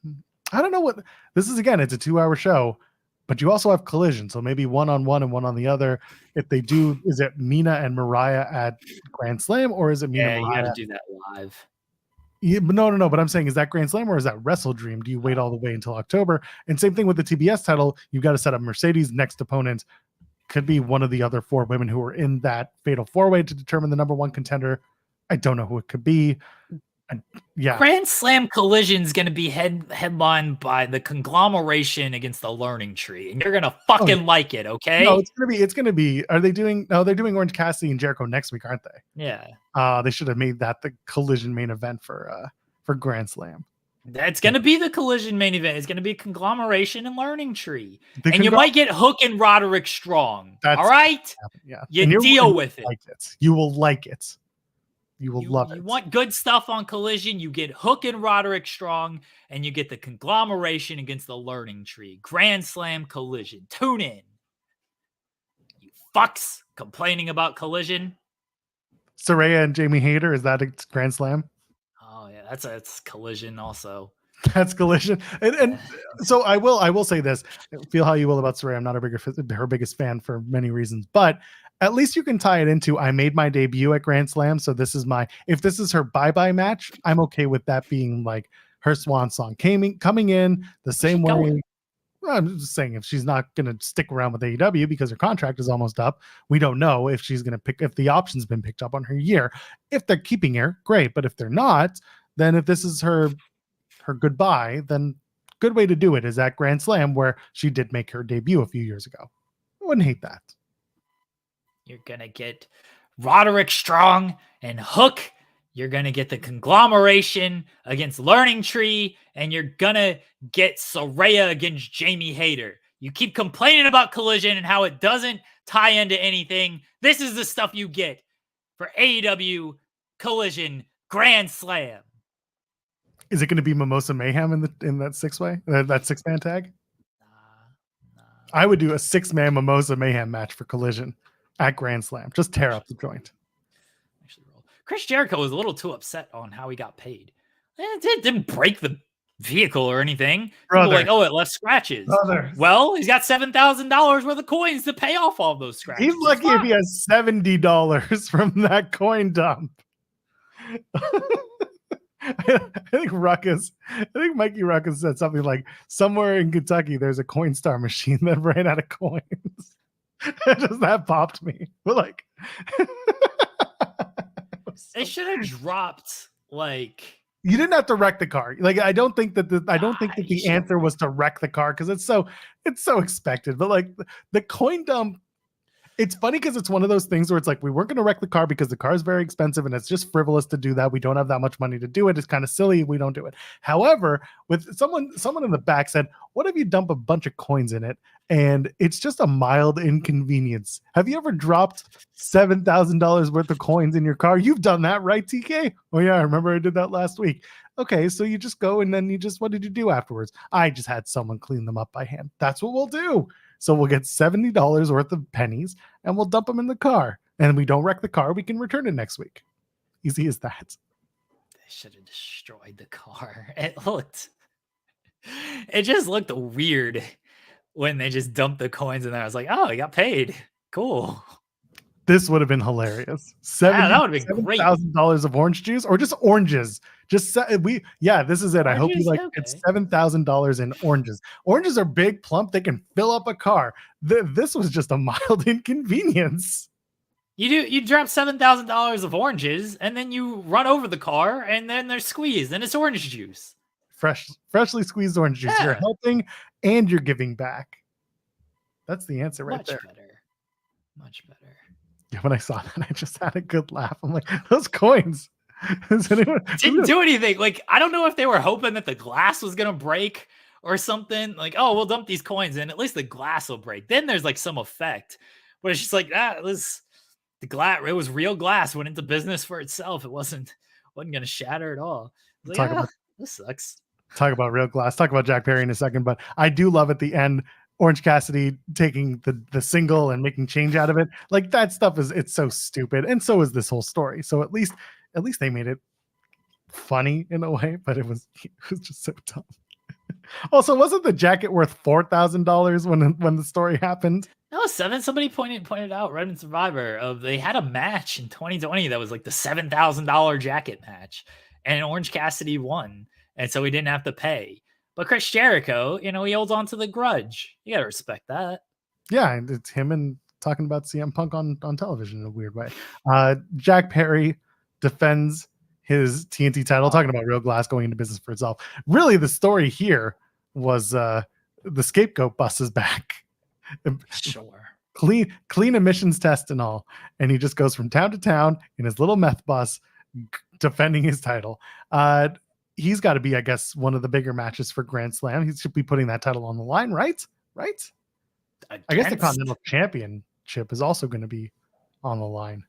Speaker 1: I don't know what this is. Again, it's a 2-hour show, but you also have Collision. So maybe one on one and one on the other. If they do, is it Mina and Mariah at Grand Slam, or is it Mina and Mariah?
Speaker 2: You got to do that live.
Speaker 1: Yeah, but no. But I'm saying, is that Grand Slam or is that Wrestle Dream? Do you wait all the way until October? And same thing with the TBS title. You've got to set up Mercedes' next opponent. Could be one of the other 4 women who are in that fatal 4-way to determine the number 1 contender. I don't know who it could be. Yeah,
Speaker 2: Grand Slam Collision is going to be headlined by the conglomeration against the Learning Tree, and you're going to fucking like it, okay?
Speaker 1: No, it's going to be. Are they doing? No, they're doing Orange Cassidy and Jericho next week, aren't they?
Speaker 2: Yeah.
Speaker 1: They should have made that the Collision main event for Grand Slam.
Speaker 2: That's going to be the Collision main event. It's going to be conglomeration and Learning Tree. And you might get Hook and Roderick Strong. All right?
Speaker 1: Yeah.
Speaker 2: You deal with it.
Speaker 1: Like it. You will like it. You will love it.
Speaker 2: You want good stuff on Collision, you get Hook and Roderick Strong, and you get the conglomeration against the Learning Tree. Grand Slam Collision. Tune in. You fucks complaining about Collision.
Speaker 1: Saraya and Jamie Hayter, is that a Grand Slam?
Speaker 2: Oh yeah, that's Collision also.
Speaker 1: That's Collision. And so I will say this. Feel how you will about Saraya. I'm not her biggest fan for many reasons, but at least you can tie it into I made my debut at Grand Slam. So if this is her bye-bye match, I'm okay with that being like her swan song coming in the same way. Well, I'm just saying, if she's not going to stick around with AEW because her contract is almost up, we don't know if she's going to if the option's been picked up on her year. If they're keeping her, great. But if they're not, then if this is her goodbye, then good way to do it is at Grand Slam, where she did make her debut a few years ago. I wouldn't hate that.
Speaker 2: You're going to get Roderick Strong and Hook. You're going to get the conglomeration against Learning Tree, and you're going to get Saraya against Jamie Hayter. You keep complaining about Collision and how it doesn't tie into anything. This is the stuff you get for AEW Collision Grand Slam.
Speaker 1: Is it going to be Mimosa Mayhem in that 6-way, that 6-man tag?
Speaker 2: Nah.
Speaker 1: I would do a 6-man Mimosa Mayhem match for Collision at Grand Slam. Just tear up the joint.
Speaker 2: Chris Jericho was a little too upset on how he got paid. It didn't break the vehicle or anything. People were like, oh, it left scratches. Well, he's got $7,000 worth of coins to pay off all those scratches.
Speaker 1: He's lucky if he has $70 from that coin dump. I think Mikey Ruckus said something like, somewhere in Kentucky there's a Coinstar machine that ran out of coins. Just that popped me. But like
Speaker 2: they should have dropped like
Speaker 1: you didn't have to wreck the car. Like I don't think that the answer was to wreck the car because it's so expected. But like the coin dump, it's funny because it's one of those things where it's like we weren't going to wreck the car because the car is very expensive and it's just frivolous to do that. We don't have that much money to do it. It's kind of silly. We don't do it. However, with someone in the back said, what if you dump a bunch of coins in it and it's just a mild inconvenience? Have you ever dropped $7,000 worth of coins in your car? You've done that, right, TK? Oh yeah, I remember I did that last week. Okay, so you just go and then what did you do afterwards? I just had someone clean them up by hand. That's what we'll do. So we'll get $70 worth of pennies and we'll dump them in the car. And we don't wreck the car. We can return it next week. Easy as that.
Speaker 2: They should have destroyed the car. It just looked weird when they just dumped the coins in there. I was like, oh, I got paid. Cool.
Speaker 1: This would have been hilarious.
Speaker 2: That would have been great.
Speaker 1: $7,000 of orange juice or just oranges. This is it. I hope you
Speaker 2: Oranges?
Speaker 1: like
Speaker 2: Okay.
Speaker 1: it's $7,000 in oranges. Oranges are big, plump, they can fill up a car. This was just a mild inconvenience.
Speaker 2: You drop $7,000 of oranges, and then you run over the car, and then they're squeezed, and it's orange juice.
Speaker 1: Freshly squeezed orange juice.
Speaker 2: Yeah.
Speaker 1: You're helping and you're giving back. That's the answer right there.
Speaker 2: Much better.
Speaker 1: Yeah, when I saw that, I just had a good laugh. I'm like, those coins.
Speaker 2: Didn't do anything. Like, I don't know if they were hoping that the glass was gonna break or something. Like, oh, we'll dump these coins in, at least the glass will break. Then there's like some effect. But it's just like it was the glass, it was real glass, went into business for itself. It wasn't gonna shatter at all. Like, this sucks.
Speaker 1: Talk about real glass. Talk about Jack Perry in a second, but I do love at the end Orange Cassidy taking the single and making change out of it. Like that stuff it's so stupid, and so is this whole story. So at least they made it funny in a way, but it was just so dumb. Also, wasn't the jacket worth $4,000 when the story happened?
Speaker 2: No, somebody pointed out right in Survivor they had a match in 2020 that was like the $7,000 jacket match, and Orange Cassidy won, and so he didn't have to pay. But Chris Jericho, he holds on to the grudge. You gotta respect that.
Speaker 1: Yeah, and it's him and talking about CM Punk on television in a weird way. Jack Perry defends his TNT title, talking about real glass going into business for itself. Really, the story here was the scapegoat bus is back.
Speaker 2: Sure.
Speaker 1: Clean emissions test and all. And he just goes from town to town in his little meth bus defending his title. He's got to be, I guess, one of the bigger matches for Grand Slam. He should be putting that title on the line, right? I guess the Continental Championship is also going to be on the line.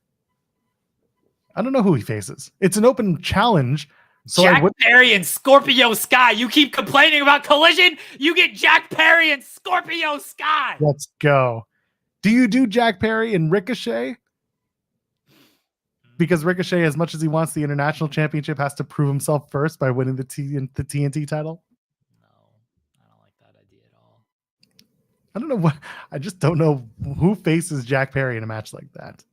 Speaker 1: I don't know who he faces. It's an open challenge. So
Speaker 2: Jack Perry and Scorpio Sky. You keep complaining about Collision. You get Jack Perry and Scorpio Sky.
Speaker 1: Let's go. Do you do Jack Perry and Ricochet? Because Ricochet, as much as he wants the international championship, has to prove himself first by winning the TNT title.
Speaker 2: No, I don't like that idea at all.
Speaker 1: I don't know I just don't know who faces Jack Perry in a match like that.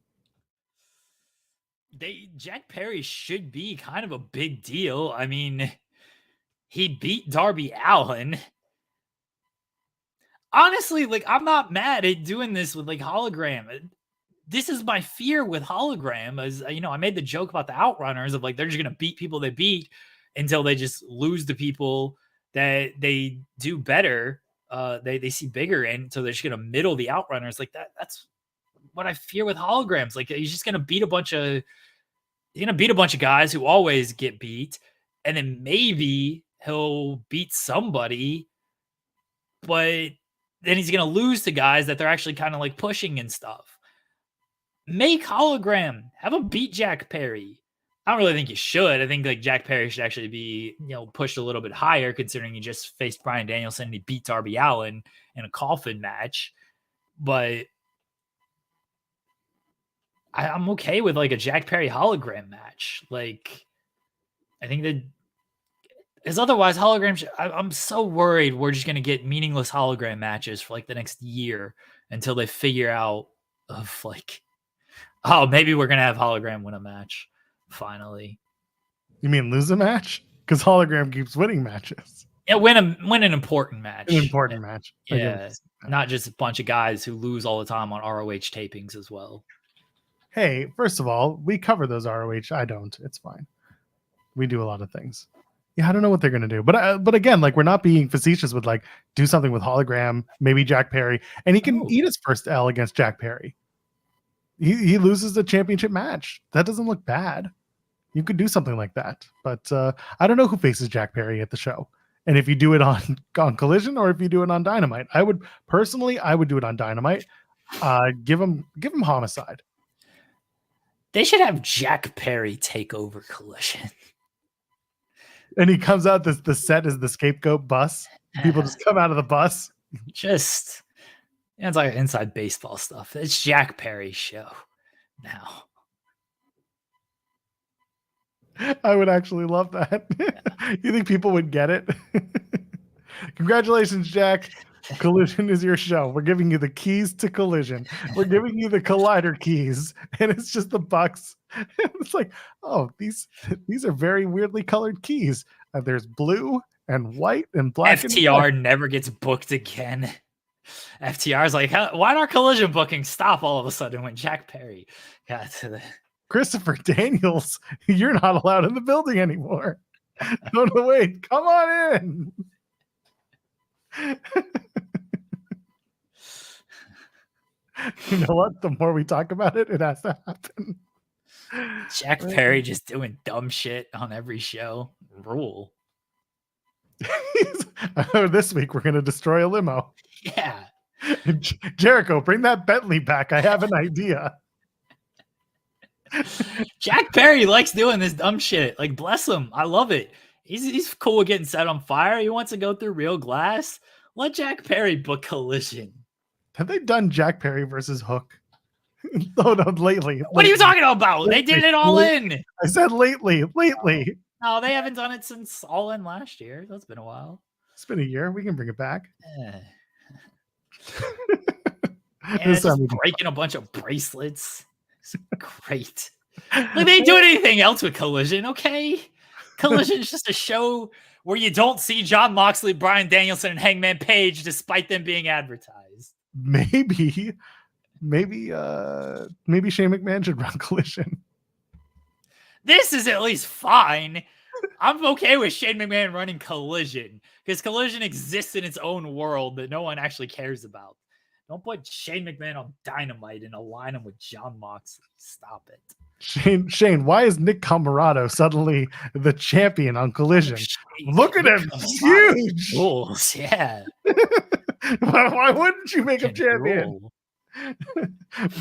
Speaker 2: Jack Perry should be kind of a big deal. I mean, he beat Darby Allin. Honestly, like, I'm not mad at doing this with like hologram. This is my fear with hologram, as I made the joke about the Outrunners of like they're just gonna beat people they beat until they just lose to people that they do better. They see bigger, and so they're just gonna middle the Outrunners like that. That's what I fear with holograms. Like he's just gonna beat a bunch of guys who always get beat, and then maybe he'll beat somebody, but then he's gonna lose to guys that they're actually kind of like pushing and stuff. Make hologram. Have him beat Jack Perry. I don't really think you should. I think like Jack Perry should actually be, pushed a little bit higher, considering he just faced Bryan Danielson and he beat Darby Allin in a coffin match. But I'm okay with like a Jack Perry hologram match. Like, I think that because otherwise holograms, I'm so worried we're just going to get meaningless hologram matches for like the next year until they figure out of like, oh, maybe we're going to have hologram win a match finally.
Speaker 1: You mean lose a match? Because hologram keeps winning matches.
Speaker 2: Yeah, win an important match.
Speaker 1: An important match.
Speaker 2: Yeah, not just a bunch of guys who lose all the time on ROH tapings as well.
Speaker 1: Hey, first of all, we cover those ROH. I don't. It's fine. We do a lot of things. Yeah, I don't know what they're going to do. But again, like, we're not being facetious with like do something with hologram, maybe Jack Perry, and he can eat his first L against Jack Perry. He loses the championship match. That doesn't look bad. You could do something like that. But I don't know who faces Jack Perry at the show. And if you do it on Collision or if you do it on Dynamite, I would do it on Dynamite. Give him Homicide.
Speaker 2: They should have Jack Perry take over Collision.
Speaker 1: And he comes out, the set is the scapegoat bus. People just come out of the bus.
Speaker 2: It's like inside baseball stuff. It's Jack Perry's show now.
Speaker 1: I would actually love that. You think people would get it? Congratulations, Jack. Collision is your show. We're giving you the keys to Collision. We're giving you the Collider keys, and it's just the Bucks. It's like, oh, these are very weirdly colored keys. There's blue and white and black.
Speaker 2: FTR never gets booked again. FTR's like, why did our Collision booking stop all of a sudden when Jack Perry got to the
Speaker 1: Christopher Daniels? You're not allowed in the building anymore. No, wait, come on in. You know what? The more we talk about it, it has to happen.
Speaker 2: Jack Perry just doing dumb shit on every show. Rule.
Speaker 1: This week we're going to destroy a limo.
Speaker 2: Yeah.
Speaker 1: Jericho, bring that Bentley back. I have an idea.
Speaker 2: Jack Perry likes doing this dumb shit. Like, bless him. I love it. He's cool with getting set on fire. He wants to go through real glass. Let Jack Perry book Collision.
Speaker 1: Have they done Jack Perry versus Hook? No, lately.
Speaker 2: What are you talking about? They did it all in.
Speaker 1: I said lately.
Speaker 2: No, they haven't done it since All In last year. That's been a while.
Speaker 1: It's been a year. We can bring it back.
Speaker 2: Yeah. Just breaking a bunch of bracelets. It's great. Like, they ain't doing anything else with Collision, okay? Collision is just a show where you don't see Jon Moxley, Bryan Danielson, and Hangman Page despite them being advertised.
Speaker 1: Maybe Shane McMahon should run Collision.
Speaker 2: This is at least fine. I'm okay with Shane McMahon running Collision because Collision exists in its own world that no one actually cares about. Don't put Shane McMahon on Dynamite and align him with Jon Moxley. Stop it.
Speaker 1: Shane, why is Nick Comoroto suddenly the champion on Collision? Look at him. He's huge.
Speaker 2: Rules, yeah.
Speaker 1: Why wouldn't you make him champion?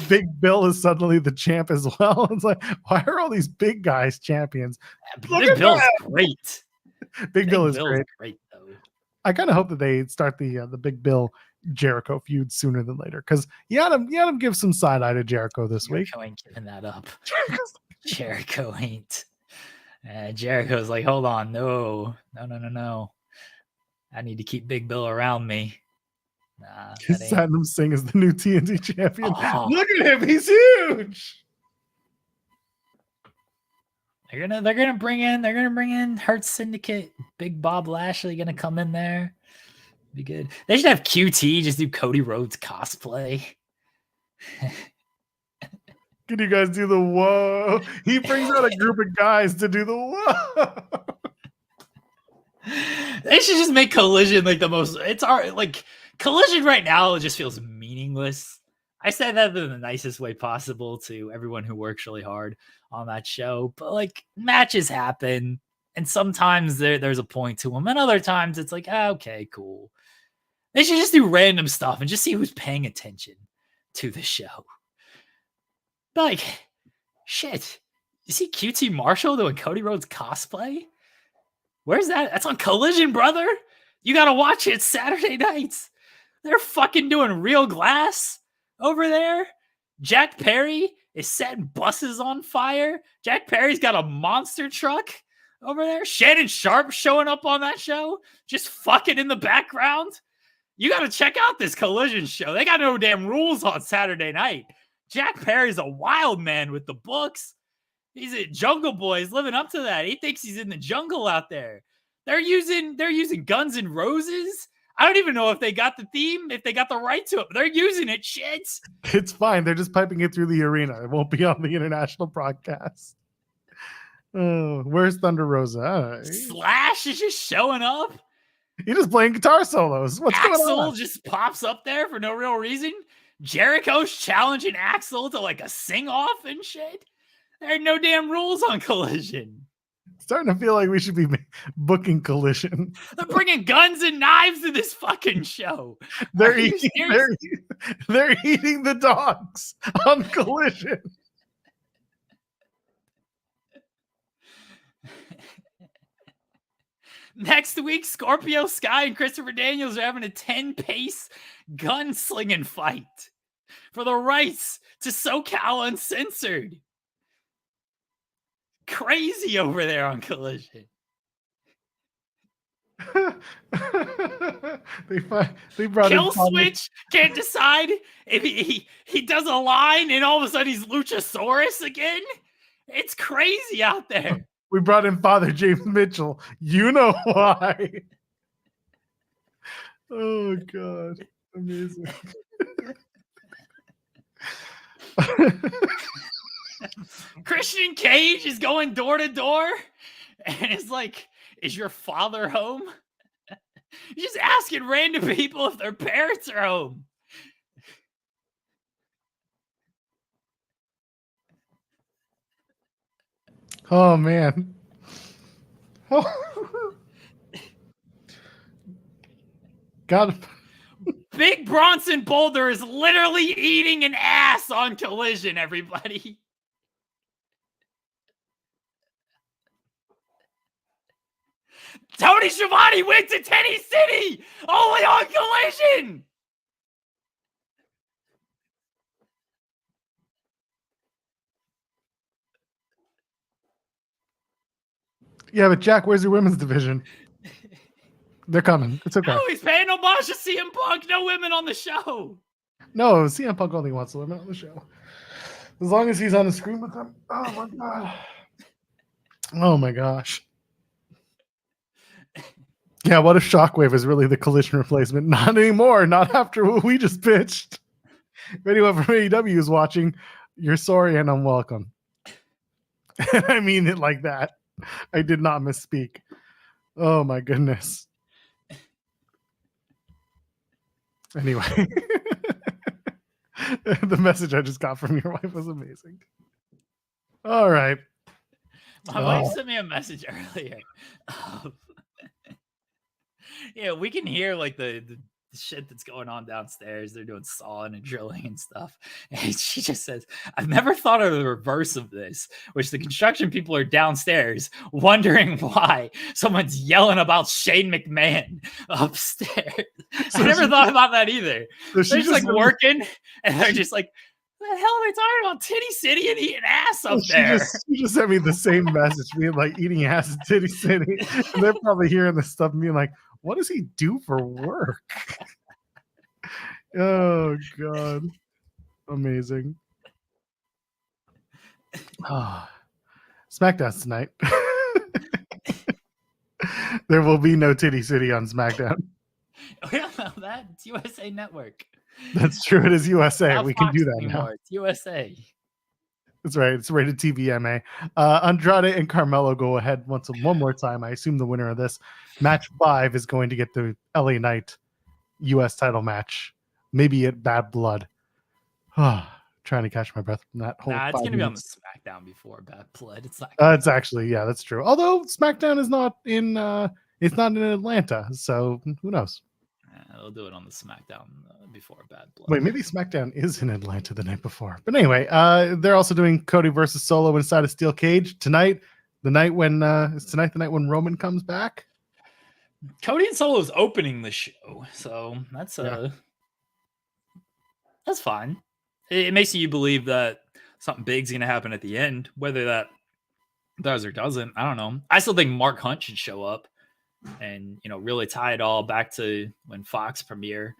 Speaker 1: Big Bill is suddenly the champ as well. It's like, why are all these big guys champions?
Speaker 2: Big Bill's great.
Speaker 1: Big Bill is
Speaker 2: great though.
Speaker 1: I kind of hope that they start the Big Bill Jericho feud sooner than later, because you had him give some side eye to Jericho this week.
Speaker 2: Jericho ain't giving that up. Jericho ain't. Jericho's like, hold on, no. I need to keep Big Bill around me. Nah,
Speaker 1: he's letting him sing as the new TNT champion. Oh. Look at him, he's huge.
Speaker 2: They're gonna bring in Hurt Syndicate. Big Bob Lashley gonna come in there. Be good. They should have QT just do Cody Rhodes cosplay.
Speaker 1: Can you guys do the whoa? He brings out a group of guys to do the whoa.
Speaker 2: They should just make Collision like the most. It's like Collision right now. It just feels meaningless. I said that in the nicest way possible to everyone who works really hard on that show. But like, matches happen, and sometimes there's a point to them, and other times it's like, okay, cool. They should just do random stuff and just see who's paying attention to the show. But like, shit. You see QT Marshall doing Cody Rhodes cosplay? Where's that? That's on Collision, brother. You got to watch it Saturday nights. They're fucking doing real glass over there. Jack Perry is setting buses on fire. Jack Perry's got a monster truck over there. Shannon Sharp showing up on that show, just fucking in the background. You got to check out this Collision show. They got no damn rules on Saturday night. Jack Perry's a wild man with the books. He's a Jungle Boy. He's living up to that. He thinks he's in the jungle out there. They're using Guns N' Roses. I don't even know if they got the theme, if they got the right to it, but they're using it. Shit.
Speaker 1: It's fine. They're just piping it through the arena. It won't be on the international broadcast. Oh, where's Thunder Rosa?
Speaker 2: Slash is just showing up.
Speaker 1: He's just playing guitar solos. What's going on?
Speaker 2: Axel just pops up there for no real reason. Jericho's challenging Axel to like a sing-off and shit. There are no damn rules on Collision.
Speaker 1: Starting to feel like we should be booking Collision.
Speaker 2: They're bringing guns and knives to this fucking show.
Speaker 1: They're eating the dogs on Collision.
Speaker 2: Next week, Scorpio Sky and Christopher Daniels are having a 10-pace gunslinging fight for the rights to SoCal Uncensored. Crazy over there on Collision.
Speaker 1: they brought
Speaker 4: Kill
Speaker 1: in Father-
Speaker 4: Switch can't decide if he does a line and all of a sudden he's Luchasaurus again. It's crazy out there.
Speaker 1: We brought in Father James Mitchell. You know why. Oh God. Amazing.
Speaker 4: Christian Cage is going door to door and it's like, is your father home? He's just asking random people if their parents are home.
Speaker 1: Oh man. Oh. God.
Speaker 4: Big Bronson Boulder is literally eating an ass on Collision, everybody. Tony Schiavone went to Teddy City, only on Collision.
Speaker 1: Yeah, but Jack, where's your women's division? They're coming. It's okay.
Speaker 4: No, he's paying homage to CM Punk. No women on the show.
Speaker 1: No, CM Punk only wants the women on the show. As long as he's on the screen with them. Oh my God. Oh my gosh. Yeah, what if Shockwave is really the Collision replacement? Not anymore. Not after what we just pitched. If anyone from AEW is watching, you're sorry and unwelcome. I mean it like that. I did not misspeak. Oh my goodness. Anyway. The message I just got from your wife was amazing. All right.
Speaker 4: My wife sent me a message earlier. Yeah, we can hear like the shit that's going on downstairs. They're doing sawing and drilling and stuff. And she just says, I've never thought of the reverse of this, which the construction people are downstairs wondering why someone's yelling about Shane McMahon upstairs. I never thought about that either.
Speaker 1: So
Speaker 4: They're just like working and they're just like, what the hell are they talking about? Titty City and eating ass up there.
Speaker 1: She just sent me the same message, being like eating ass in Titty City. And they're probably hearing this stuff and being like, what does he do for work? Oh God. Amazing. SmackDown tonight. There will be no Titty City on SmackDown.
Speaker 4: We don't know that. It's USA Network.
Speaker 1: That's true. It is USA.
Speaker 4: Not
Speaker 1: We can
Speaker 4: Fox
Speaker 1: do that
Speaker 4: anymore.
Speaker 1: now.
Speaker 4: It's USA.
Speaker 1: That's right. It's rated TVMA. Andrade and Carmelo go ahead one more time. I assume the winner of this match 5 is going to get the LA Knight US title match. Maybe at Bad Blood. Trying to catch my breath from that whole.
Speaker 4: Nah, it's
Speaker 1: 5
Speaker 4: gonna be on the
Speaker 1: minutes.
Speaker 4: SmackDown before Bad Blood. It's not.
Speaker 1: It's actually, yeah, that's true. Although SmackDown is not in. It's not in Atlanta, so who knows?
Speaker 4: They'll do it on the SmackDown before Bad Blood.
Speaker 1: Wait, maybe SmackDown is in Atlanta the night before. But anyway, they're also doing Cody versus Solo inside a steel cage tonight. The night when Roman comes back.
Speaker 4: Cody and Solo's opening the show, so that's that's fine. It makes you believe that something big's gonna happen at the end, whether that does or doesn't. I don't know. I still think Mark Hunt should show up and really tie it all back to when Fox premiere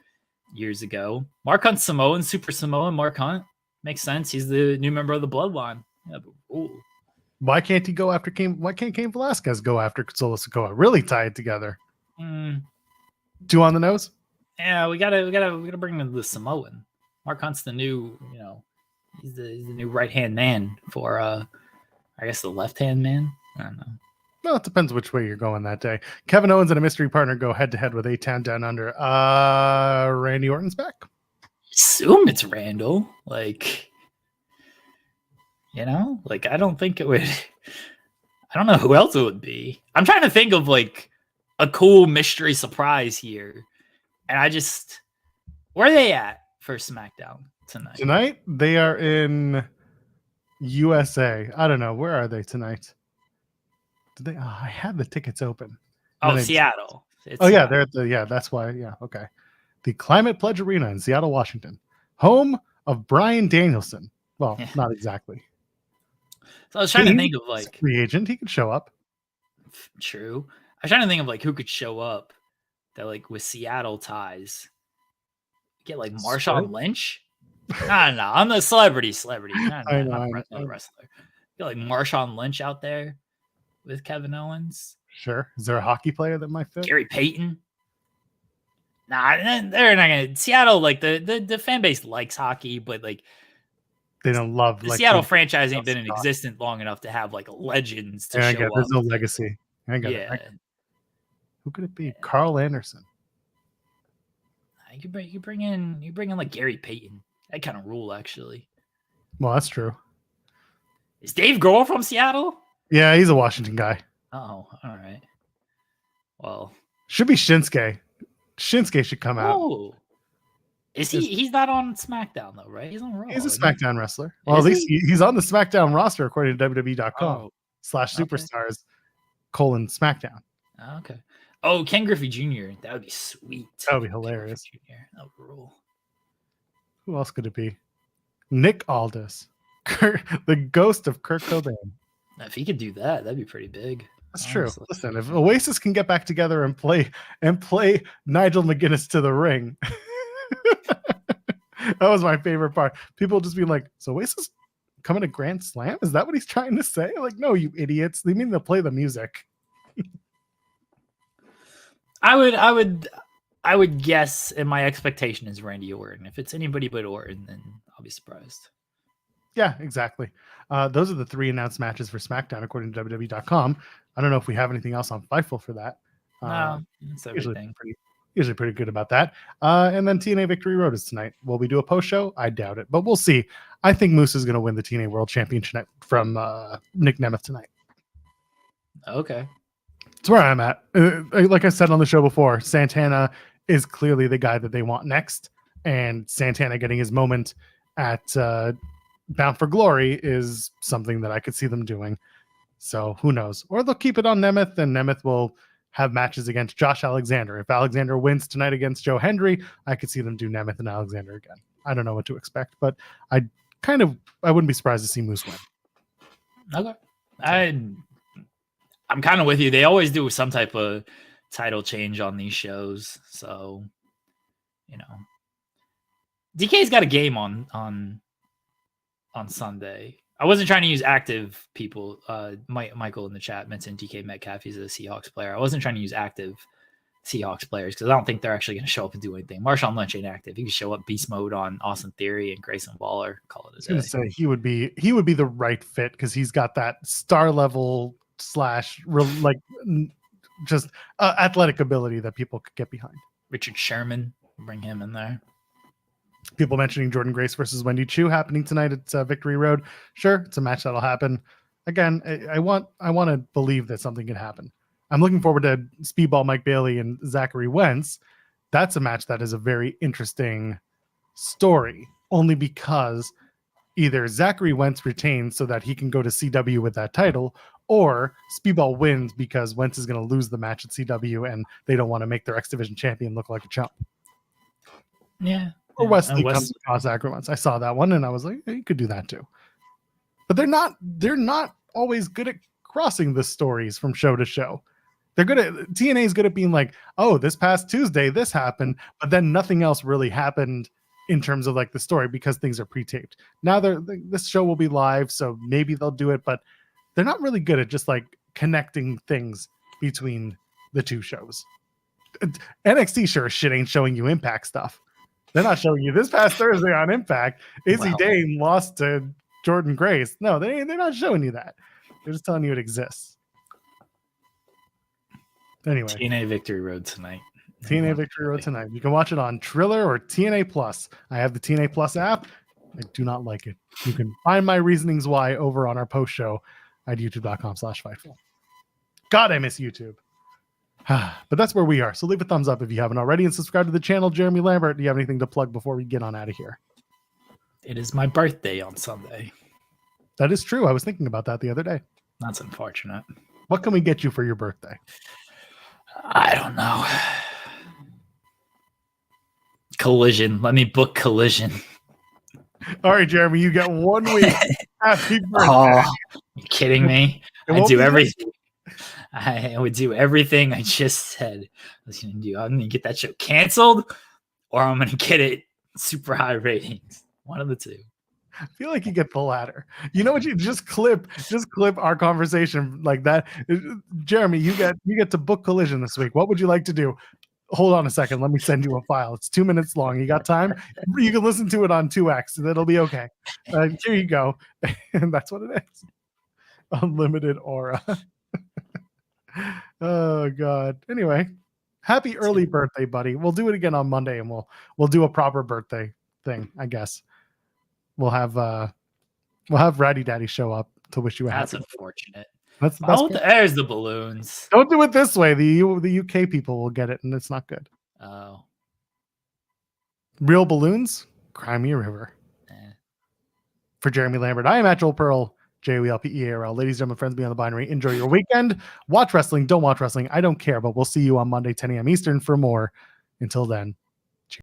Speaker 4: years ago. Mark Hunt Samoan, Super Samoan. Mark Hunt makes sense. He's the new member of the Bloodline. Yeah, but,
Speaker 1: why can't he go after Cain? Why can't Cain Velasquez go after Solo Sikoa? Really tie it together. 2 on the nose.
Speaker 4: Yeah, we gotta bring in the Samoan. Mark Hunt's the new, he's the new right hand man for I guess the left hand man. I don't know.
Speaker 1: Well, it depends which way you're going that day. Kevin Owens and a mystery partner go head to head with A-Town Down Under. Randy Orton's back.
Speaker 4: Assume it's Randall. I don't think it would. I don't know who else it would be. I'm trying to think of a cool mystery surprise here, and where are they at for SmackDown tonight?
Speaker 1: Tonight they are in USA. I don't know, where are they tonight? Did they? I had the tickets open.
Speaker 4: Oh, Seattle.
Speaker 1: Yeah, they're at that's why. Yeah, okay. The Climate Pledge Arena in Seattle, Washington, home of Bryan Danielson. Well, not exactly.
Speaker 4: So I was trying to think of
Speaker 1: free agent. He could show up.
Speaker 4: True. was trying to think of like who could show up that like with Seattle ties. Get like Marshawn Lynch. No, I'm the celebrity. Not a wrestler. Get like Marshawn Lynch out there with Kevin Owens.
Speaker 1: Sure. Is there a hockey player that might fit?
Speaker 4: Gary Payton. Nah, they're not gonna. Seattle, like the fan base likes hockey, but like
Speaker 1: they don't love
Speaker 4: the Seattle franchise ain't been in existence long enough to have like legends to show up.
Speaker 1: There's no legacy. I got it. Who could it be? Carl Anderson.
Speaker 4: You bring in like Gary Payton. That kind of rule, actually.
Speaker 1: Well, that's true.
Speaker 4: Is Dave Grohl from Seattle?
Speaker 1: Yeah, he's a Washington guy.
Speaker 4: Oh, all right. Well,
Speaker 1: should be Shinsuke. Shinsuke should come out.
Speaker 4: Oh, is he? He's not on SmackDown though, right? He's on Raw.
Speaker 1: He's a SmackDown wrestler. Well, at least he's on the SmackDown roster according to WWE.com/superstars /SmackDown.
Speaker 4: Okay. Oh, Ken Griffey Jr. That would be sweet.
Speaker 1: That would be hilarious.
Speaker 4: Jr. That would rule.
Speaker 1: Who else could it be? Nick Aldis, the ghost of Kurt Cobain.
Speaker 4: If he could do that, that'd be pretty big.
Speaker 1: That's true. Listen, if Oasis can get back together and play Nigel McGuinness to the ring, that was my favorite part. People just being like, "So Oasis coming to Grand Slam? Is that what he's trying to say?" Like, no, you idiots. They mean they'll play the music.
Speaker 4: I would guess, and my expectation is Randy Orton. If it's anybody but Orton, then I'll be surprised.
Speaker 1: Yeah, exactly. Those are the 3 announced matches for SmackDown according to WWE.com. I don't know if we have anything else on Fightful for that.
Speaker 4: No, it's everything.
Speaker 1: Usually pretty good about that. And then TNA Victory Road is tonight. Will we do a post show? I doubt it, but we'll see. I think Moose is going to win the TNA World Championship from Nick Nemeth tonight.
Speaker 4: Okay.
Speaker 1: That's where I'm at. Like I said on the show before, Santana is clearly the guy that they want next, and Santana getting his moment at Bound for Glory is something that I could see them doing. So who knows? Or they'll keep it on Nemeth, and Nemeth will have matches against Josh Alexander. If Alexander wins tonight against Joe Hendry, I could see them do Nemeth and Alexander again. I don't know what to expect, but I wouldn't be surprised to see Moose win.
Speaker 4: Okay. I'm kind of with you. They always do some type of title change on these shows. So, DK's got a game on Sunday. I wasn't trying to use active people. Michael in the chat mentioned DK Metcalf. He's a Seahawks player. I wasn't trying to use active Seahawks players because I don't think they're actually going to show up and do anything. Marshawn Lynch ain't active. He could show up beast mode on Austin Theory and Grayson Waller. Call it a day. I was going to say
Speaker 1: he would be the right fit because he's got that star level athletic ability that people could get behind.
Speaker 4: Richard Sherman, bring him in there.
Speaker 1: People mentioning Jordan Grace versus Wendy Chu happening tonight at Victory Road. Sure, it's a match that'll happen. Again, I want to believe that something can happen. I'm looking forward to Speedball Mike Bailey and Zachary Wentz. That's a match that is a very interesting story, only because either Zachary Wentz retains so that he can go to CW with that title, or Speedball wins because Wentz is going to lose the match at CW and they don't want to make their X Division champion look like a chump.
Speaker 4: Yeah.
Speaker 1: Or Wesley comes across Zachary Wentz. I saw that one and I was like, hey, you could do that too. But they're not always good at crossing the stories from show to show. They're good at TNA is good at being like, oh, this past Tuesday this happened, but then nothing else really happened in terms of like the story because things are pre-taped. Now this show will be live, so maybe they'll do it, but they're not really good at just like connecting things between the two shows. NXT sure as shit ain't showing you Impact stuff. They're not showing you this past Thursday on Impact. Izzy Dane lost to Jordan Grace. No, they're not showing you that. They're just telling you it exists. Anyway,
Speaker 4: TNA Victory Road tonight.
Speaker 1: TNA Victory Road tonight. You can watch it on Triller or TNA Plus. I have the TNA Plus app. I do not like it. You can find my reasonings why over on our post show at youtube.com/Fightful. God, I miss YouTube. But that's where we are. So leave a thumbs up if you haven't already and subscribe to the channel. Jeremy Lambert, do you have anything to plug before we get on out of here?
Speaker 4: It is my birthday on Sunday.
Speaker 1: That is true. I was thinking about that the other day.
Speaker 4: That's unfortunate.
Speaker 1: What can we get you for your birthday?
Speaker 4: I don't know. Collision. Let me book Collision.
Speaker 1: All right, Jeremy, you got 1 week. Happy birthday.
Speaker 4: Oh, you kidding me? I do everything.
Speaker 2: I would do everything I just said I was going to do. I'm going to get that show canceled, or I'm going to get it super high ratings. One of the two.
Speaker 1: I feel like you get the latter. You know what? You just clip our conversation like that. Jeremy, you get to book Collision this week. What would you like to do? Hold on a second. Let me send you a file. It's 2 minutes long. You got time? You can listen to it on 2x, and it'll be okay. Here you go. And that's what it is. Unlimited aura. Oh God. Anyway, happy early birthday, buddy. We'll do it again on Monday, and we'll do a proper birthday thing, I guess. We'll have Ratty Daddy show up to wish you a
Speaker 2: That's
Speaker 1: happy.
Speaker 2: unfortunate.
Speaker 1: That's the best.
Speaker 2: There's the balloons.
Speaker 1: Don't do it this way. The UK people will get it, and it's not good.
Speaker 2: Oh.
Speaker 1: Real balloons, Crimea River. For Jeremy Lambert, I am at Joel Pearl, JOELPEARL. Ladies and gentlemen, friends beyond the binary, enjoy your weekend. Watch wrestling, don't watch wrestling. I don't care, but we'll see you on Monday, 10 a.m. Eastern for more. Until then,